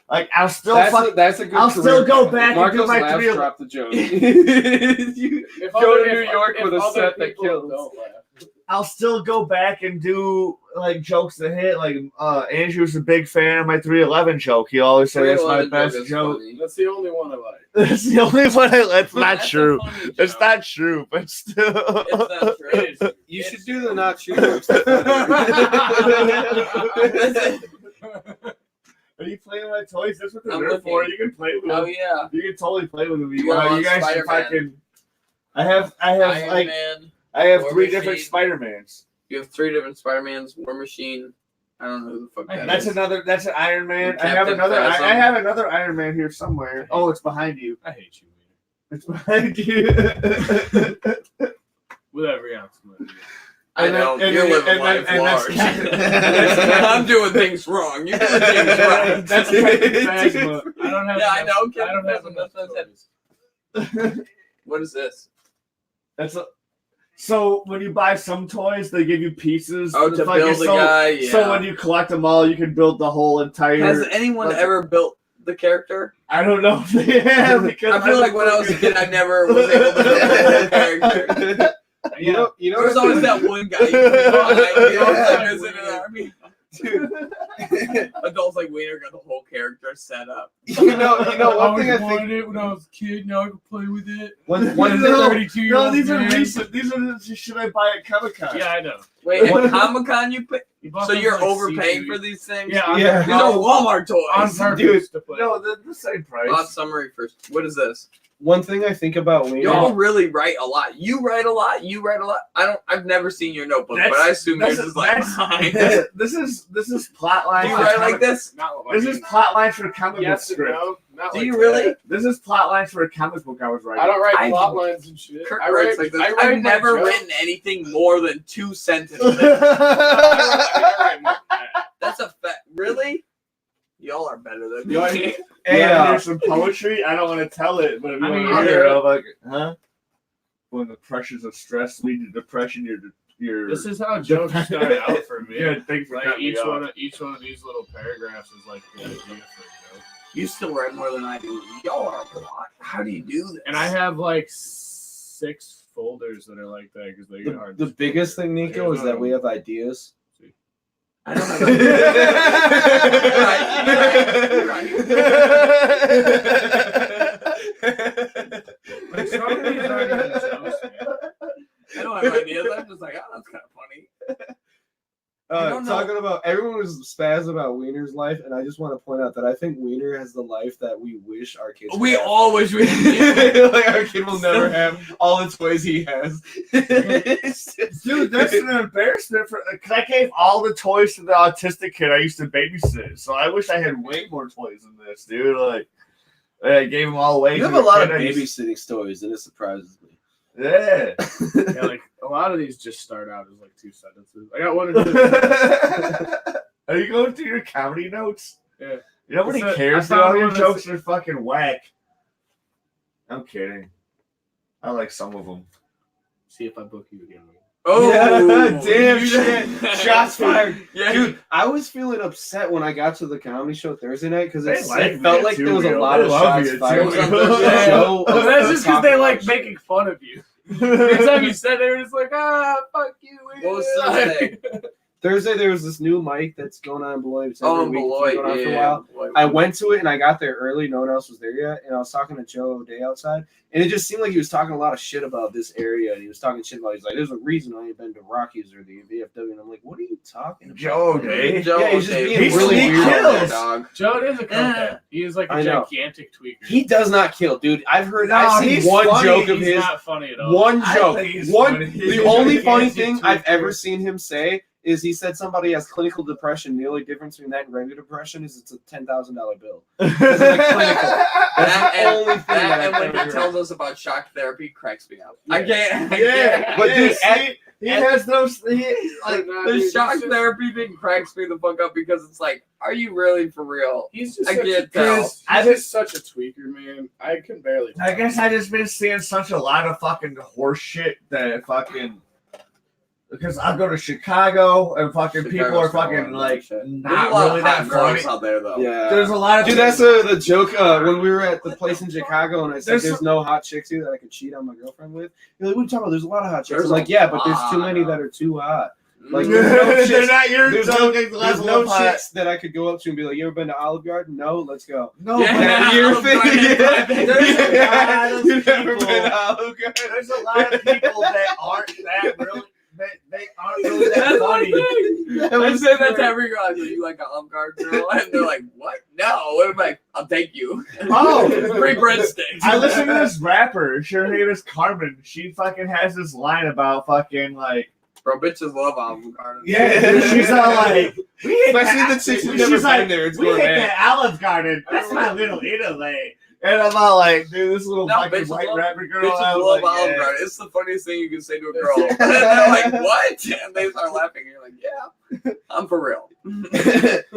Like I'll still that's a good I'll career still go path. back Marcos and do my laughs, 3. drop the joke. You go to New York with a set that kills. I'll still go back and do like jokes that hit. Like Andrew's a big fan of my 311 joke. He always said that's my 311 best is joke. funny. That's the only one I like. That's the only one. That's not That's a true. funny It's joke. not true, but still. It's not true. You should do the not true jokes. Are you playing with my toys? That's what they're I'm there looking. for. You can play with them. Oh yeah. You can totally play with them. You got You guys should Spider-Man. fucking. I have Iron like Man. I have War 3 Machine. different Spider-Mans. You have 3 different Spider-Mans. War Machine. I don't know who the fuck that That's is. another. That's an Iron Man. And I have Captain another. I Phasm. have another Iron Man here somewhere. Oh, it's behind you. I hate you, It's behind you. with every ounce of my I And then- know. and You're then- living and then- life and that's large. Captain- I'm doing things wrong. You're doing things right. That's Captain Phasma. I don't have. Yeah, I enough- know, I Captain don't have Phasma, enough that's what I said. toys. What is this? That's a. So when you buy some toys, they give you pieces. Oh, to fucking- build the so- guy. Yeah. So when you collect them all, you can build the whole entire. Has anyone like- ever built the character? I don't know if they have because I feel like when I was a kid, I never was able to build the character. You know There's always that one guy you can buy. You know, like, is in an army. Adults like Wiener got the whole character set up. you know I one thing I wanted think it when I was a kid. Now I can play with it. one As a No, 32-year-old No, these are man. recent. These are the shit I buy at Comic-Con. Yeah, I know. Wait, at Comic-Con you pay? You bought So those, you're like, overpaying CDs. for these things? Yeah, on Yeah. These are Walmart on toys. purpose to play. No, they're the same price. Plot summary first. What is this? one thing I think about Wiener. Y'all really write a lot. You write a lot. You write a lot. I've never seen your notebook, but I assume yours is like mine. This is plot line. Do you for write comic- like this? Not like This is plot lines for a comic book Yes and script. no. Not Do like you that. really? This is plot lines for a comic book I was writing. I don't write I- plot lines and shit. Kirk I writes write like this. I write I've never my jokes. written anything more than 2 sentences. I write more than that. That's a fact. Really? Y'all are better than You me. want- Hey, There's some poetry. I don't want to tell it, but if you I want mean, to hear it, yeah. I'm like, huh? When the pressures of stress lead to depression, you're This is how jokes start out for me. Good, thanks for Like cutting me each off. one of these little paragraphs is like the idea for a joke. You still write more than I do. Y'all are a lot. How do you do this? And I have like 6 folders that are like that because they get hard. The biggest thing, Nico, is that we have ideas. I don't have Like, some of these aren't even jokes, man. I don't have ideas. I'm just like, oh, that's kind of funny. I don't know. Talking about everyone was spazzed about Wiener's life, and I just want to point out that I think Wiener has the life that we wish our kids. We would have. all wish we like our kid will never have all the toys he has. Dude, that's an embarrassment for because I gave all the toys to the autistic kid I used to babysit. So I wish I had way more toys than this, dude. Like I gave them all away. You to have the a lot of kid I used- babysitting stories, and it surprises me. Yeah. Yeah, like a lot of these just start out as like 2 sentences. I got one or two. Are you going through your comedy notes? Yeah. Nobody It's a- cares. I Dude. found All your one jokes are fucking whack. I'm kidding. I like some of them. See if I book you again. Oh, Yeah, damn you- shit. Shots fired. Yeah, Dude, I was feeling upset when I got to the comedy show Thursday night because They it like felt me like too, there was a Will. lot They of love shots you fired. too. Yeah. Show But of that's just because they talking like about making fun of you. Every time you said they were just like, fuck you. What was Thursday? Thursday there was this new mic that's going on in Beloit. It's Oh, every week. It's Beloit, been going on for a yeah. while. Beloit. I went to it and I got there early. No one else was there yet. And I was talking to Joe O'Day outside. And it just seemed like he was talking a lot of shit about this area. And he was talking shit about, he's like, there's a reason I ain't been to Rockies or the VFW. And I'm like, what are you talking about? Joe O'Day? Joe Yeah, he's just O'Day. being He's really sneak weird. kills. Dog. Joe is a cokehead. He is like a I know. gigantic tweaker. He does not kill, dude. I've heard, No, I've seen he's one funny. joke of He's his. not funny at all. One I joke. think he's One. funny. The only funny Gigantic thing I've tweaker. ever seen him say is he said somebody has clinical depression. The only difference between that and regular depression is it's a $10,000 bill. That's the only thing that And I've when ever he heard. tells us about shock therapy, cracks me up. Yeah. I can't. But dude, see, he has those. Like The shock therapy thing cracks me the fuck up because it's like, are you really for real? He's just I such can't a, tell. he's just such a tweaker, man. I can barely. I guess I just been seeing such a lot of fucking horse shit that fucking. Because I'll go to Chicago and fucking people are fucking like There's a not lot really of that hot girls funny. out there though. Yeah. There's a lot of Dude, that's the joke. When we were at the place in Chicago, and I said, There's "There's no hot chicks here that I could cheat on my girlfriend with." You're like, "What are you talking about? There's a lot of hot chicks." There's I'm like, a "Yeah, but there's too lot. many that are too hot." Like, Mm. there's no they're chicks. not your There's no, joking there's level no of hot. chicks that I could go up to and be like, "You ever been to Olive Garden?" No, let's go. No, Yeah. but Your Olive thing. Garden. There's a lot of You've never people- been to Olive Garden. there's a lot of people that aren't that really. They aren't really that That's funny. I say that to every girl. I say, you like an Olive Garden girl? And they're like, what? No. What am I? I'll take you. Oh, Free breadsticks. I listen to this rapper. Her name is Carmen. She fucking has this line about fucking like. Bro, bitches love Olive Garden. Yeah, she's all like. We hit Especially the chicks who've never she's like, been there. It's we going hit bad. the Olive Garden. That's my little Italy. And I'm all like, dude, this little No, fucking bitches white love- rapper girl. Bitches I was love like, Olive yeah. Garden. It's the funniest thing you can say to a girl. And they're like, what? And they start laughing. And you're like, yeah, I'm for real.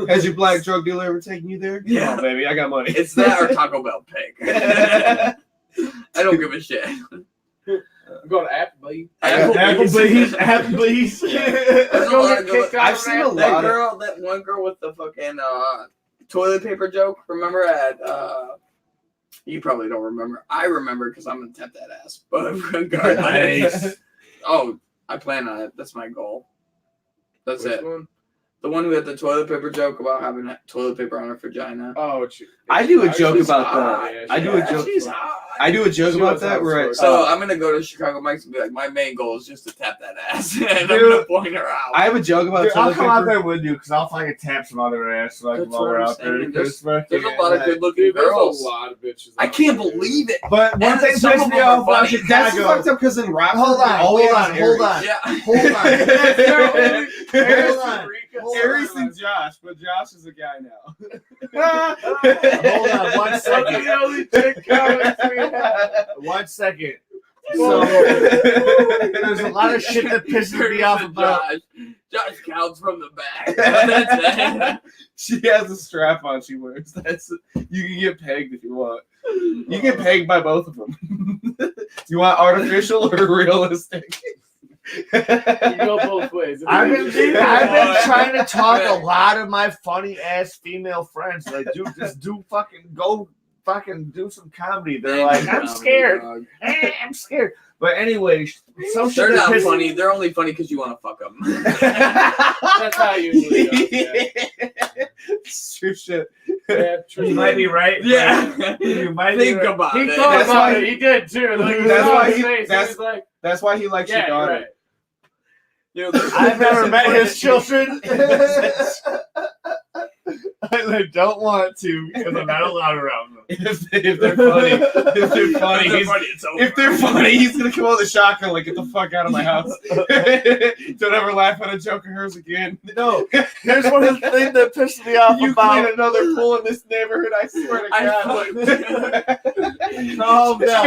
Has your black drug dealer ever taken you there? Yeah. Come on, baby, I got money. It's that or Taco Bell pig. I don't give a shit. I'm going to Applebee's. Applebee's. There's a lot of good- I've seen a that lot of. girl, that one girl with the fucking toilet paper joke. Remember at you probably don't remember. I remember because I'm gonna tap that ass. But regardless, oh, I plan on it. That's my goal. That's Which it. one? The one who had the toilet paper joke about having toilet paper on her vagina. Oh, I do a joke she's about hot. that. Yeah, I do a joke. She's hot. I do a joke She about was that hot where I, as fuck. So I'm gonna go to Chicago Mike's and be like, my main goal is just to tap that ass, and I'm Dude, gonna point her out. I have a joke about Dude, I'll toilet come out paper. there with you because I'll fucking tap some other ass like That's while what we're I'm out there. saying. Because There's a fucking, lot of good looking Dude, there's girls. a lot of bitches. I out can't there. believe it. But one And thing some pissed of me them are off about funny. That's Chicago. fucked up because in Rockford, Hold on, always hold on, hold on. Yeah. Hold on. Hold on. Aries and Josh, but Josh is a guy now. Hold on, 1 second. The only chick comics we have. 1 second. So there's a lot of shit that pisses me off about. Josh counts from the back. That's it. She has a strap on she wears. That's you can get pegged if you want. You get pegged by both of them. You want artificial or realistic? You go both ways. I've been trying to talk a lot of my funny ass female friends. Like, dude, just do fucking do some comedy. They're like, I'm scared. I'm scared. But anyway, some shit They're that not pisses- funny. They're only funny because you want to fuck them. That's how it usually goes. Yeah. It's true shit. Yeah, true. You might be right. Yeah. You might be Think right. about He it. thought That's about why- it. He did too. Like, That's saw why his he- face, that's- was like, That's why he likes your yeah, daughter. right. You know, I've never met his children. I don't want to because I'm not allowed around them. If they're funny, if they're funny, he's gonna come out with a shotgun like, get the fuck out of my house. Don't ever laugh at a joke of hers again. No, here's one of the things that pissed me off You about. clean another pool in this neighborhood, I swear to God. Calm down.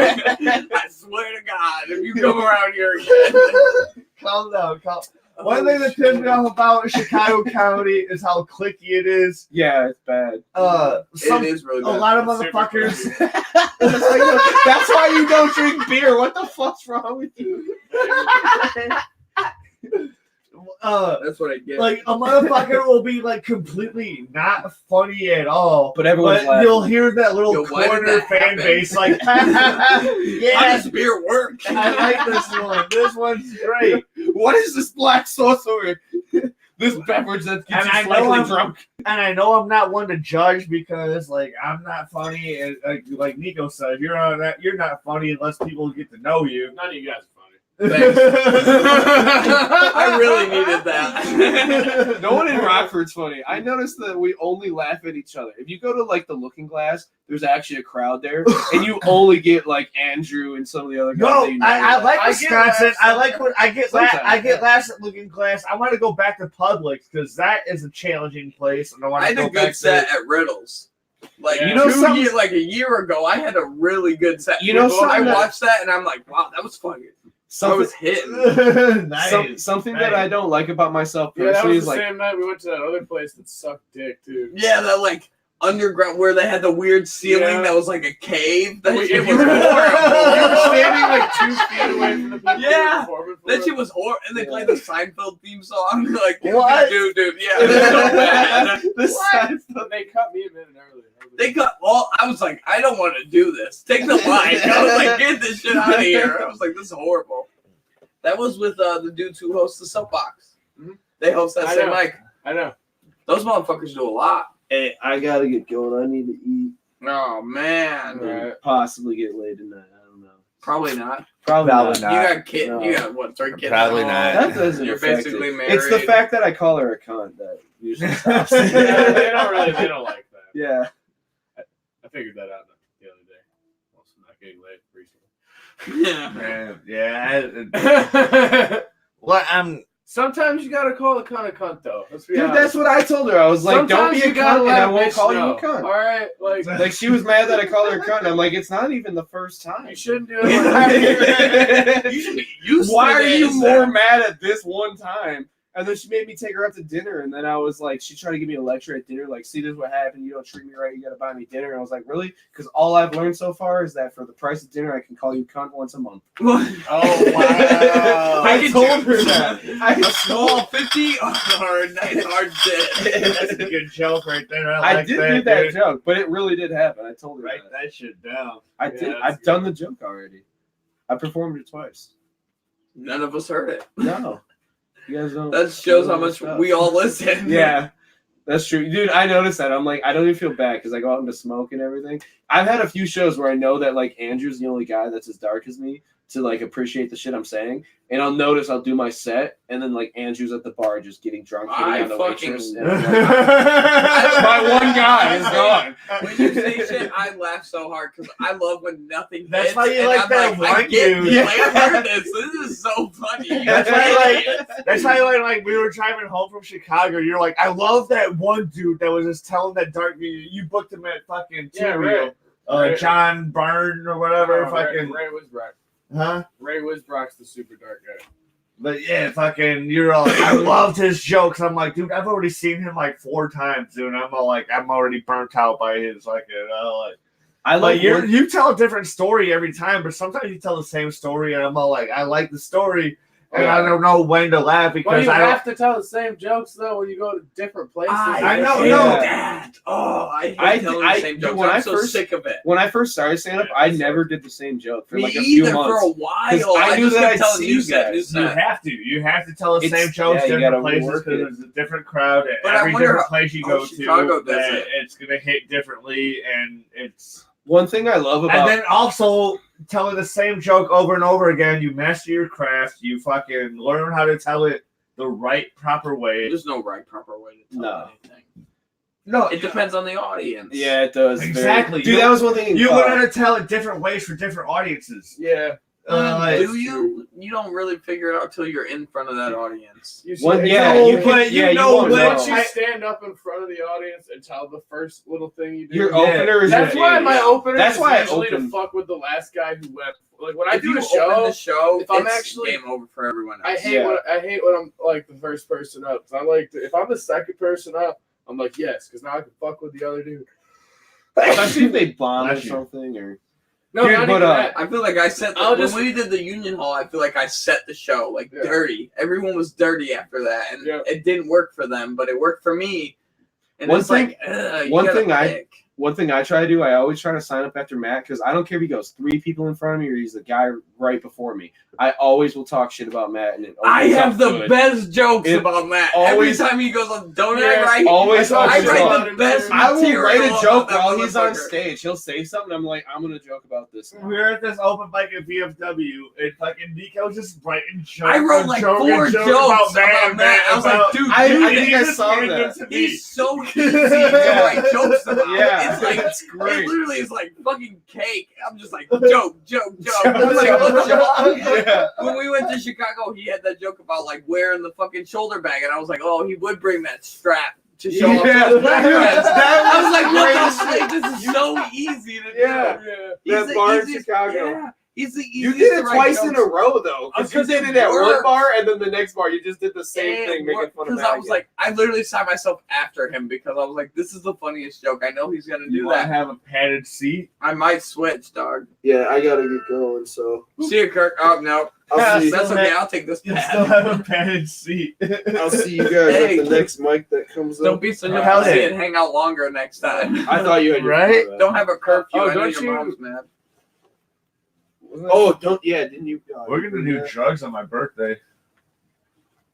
I swear to God, if you come around here again. Calm down. One thing that pissed me off about Chicago comedy is how cliquey it is. Yeah, it's bad. Some, It is really a bad. lot of It's super motherfuckers. That's why you don't drink beer. What the fuck's wrong with you? That's what I get. Like a motherfucker will be like completely not funny at all, But everyone's but laughing. you'll hear that little Yo, why did corner that fan happen? base like, How yeah, does beer work? I like this one. This one's great. What is this black sauce over this beverage that gets And I you know slightly I'm- drunk? And I know I'm not one to judge because like I'm not funny, and like Nico said, if you're on that, you're not funny unless people get to know you. None of you guys are funny. Thanks. I really needed that. No one in Rockford's funny. I noticed that we only laugh at each other. If you go to like the Looking Glass, there's actually a crowd there, and you only get like Andrew and some of the other guys. No, that you know I like I get Wisconsin. laughs I like when I get I get Sometimes. laughs at Looking Glass. I want to go back to Publix because that is a challenging place, and I want I to had a go back good set there. at Riddles. Like Yeah. You know something- like a year ago, I had a really good set. You know I something that- watched that and I'm like, wow, that was fucking. I Something, was hitting. Nice. something that I don't like about myself Yeah, that personally was is the like same night we went to that other place that sucked dick too. Yeah, that like underground where they had the weird ceiling Yeah. that was like a cave. That If shit you was were horrible. standing like 2 feet away from the people who were Yeah. performing for That it. shit was horrible. And they played the Seinfeld theme song. Like, What? dude, yeah, it was so bad. They cut me a minute early. They got well. I was like, I don't want to do this. Take the mic. I was like, get this shit out of here. I was like, this is horrible. That was with the dudes who host the Soapbox. Mhm. They host that I same know. mic. I know. Those motherfuckers do a lot. Hey, I gotta get going. I need to eat Oh man, and possibly get laid tonight. I don't know. probably not. Probably Probably not. not. You got kid. No. You got what? 3 kids. Probably at not. home. That doesn't You're affect basically it. married. It's the fact that I call her a cunt that usually stops. They don't like that. Yeah. I figured that out the other day. Also not getting laid recently. Yeah. Well, I'm. Sometimes you gotta call a cunt though. Let's be Dude, honest. that's what I told her. I was like, Sometimes don't be a you gotta cunt and let I a won't bitch call know. you a cunt. All right, Like, she was mad that I called her a cunt. I'm like, it's not even the first time. you shouldn't do it. Like You should be used Why to are you this. more mad at this one time? And then she made me take her out to dinner, and then I was like, she tried to give me a lecture at dinner, like, see, this is what happened. You don't treat me right. You got to buy me dinner. And I was like, really? Because all I've learned so far is that for the price of dinner, I can call you cunt once a month. Oh wow! I told her that. A small 50 or a nice hard dick. That's a good joke right there. I like did that, do that dude. joke, but it really did happen. I told her Write that. that shit down. I Yeah, did. that's I've good. done the joke already. I performed it twice. None of us heard it. No. You guys don't. That shows how know much stuff. we all listen. Yeah, that's true, dude. I noticed that. I'm like, I don't even feel bad because I go out into smoke and everything. I've had a few shows where I know that like Andrew's the only guy that's as dark as me to like appreciate the shit I'm saying, and I'll notice I'll do my set, and then like Andrew's at the bar just getting drunk, hitting I on the fucking- waitress. And I'm like, my one guy is gone. When you say shit, I laugh so hard because I love when nothing That's hits. why you and like I'm that like, I one get dude. you. Like, I heard this. This is so funny. That's why, That's how like we were driving home from Chicago. You're like, I love that one dude that was just telling that dark video. You booked him at fucking Yeah, T-Real. right. Right. John Byrne or whatever. fucking Ray Wisbrock. huh? Ray Wisbrock's the super dark guy. But yeah, fucking, you're all like, I loved his jokes. I'm like, dude, I've already seen him like 4 times, dude. I'm all like, I'm already burnt out by his fucking. I Like like you tell a different story every time, but sometimes you tell the same story, and I'm all like, I like the story, and I don't know when to laugh Well, because you I don't. have to tell the same jokes though when you go to different places. I know, hate no. that. Oh, I hate telling the same jokes. when I'm I so first- sick of it. When I first started stand up, I never did the same joke for Me like a either few months. for a 'Cause while. I knew just that kept I'd telling see new you set, guys. new You set. have to. You have to tell the It's- same jokes yeah, you different gotta places work because it. there's a different crowd. And But I every wonder different how- place you how go Chicago to, does that it. it's gonna hit differently, and it's. One thing I love And about then also telling the same joke over and over again. You master your craft. You fucking learn how to tell it the right, proper way. There's no right, proper way to tell No. anything. No, It depends on the audience. yeah, it does Exactly. Dude, You- that was one thing. you learn how to tell it different ways for different audiences. Yeah. Do you? You don't really figure it out till you're in front of that audience. You One, should- yeah, No, you can, but you yeah, know won't when Once you I- stand up in front of the audience and tell the first little thing you do, Your Yeah. opener is that's your why age. my opener That's is why I usually open. to fuck with the last guy who went. Like when I If do you a open show, the show, if I'm it's actually- game over for everyone I else. hate Yeah. when I'm like the first person up. 'Cause I like to, if I'm the second person up, I'm like yes, because now I can fuck with the other dude. Especially if they bomb or Bless you. something or. No, Dude, not but, even that. I feel like I set I'll when just- we did the Union Hall. I feel like I set the show like Yeah. dirty. Everyone was dirty after that, and Yeah. it didn't work for them, but it worked for me. And One it's thing- like, you one gotta thing I- pick. one thing I try to do, I always try to sign up after Matt because I don't care if he goes 3 people in front of me or he's the guy right before me. I always will talk shit about Matt. And I have the good. best jokes about Matt. Always, every time he goes on, don't yes, I write? Always I write the best I will material write a joke about that while he's on motherfucker. stage. He'll say something. I'm like, I'm gonna joke about this. We were at this open mic at VFW, and fucking Nico was just writing jokes. I wrote like 4 jokes about Matt. I was like, dude, I dude, think I saw that. He's so easy to write jokes about. Yeah, It's like it's great. It literally is like fucking cake. I'm just like joke. I'm like, what the fuck? Yeah. When we went to Chicago, he had that joke about like wearing the fucking shoulder bag, and I was like, oh, he would bring that strap to show off Yeah. those black friends. That I was like, what was the fuck? This is so easy to do. Yeah. He's That the bar in easiest- Chicago. Yeah. He's the You easiest did it to write twice in jokes. a row though, because you Because did it it at one works. bar and then the next bar you just did the same thing, making fun of Because Matt. I was like, I literally saw myself after him because I was like, this is the funniest joke. I know he's gonna do You want to that. have a padded seat? I might switch, dog. yeah, I gotta get going. So See you, Kirk. Oh no, I'll see. that's okay. I'll take this You pad. still have a padded seat. I'll see you guys Hey, at the next mic that comes up. Don't be such a Hell pussy yeah. and hang out longer next time. I thought you had your Right? phone, Don't have a curfew. Oh, I know don't your you- mom's mad. Oh, don't. Yeah, didn't you? We're gonna do drugs on my birthday,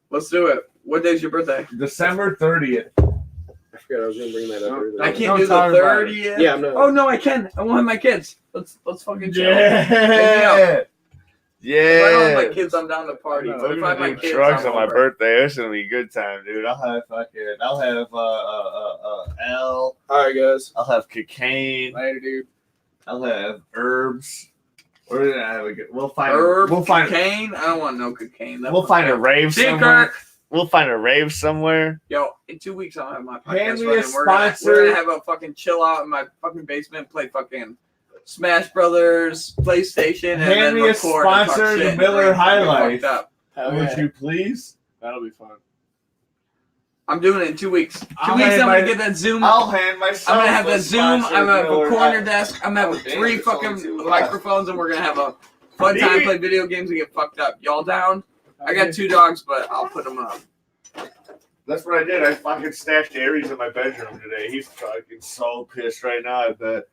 Let's do it. What day's your birthday? December 30th. I forgot I was gonna bring that up. earlier. I can't Don't do the talk about it. 30th. Yeah, I'm not. Oh no, I can. I won't have my kids. Let's fucking chill. Yeah, If I don't have my yeah. kids, I'm down to party. We're But if I have gonna my do kids, drugs I'm on my over. birthday. It's gonna be a good time, dude. I'll have L. All right, guys. I'll have cocaine. Later, dude. I'll have herbs. We're gonna have a good. We'll find. Herb, We'll find. cocaine. I don't want no cocaine. That's We'll find a rave See you, somewhere. Kirk. We'll find a rave somewhere. Yo, in 2 weeks I'll have my Hand podcast me a running. We're gonna sponsor. have a fucking chill out in my fucking basement, play fucking Smash Brothers, PlayStation, and Hand then me a record and talk sponsor, shit the and Miller drink High and get Life. fucked up. Hell Would yeah. you please? That'll be fun. I'm doing it in 2 weeks. 2 I'll weeks hand I'm gonna my- get that Zoom. I'll hand myself. I'm gonna have a that Zoom. I'm sponsor, gonna have a Miller corner High. desk. I'm gonna have damn, 3 it's only fucking 2 left. microphones, and we're gonna have a fun time, play video games, and get fucked up. Y'all down? I got 2 dogs, but I'll put them up. That's what I did. I fucking stashed Aries in my bedroom today. He's fucking so pissed right now. I bet.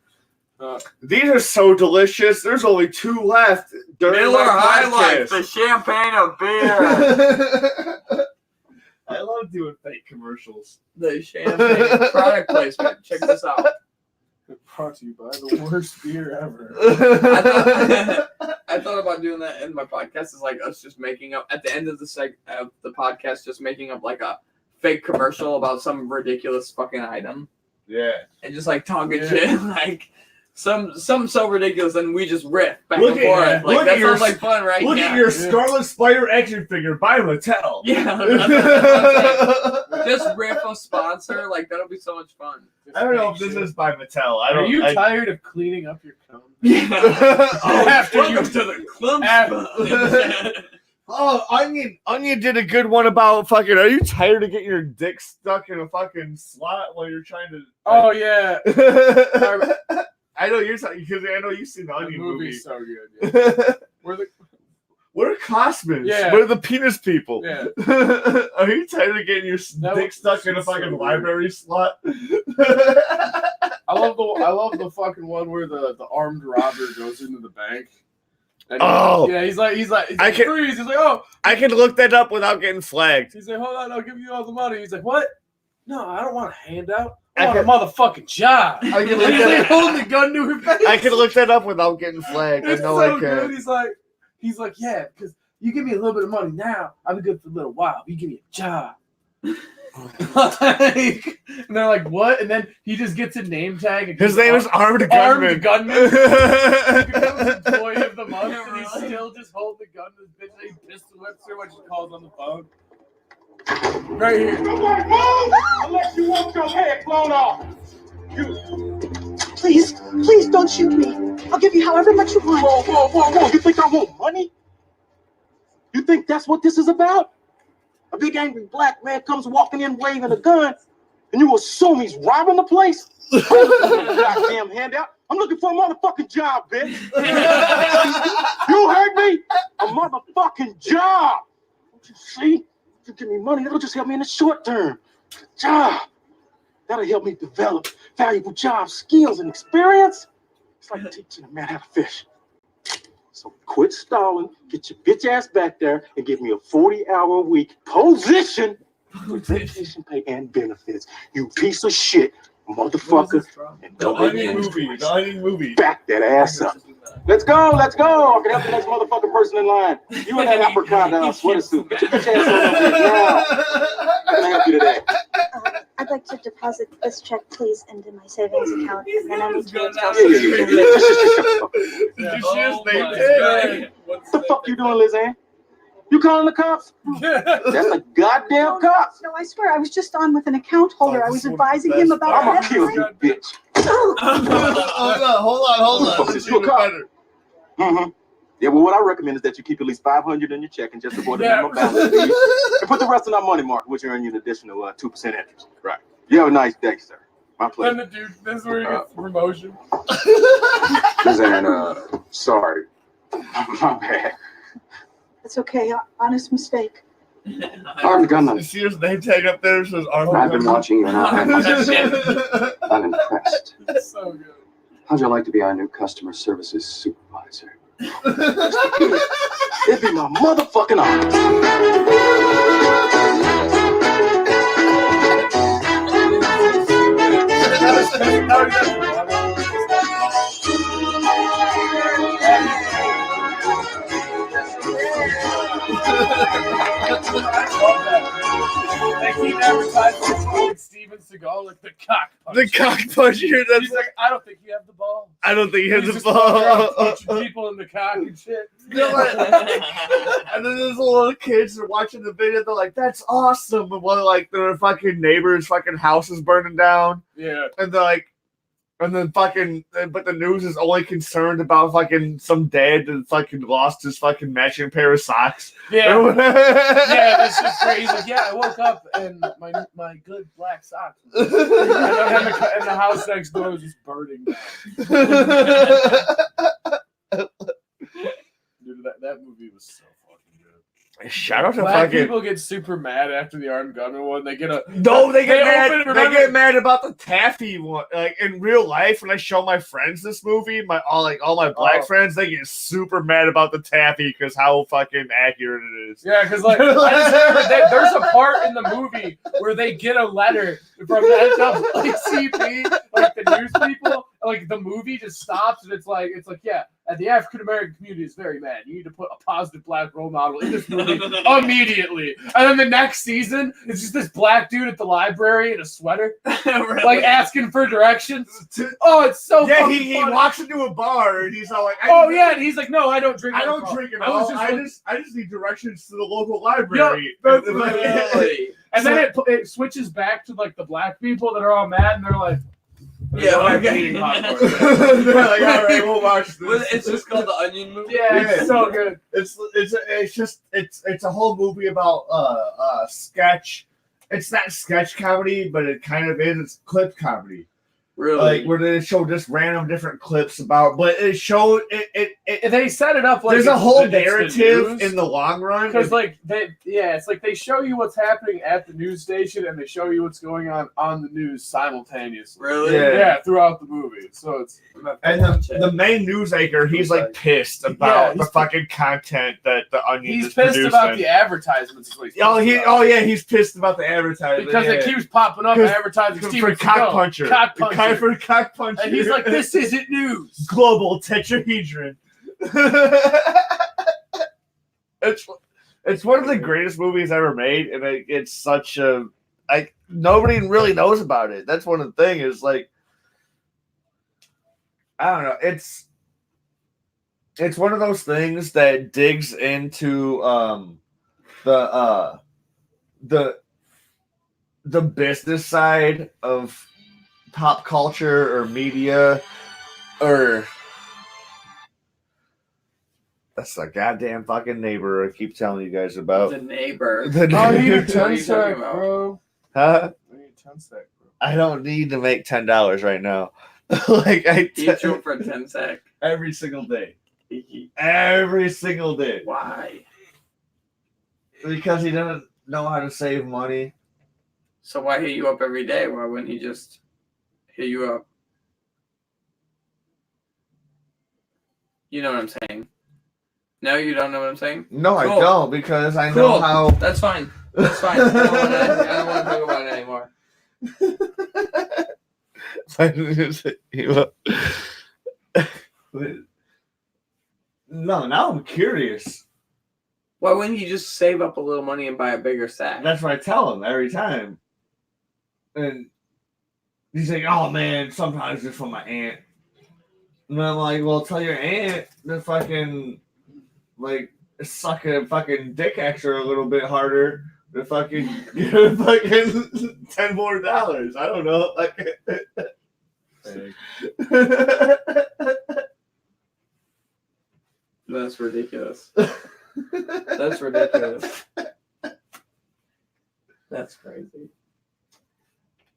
These are so delicious. There's only 2 left. During Miller my High Life, podcast. the champagne of beer. I love doing fake commercials. The champagne product placement. Check this out. Brought to you by the worst beer ever. I thought about doing that in my podcast. Is like us just making up at the end of the podcast, just making up like a fake commercial about some ridiculous fucking item, Yeah. and just like talking Yeah. shit like some so ridiculous, and we just riff back Look and at- forth. Like look that at your- sounds like fun, right? Look yeah. at your Scarlet Spider action figure by Mattel. Yeah, that's what I'm saying. Just riff a sponsor, like that'll be so much fun. I don't know if this is by Mattel. I Are don't. you I, tired of cleaning up your cum? Yeah. Oh, After welcome you- to the clump. Oh, Onion did a good one about fucking. Are you tired of getting your dick stuck in a fucking slot while you're trying to? Oh yeah, I know you're talking because I know you've seen the the Onion movie. movie's so good. Yeah. We're the We're Cosmans. Yeah. We're the penis people. yeah. Are you tired of getting your That dick was- stuck in a so fucking weird. library slot? I love the fucking one where the armed robber goes into the bank. And Oh. yeah, he's like I can- freeze. He's like, oh, I can look that up without getting flagged. he's like, hold on, I'll give you all the money. He's like, what? No, I don't want a handout. I I want a motherfucking job. I can He's look like that. holding the gun to her face. I can look that up without getting flagged. I It's know so I good. can. He's like, yeah, because you give me a little bit of money now, I'll be good for a little while. You give me a job. Like, and they're like, what? And then he just gets a name tag. And His name is Armed Armed Gunman. Gunman. He becomes employee of the month, and he's still just holding the gun to this bitch. And he pistol whips her when she calls on the phone. Right here. Nobody move unless you want your head blown off. Please don't shoot me. I'll give you however much you want. Whoa. You think I want money? You think that's what this is about? A big angry black man comes walking in waving a gun, and you assume he's robbing the place? Goddamn handout. I'm looking for a motherfucking job, bitch. You heard me? A motherfucking job. Don't you see? If you give me money, that'll just help me in the short term. Job. That'll help me develop. valuable job skills and experience. It's like teaching a man how to fish. So quit stalling, get your bitch ass back there, and give me a 40-hour-a-week position with vacation pay and benefits. You piece of shit, motherfucker. And The don't Onion movie. The Onion movie. back that ass up. Let's go. I can help the next motherfucking person in line. You and that apricot sweater suit. Get your bitch ass on over here now. How can I help you today? I'd like to deposit this check, please, into my savings account, and then I need to withdraw Yeah. Did you see his name my tag? What the fuck you doing, Liz Ann? You calling the cops? That's a goddamn cop. No, I swear, I was just on with an account holder. I was advising him about I'm gonna kill you, bitch. Hold on. Who the fuck is you, a cop? Mm-hmm. Yeah, well, what I recommend is that you keep at least $500 in your check and just avoid the minimum balance fee, and put the rest in our money market, which earn you an additional 2% interest. Right. You have a nice day, sir. My Then pleasure. the dude, this is where he gets promotion. Liz Ann, sorry. My bad. It's okay, honest mistake. Armed gunman. You see his name tag up there? It says Armed I've been Gunman. watching you and I'm impressed. It's so good. How'd you like to be our new customer services supervisor? It'd be my motherfucking honor. They keep advertising Steven Seagal like the cock puncher. The cock puncher. That's He's like, I don't think you have the ball. I don't think he has He's the just walking around ball. punching people in the cock and shit. You know what? And then there's little kids are watching the video. They're like, "That's awesome!" And one like their fucking neighbor's fucking house is burning down, Yeah. and they're like, and then fucking, but the news is only concerned about fucking some dad that fucking lost his fucking matching pair of socks. Yeah. Yeah, that's just crazy. He's like, yeah, I woke up and my good black socks. And the house next door was just burning down. Dude, that movie was so fucking good. Shout out to Black fucking. people get super mad after the Armed Gunman one. They get a No, they get mad. open it, They remember? get mad about the taffy one. Like in real life, when I show my friends this movie, all my black friends, they get super mad about the taffy because how fucking accurate it is. Yeah, because like I just remember there's a part in the movie where they get a letter from the NAACP, like the news people, like the movie just stops and it's like yeah, and the African American community is very mad. You need to put a positive black role model in this movie immediately. And then the next season, it's just this black dude at the library in a sweater, like asking for directions. Oh, it's so Yeah, fucking he funny. walks into a bar and he's all like, Oh yeah, and he's like, no, I don't drink. I don't alcohol." drink at I was all. just I just need directions to the local library. Yep, Really? And then it switches back to like the black people that are all mad and they're like, Yeah, "I'm okay. eating popcorn." They're like, all right, we'll watch Well, this. it's just called the Onion movie. Yeah, it's so good. It's a whole movie about sketch. It's not sketch comedy, but it kind of is. It's clip comedy. Really? Like where they show just random different clips about, but it showed it. They set it up like There's a it's whole the narrative news. in the long run. Because like it's like they show you what's happening at the news station and they show you what's going on the news simultaneously. Really? Yeah. Throughout the movie. So it's And the main news anchor, he's like pissed about the fucking content that the Onion he's is pissed producing. about the advertisements. Is what he's Oh, pissed about. he's pissed about the advertising Because it keeps popping up advertising for Steven cock Seagal. puncher. Cock puncher. For cock puncher. And he's like, this isn't news. Global tetrahedron. It's one of the greatest movies ever made, and it's such a nobody really knows about it. That's one of the things is like I don't know. It's one of those things that digs into the business side of pop culture or media or that's the goddamn fucking neighbor I keep telling you guys about. The neighbor. The I need a neighbor. 10 sec, bro. Huh? I need a 10 sec, bro. I don't need to make $10 right now. Like I You drew for 10 sec. every single day. Every single day. Why? Because he doesn't know how to save money. So why hit you up every day? Why wouldn't he just hit you up. You know what I'm saying? No, you don't know what I'm saying? No, I Cool. don't, because I know Cool. how. That's fine. That's fine. I don't want to talk about it anymore. No, now I'm curious. Why wouldn't you just save up a little money and buy a bigger sack? That's what I tell him every time. And he's like, oh man, sometimes just for my aunt. And I'm like, well, tell your aunt to fucking, like, suck a fucking dick extra a little bit harder to fucking get fucking $10 more. I don't know. Like, That's ridiculous. That's ridiculous. That's crazy.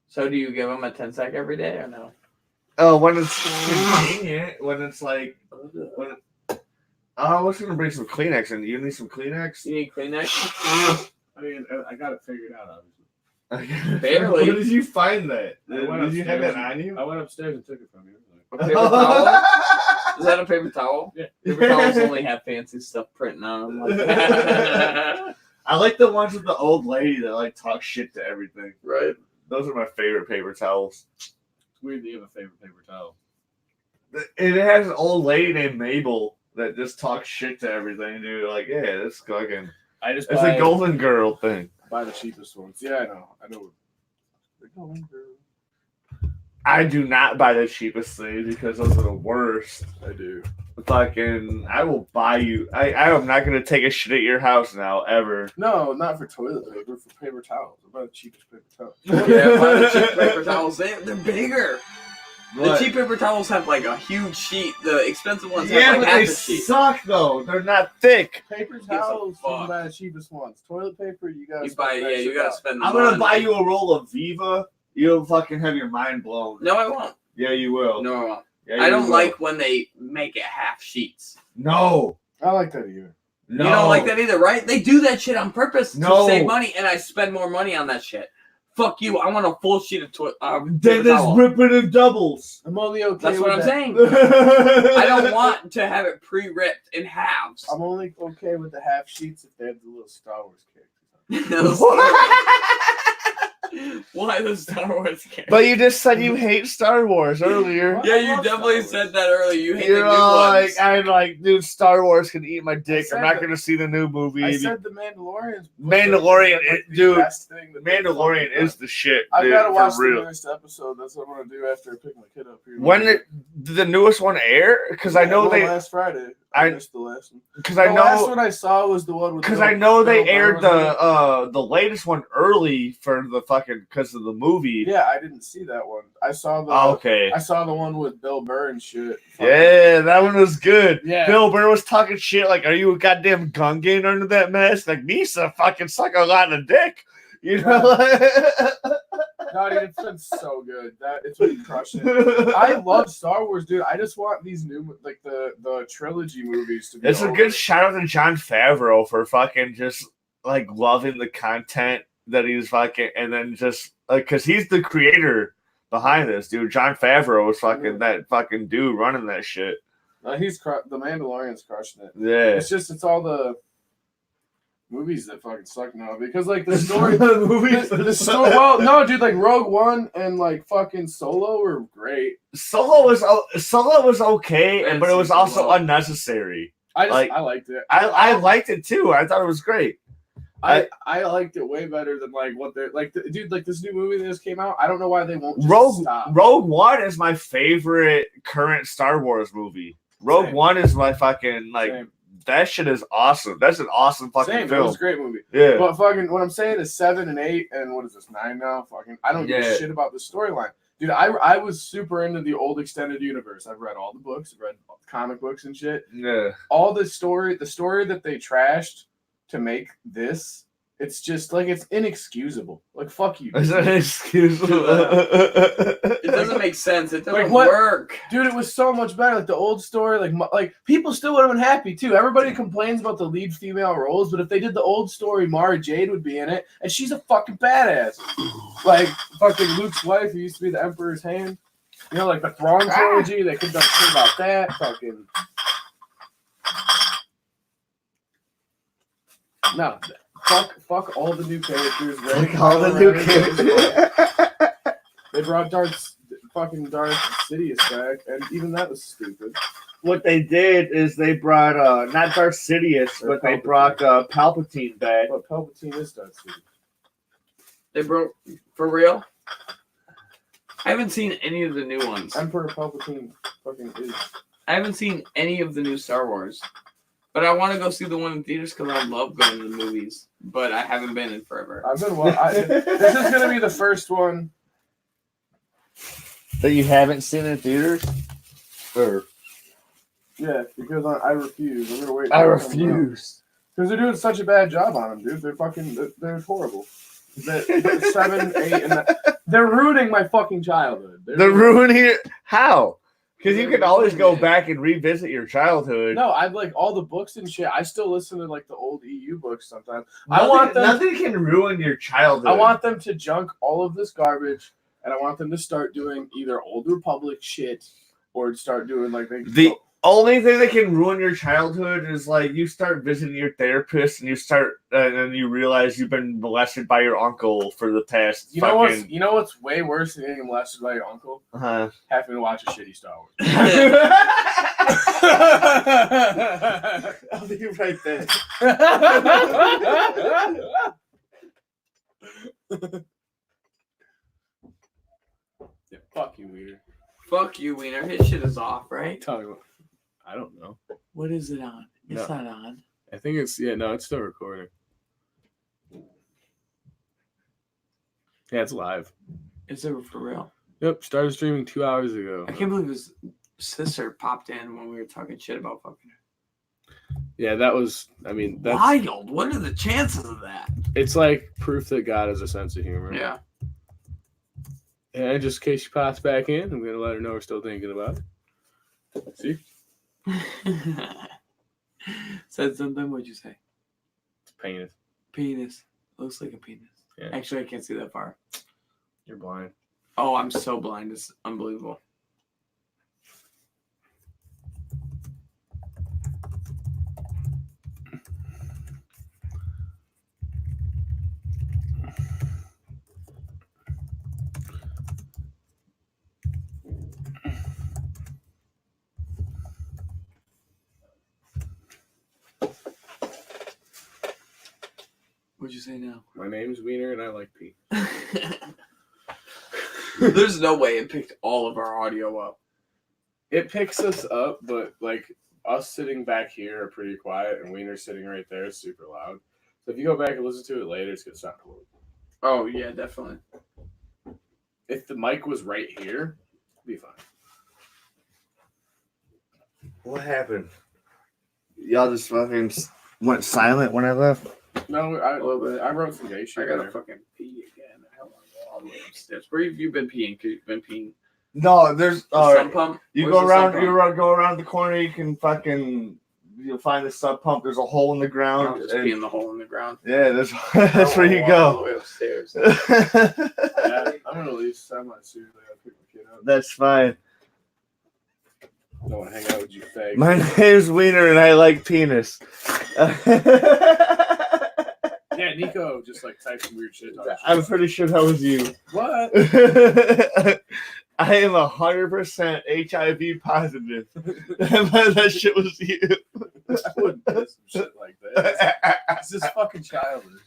So do you give them a 10 sack every day or no? oh, when it's convenient, when it's like, I was gonna bring some Kleenex, and you need some Kleenex? You need Kleenex? I mean, I got it figured out, obviously. Barely. Where did you find that? I went Did you have that upstairs. on you? I went upstairs and took it from you. A paper towel? Is that a paper towel? Yeah. Paper towels only have fancy stuff printing on them. Like I like the ones with the old lady that like talks shit to everything. right. Those are my favorite paper towels. It's weird that you have a favorite paper towel. And it has an old lady named Mabel that just talks shit to everything, dude. Like, yeah, that's fucking. I just It's a Golden Girl thing. buy the cheapest ones. Yeah, I know. The Golden Girl. I do not buy the cheapest things because those are the worst. I do. Fucking, I will buy you. I am not gonna take a shit at your house now ever. No, not for toilet paper. For paper towels. I buy the cheapest paper towel. Yeah, buy the cheap paper towels. They're bigger. What? The cheap paper towels have like a huge sheet. The expensive ones Yeah, have but like half they the sheet. suck though. They're not thick. Paper a towels, you fuck. can buy the cheapest ones. Toilet paper, you gotta. You buy, spend yeah, extra you gotta dollars. spend the I'm gonna money. buy you a roll of Viva. You'll fucking have your mind blown. No, I won't. Yeah, you will. No, I won't. Yeah, I you don't will. like when they make it half sheets. No. I like that either. No. You don't like that either, right? They do that shit on purpose No. to save money, and I spend more money on that shit. Fuck you! I want a full sheet of Then paper there's towel. ripping in doubles. I'm only okay. That's what I'm with that. saying. I don't want to have it pre-ripped in halves. I'm only okay with the half sheets if they have the little Star Wars characters. Why the Star Wars character? But you just said you hate Star Wars earlier. Yeah, you definitely said that earlier. You hate You're the new all ones. like, I'm like, dude, Star Wars can eat my dick. said I'm not that- going to see the new movie. I said the Mandalorian. Mandalorian, the dude, best thing that they've Mandalorian done. is the shit, I dude, gotta watch for the real. newest episode. That's what I'm gonna do after I pick my kid up here. When did the newest one air? Because I know they, last Friday. I- I missed the last one. because The I last know, one I saw was the one with. because Bill- I know they Bill Burr aired was in it. the latest one early for the fucking because of the movie. Yeah, I didn't see that one. I saw the. Oh, okay. I saw the one with Bill Burr and shit. Yeah, that one was good. Yeah. Bill Burr was talking shit like, "Are you a goddamn Gungan under that mask?" Like, Misa fucking suck a lot of dick. You know. No, dude, it's been so good. It's been crushing. I love Star Wars, dude. I just want these new, like the trilogy movies to be. It's a over. good shout out to Jon Favreau for fucking just like loving the content that he's fucking, and then just like because he's the creator behind this, dude. Jon Favreau is fucking that fucking dude running that shit. He's the Mandalorian's crushing it. Yeah. It's all the movies that fucking suck now because like the story, movies. the story. Well, no, dude, like Rogue One and like fucking Solo were great. Solo was okay, And but it was season also one. unnecessary. I Like- liked it. I liked it too. I thought it was great. I liked it way better than like what they're like, dude. Like this new movie that just came out. I don't know why they won't just stop. Rogue One is my favorite current Star Wars movie. Rogue Same. One is my fucking like Same. that shit is awesome. That's an awesome fucking Same. It film. was a great movie. Yeah. But fucking what I'm saying is 7 and 8 and what is this 9 now? Fucking I don't give Yeah. a shit about the storyline. Dude, I was super into the old extended universe. I've read all the books, I've read comic books and shit. Yeah. All the story that they trashed to make this, it's just like it's inexcusable. Like fuck you. Is that an excuse? It doesn't make sense. It doesn't Like what? work. Dude, it was so much better. Like the old story, like people still would have been happy too. Everybody complains about the lead female roles, but if they did the old story, Mara Jade would be in it, and she's a fucking badass. Like fucking Luke's wife, who used to be the Emperor's hand. You know, like the Thrawn trilogy, they could have done shit about that. Fucking. No. Fuck all the new characters. Right? Like all the new characters. They brought Darth Sidious back, and even that was stupid. What they did is they brought not Darth Sidious, but they brought Palpatine back. But Palpatine is Darth Sidious. They broke for real. I haven't seen any of the new ones. Emperor Palpatine fucking is. I haven't seen any of the new Star Wars, but I want to go see the one in theaters because I love going to the movies. But I haven't been in forever. I've been. This is gonna be the first one That you haven't seen in theaters? Or yeah, because I refuse. I'm gonna wait. I refuse. Because they're doing such a bad job on them, dude. They're horrible. The 7, 8, and they're ruining my fucking childhood. They're ruining it. How? Because you can always go back and revisit your childhood. No, I like all the books and shit. I still listen to like the old EU books sometimes. I want them. Nothing can ruin your childhood. I want them to junk all of this garbage, and I want them to start doing either Old Republic shit or start doing like the only thing that can ruin your childhood is like you start visiting your therapist and and you realize you've been molested by your uncle for the past. You know what's way worse than getting molested by your uncle? Having to watch a shitty Star Wars. I'll be right there. Yeah, fuck you, Wiener. Fuck you, Wiener. His shit is off, right? Tell me what. I don't know. What is it on? It's not on. I think it's it's still recording. Yeah, it's live. Is it for real? Yep, started streaming 2 hours ago. I can't believe his sister popped in when we were talking shit about fucking her. Yeah, that was. I mean, that's wild. What are the chances of that? It's like proof that God has a sense of humor. Yeah. And just in case she pops back in, I'm gonna let her know we're still thinking about it. See? Said something. What'd you say? It's penis. Penis. Looks like a penis. Yeah. Actually, I can't see that far. You're blind. Oh, I'm so blind. It's unbelievable. What'd you say now? My name's Wiener and I like pee. There's no way it picked all of our audio up. It picks us up, but like us sitting back here are pretty quiet, and Wiener sitting right there is super loud. So if you go back and listen to it later, it's gonna sound horrible. Oh yeah, definitely. If the mic was right here, it'd be fine. What happened? Y'all just fucking went silent when I left? No, I wrote some gay shit. I gotta fucking pee again. I don't want to go all the way upstairs. Where have you been peeing? You've been peeing. No, there's The sump pump. You Where's go the around. sump You pump? go around the corner. You can you'll find the sub pump. There's a hole in the ground. I'll just pee in the hole in the ground. Yeah, that's where you All the go. way upstairs. Yeah, I'm gonna leave semi-seriously. I'll pick my kid up. That's fine. I don't want to hang out with you, fag. My name's Wiener and I like penis. Yeah, Nico just like typed some weird shit. I'm pretty sure that was you. What? I am 100% HIV positive. That shit was you. I wouldn't do some shit like that. It's just fucking childish.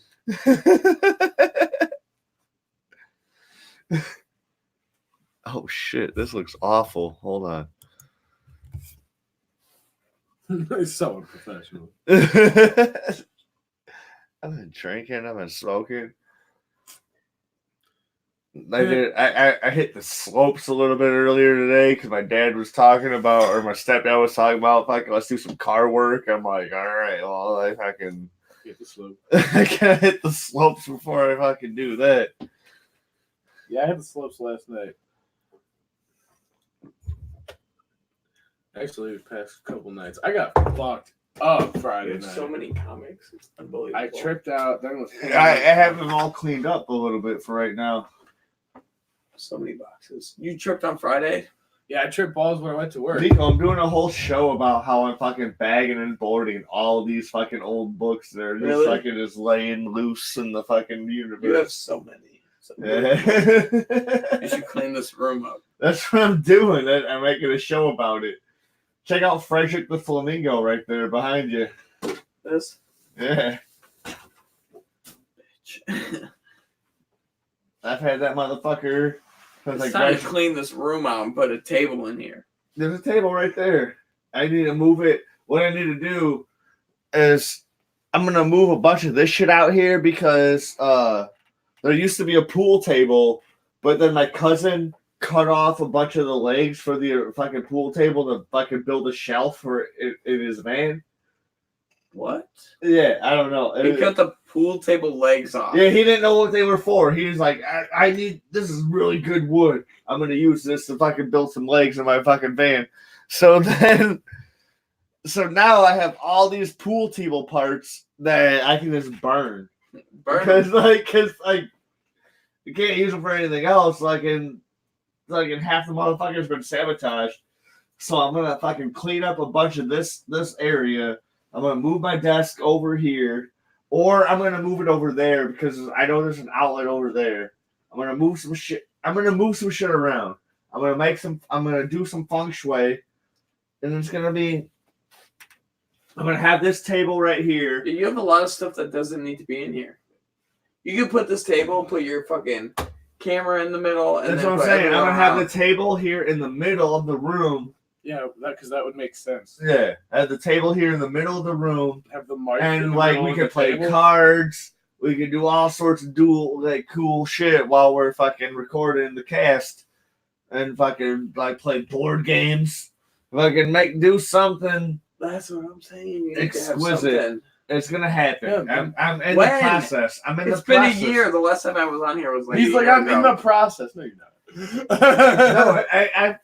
Oh shit, this looks awful. Hold on. It's so unprofessional. I've been drinking, I've been smoking. I hit the slopes a little bit earlier today because my dad was talking about, or my stepdad was talking about, fucking, let's do some car work. I'm like, all right, well, I fucking Hit the slope. I gotta hit the slopes before I fucking do that. Yeah, I hit the slopes last night. Actually, the past couple nights. I got fucked up Friday There's night. so many comics. It's unbelievable. I tripped out. Then was I have them all cleaned up a little bit for right now. So many boxes. You tripped on Friday? Yeah, I tripped balls when I went to work. Nico, I'm doing a whole show about how I'm fucking bagging and boarding all these fucking old books that are just Really? fucking just laying loose in the fucking universe. You have so many. Yeah. You should clean this room up. That's what I'm doing. I'm making a show about it. Check out Frederick the Flamingo right there behind you. This? Yeah. Bitch. I've had that motherfucker. It's time to clean this room out and put a table in here. There's a table right there. I need to move it. What I need to do is I'm going to move a bunch of this shit out here because there used to be a pool table, but then my cousin cut off a bunch of the legs for the fucking pool table to fucking build a shelf for it in his van. What? Yeah, I don't know. He cut the pool table legs off. Yeah, he didn't know what they were for. He was like, I need, this is really good wood. I'm going to use this to fucking build some legs in my fucking van. So now I have all these pool table parts that I can just burn. Because you can't use them for anything else. Half the motherfucker's been sabotaged. So I'm going to fucking clean up a bunch of this area. I'm going to move my desk over here. Or I'm going to move it over there because I know there's an outlet over there. I'm going to move some shit. I'm going to move some shit around. I'm going to do some feng shui. And it's going to be, I'm going to have this table right here. You have a lot of stuff that doesn't need to be in here. You could put this table, put your fucking camera in the middle. And That's then what I'm saying. I'm going to have the table here in the middle of the room. Yeah, because that would make sense. Yeah, I have the table here in the middle of the room. Have the mic and we could play cards. We could do all sorts of cool shit while we're fucking recording the cast, and fucking play board games. Fucking do something. That's what I'm saying. You need exquisite. to have it's gonna happen. Yeah, I'm in the process. It's been a year. The last time I was on here was like. He's like, I'm in the process. No, you're not. No,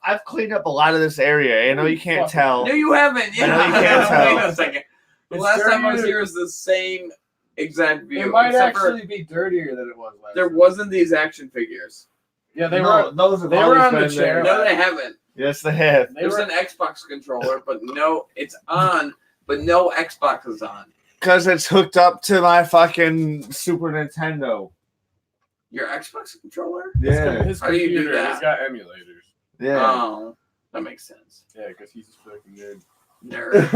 I've cleaned up a lot of this area. I know you can't tell. No, you haven't. Yeah, I know you can't tell. Wait a second. The last time I was here was the same exact view. It might actually be dirtier than it was last There time. wasn't these action figures. Yeah, they No, were. those have They were always on the been chair. there. No, they haven't. Yes, they have. There's an Xbox controller, but no, it's on, but no Xbox is on. Because it's hooked up to my fucking Super Nintendo. Your Xbox controller? Yeah. His How do you do computer, that? He's got emulators. Yeah. Oh, that makes sense. Yeah, because he's a fucking nerd. Nerd.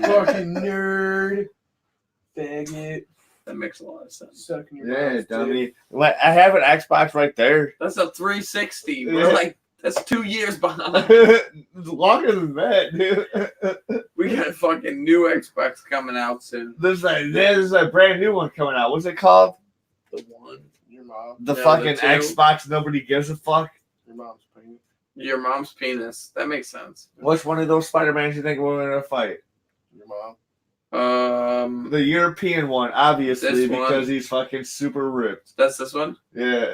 Fucking nerd. Faggot. That makes a lot of sense. Sucking your Yeah, mom's dummy. I have an Xbox right there. That's a 360. Yeah. We're like, that's 2 years behind. It's longer than that, dude. We got a fucking new Xbox coming out soon. There's a brand new one coming out. What's it called? The one. Your mom. The No, fucking the two. Xbox nobody gives a fuck. Your mom's penis. Your mom's penis. That makes sense. Which one of those Spider-Mans you think we're gonna fight? Your mom. The European one, obviously, This one. because he's fucking super ripped. That's this one? Yeah.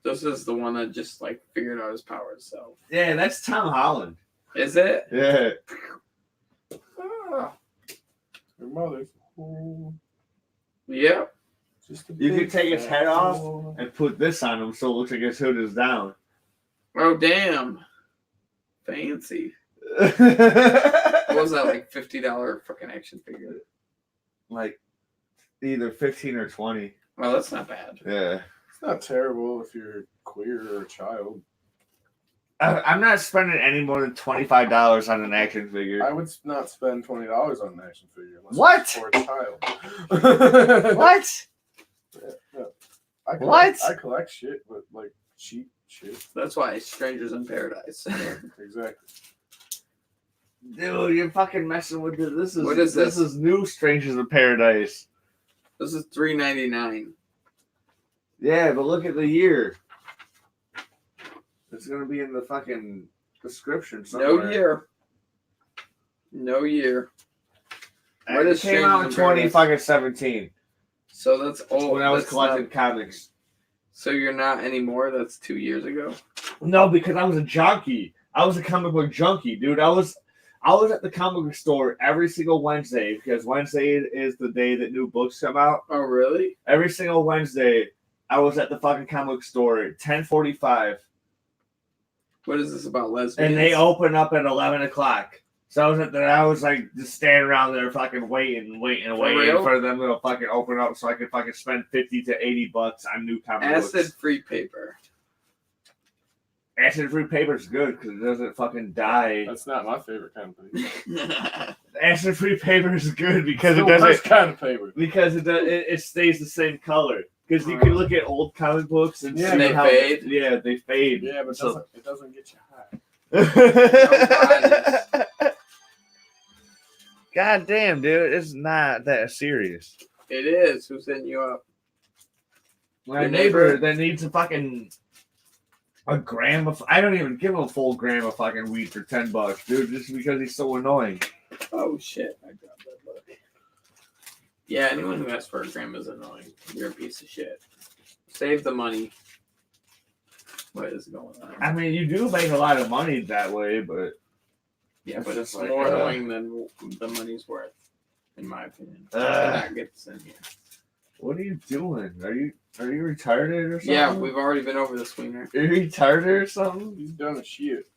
This is the one that just like figured out his powers. So Yeah, that's Tom Holland. is it? Yeah. Ah, your mother's. Yeah. Just a You big could take his fat head off boy. and put this on him so it looks like his hood is down. Oh damn. Fancy. Like What was that, like $50 fucking action figure? either 15 or 20. Well, that's not bad. Yeah. It's not terrible if you're queer or a child. I'm not spending any more than $25 on an action figure. I would not spend $20 on an action figure unless What? it's for a child. What? Yeah. I collect, What? I collect shit, but like cheap shit. That's why it's Strangers in Paradise. Exactly. Dude, you're fucking messing with this. This is What is this? This is new Strangers in Paradise. This is $3.99. Yeah, but look at the year. It's gonna be in the fucking description somewhere. No year. No year. And What it is came out in Strangers in Paradise? 2017 So that's old. when I was That's collecting not- comics. So you're not anymore? That's 2 years ago? No, because I was a junkie. I was a comic book junkie, dude. I was at the comic book store every single Wednesday because Wednesday is the day that new books come out. Oh, really? Every single Wednesday, I was at the fucking comic book store at 10:45. What is this about lesbians? And they open up at 11 o'clock. So I was at there. I was like just standing around there, fucking waiting real? for them to fucking open up, so I could fucking spend $50 to $80 on new comic books. Acid-free paper. Acid-free paper is good because it doesn't fucking die. That's not my favorite kind of paper. Acid-free paper is good because It's it the doesn't. worst kind of paper. Because it stays the same color. Because you can look at old comic books and Yeah, see they how fade. Yeah, they fade. Yeah, but So- it doesn't get you high. God damn, dude, it's not that serious. It is. Who's hitting you up? My Your neighbor neighbor? that needs a gram of. I don't even give him a full gram of fucking weed for $10, dude, just because he's so annoying. Oh shit! I grabbed that book. Yeah, anyone who asks for a gram is annoying. You're a piece of shit. Save the money. What is going on? I mean, you do make a lot of money that way, but Yeah, but It's it's like, more annoying than the money's worth, in my opinion. I cannot get this in here. what are you doing? Are you retarded or something? Yeah, we've already been over this, Wiener. Are you retarded or something? He's done a shit.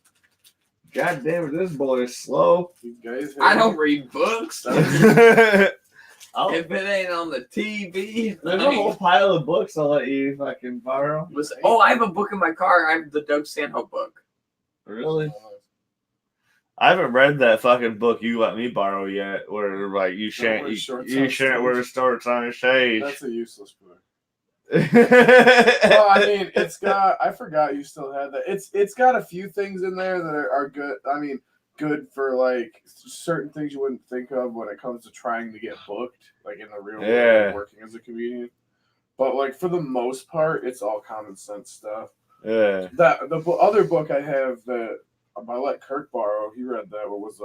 God damn it, this boy is slow. These guys. I don't read books. Oh, If it ain't on the TV, there's a whole pile of books I'll let you fucking borrow. Listen, oh, I have a book in my car. I have the Doug Stanhope book. Really? I haven't read that fucking book you let me borrow yet, where like you shan't wear shorts on stage. That's a useless book. Well, I mean, it's got. I forgot you still had that. It's got a few things in there that are good. I mean, good for like certain things you wouldn't think of when it comes to trying to get booked, like in the real world, Yeah. like working as a comedian. But like for the most part, it's all common sense stuff. Yeah. Other book I have that I let Kirk borrow. He read that. What was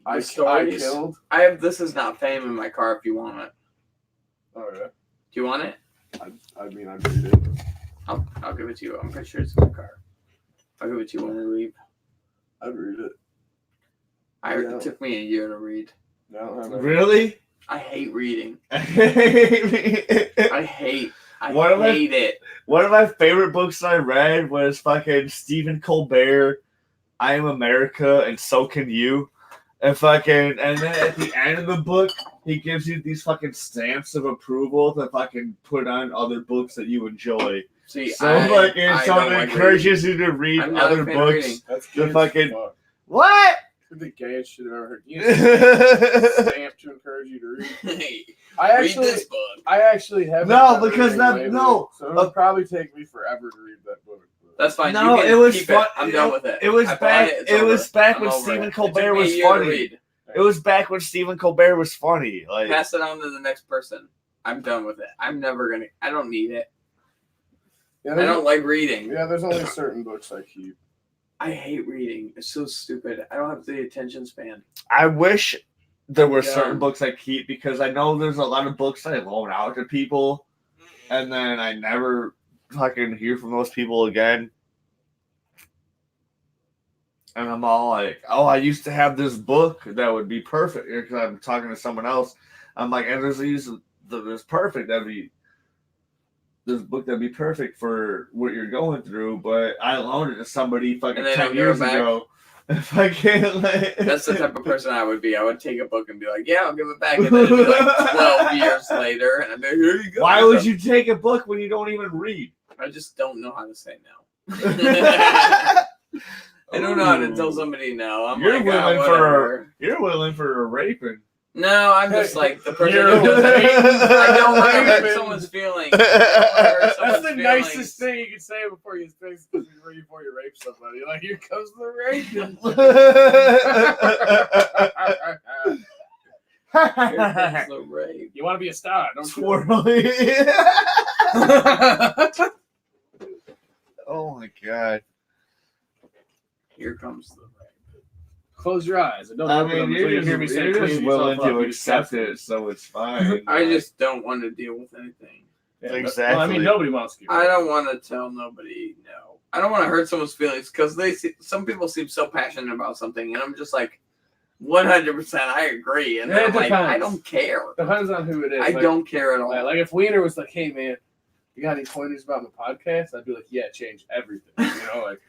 I Stories? Killed? I have This Is Not Fame in my car if you want it. Oh yeah. Do you want it? I mean, I'd read it. I'll give it to you. I'm pretty sure it's in my car. I'll give it to you when we leave. I'd read it. It took me a year to read. No, I don't have it. Really? I hate reading. One I hate it. of my favorite books I read was fucking Stephen Colbert, I Am America, and So Can You. And then at the end of the book, he gives you these fucking stamps of approval to fucking put on other books that you enjoy. See, So it encourages you to read I'm not a other fan of reading. books. That's The gay fucking- as fuck. What? It's the gayest shit I've ever heard. You stamp to encourage you to read. Hey, I read actually, this book. I actually haven't. No, read because anything that- lately, no. So it'll probably take me forever to read that book. That's fine. No, you can it was keep fun. I'm done with it. It was I bought back. It's It over. was back I'm when over Stephen it. It Colbert took me was a year to funny. read. It was back when Stephen Colbert was funny. Like, Pass it on to the next person. I'm done with it. I'm never gonna. I don't need it. Yeah, I there's- don't like reading. Yeah, there's only certain books I keep. I hate reading. It's so stupid. I don't have the attention span. I wish there were Yeah. certain books I keep because I know there's a lot of books I loan out to people, and then I never fucking hear from those people again. And I'm all like, "Oh, I used to have this book that would be perfect." Because I'm talking to someone else, I'm like, "And there's perfect. That'd be this book that'd be perfect for what you're going through." But I loaned it to somebody fucking And they 10 don't give years it back? ago. If I can't, like, That's the type of person I would be. I would take a book and be like, "Yeah, I'll give it back," and then it'd be like 12 years later, and I'd be like, "Here you go." Why would you take a book when you don't even read? I just don't know how to say no. I don't know how to tell somebody no. I'm You're like, willing whatever. You're willing for a raping. No, I'm just like the person You're who doesn't. I don't want to hurt raping. someone's feelings. I don't wanna hurt That's someone's the feelings. nicest thing you can say before you rape somebody. Like, here comes the raping. Here comes the rape. You want to be a star, don't you? Swirly. Oh my god. Here comes the rape. Close your eyes and don't I open them mean, until you you're hear me just, say, you're "Clean just yourself willing up, to you accept disgusting." it, so it's fine. I just don't want to deal with anything. Yeah, Exactly. Well, I mean, nobody wants to. I don't want to tell nobody no. I don't want to hurt someone's feelings because some people seem so passionate about something, and I'm just like, 100%, I agree, and Yeah, it I'm like, depends. I don't care. Depends on who it is. I Like- don't care at all. Like if Wiener was like, "Hey man, you got any pointers about my podcast? I'd be like, yeah, change everything. You know, like,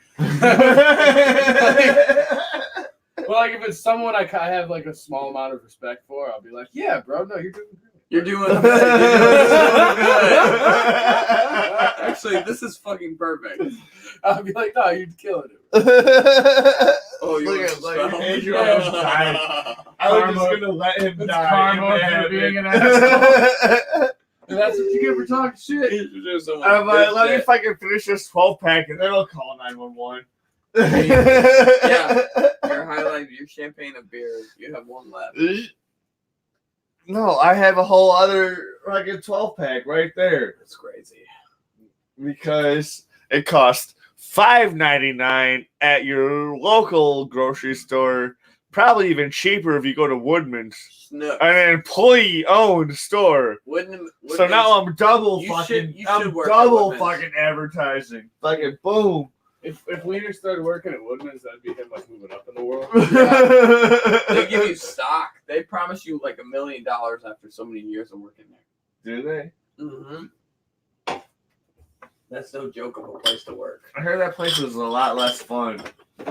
well, like if it's someone I have like a small amount of respect for, I'll be like, yeah, bro, no, you're doing great. You're doing good. You're doing so good. Actually, this is fucking perfect. I'll be like, no, you're killing it. Oh, you Look want at to like spell? Andrew almost died. I was just gonna let him It's die. karma if it for being an happened. And that's what you get for talking shit. I'm like, let me fucking finish this 12-pack and then I'll call 911. Yeah. Your highlight, your champagne of beer. You have one left. No, I have a whole other fucking 12-pack right there. That's crazy. Because it costs $5.99 at your local grocery store. Probably even cheaper if you go to Woodman's, No. an employee-owned store. So now I'm double You fucking. should I'm work at double Woodman's. fucking advertising. Fucking boom. If Wiener started working at Woodman's, that'd be him like moving up in the world. They give you stock. They promise you like $1 million after so many years of working there. Do they? Mm-hmm. That's no joke of a place to work. I heard that place was a lot less fun.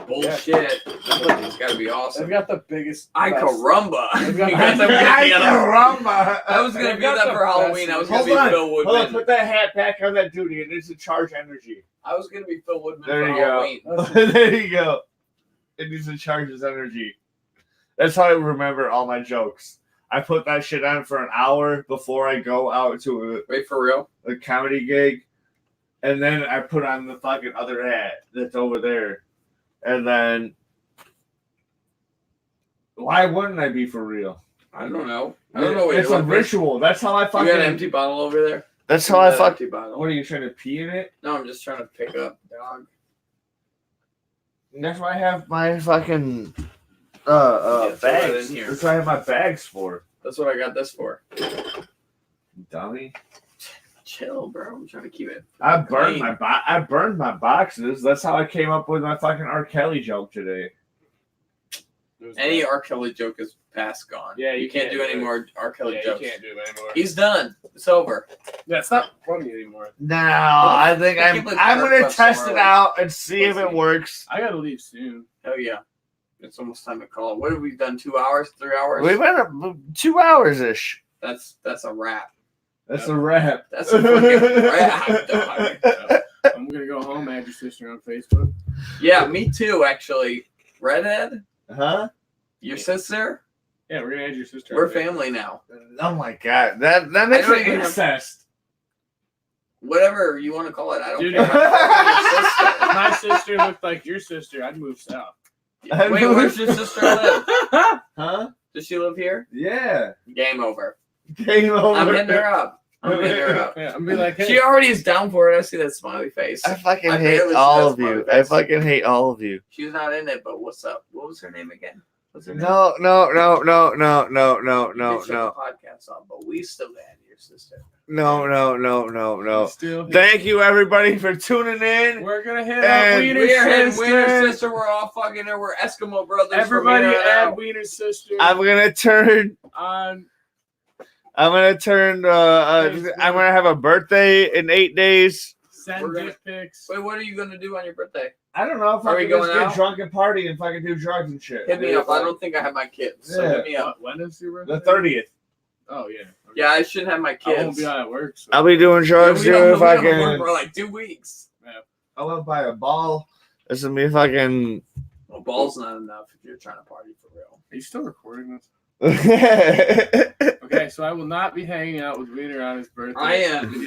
Bullshit. That place has got to be awesome. They've got the biggest. I caramba. They've got You got the- them I together. caramba. I was gonna They've do got that the for Halloween. best- I was gonna Hold be on. Phil Hold on. Woodman. Put that hat back on that duty. It needs to charge energy. I was gonna be Phil Woodman There for you Halloween. go. There you go. It needs to charge its energy. That's how I remember all my jokes. I put that shit on for an hour before I go out to Wait, for real? a comedy gig. And then I put on the fucking other hat that's over there. And then why wouldn't I be for real? I don't know. I don't know what It's you're a looking for. ritual. That's how I You fucking. got an empty bottle over there? That's how I That fuck. empty bottle. What are you trying to pee in it? No, I'm just trying to pick up, dog. That's why I have my fucking throw that bags. in here. That's what I have my bags for. That's what I got this for. Dummy. Chill, bro. I'm trying to keep it. I burned clean. I burned my boxes. That's how I came up with my fucking R. Kelly joke today. Any R. Kelly joke is past gone. Yeah, you can't do any it. more R. Kelly Yeah, jokes. you can't do it anymore. He's done. It's over. Yeah, it's not funny anymore. No, I think I I'm can't believe gonna Mark left test so it early. out and see if Let's it see. works. I gotta leave soon. Hell yeah. It's almost time to call it. What have we done? 2 hours? 3 hours? We went up 2 hours ish. That's a wrap. That's a wrap. That's a fucking wrap, dog. I'm gonna go home, add your sister on Facebook. Yeah, me too, actually. Redhead? Huh? Your sister? Yeah, we're gonna add your sister. We're on Facebook. family now. Oh my god, that makes don't it even have- incest. Whatever you want to call it. I don't Dude, care. if I'm my sister looked like your sister, I'd move south. your sister. Wait, where's your sister live? Huh? Does she live here? Yeah. Game over. Game over. I'm hitting her up. I'm hitting her up. Yeah, I'm be like, hey, She already is down for it. I see that smiley face. I fucking I hate barely see all that of you. smiley I face. fucking hate all of you. She's not in it, but what's up? What was her name again? What's her name? No. You can shut the podcast off, but we still had your sister. No. still. Thank you everybody for tuning in. We're gonna hit And up Wiener We are hitting sister. Wiener sister. We're all fucking her. We're Eskimo brothers. from Everybody here on add out. Wiener sister I'm gonna turn. on. I'm gonna have a birthday in 8 days. Send We're gonna- dick pics. Wait, what are you gonna do on your birthday? I don't know if Are I we can just going get out? drunk and party and fucking do drugs and shit. Hit me up. I don't think I have my kids, so Yeah. hit me up. When is your birthday? The 30th. Oh yeah. Okay. Yeah, I should have my I won't kids. be out at work. So. I'll be doing drugs we too don't if we I don't work can. for like 2 weeks. I want to buy a ball. This will be fucking. Well, ball's not enough if you're trying to party for real. Are you still recording this? That's Okay, so I will not be hanging out with Wiener on his birthday. I am. With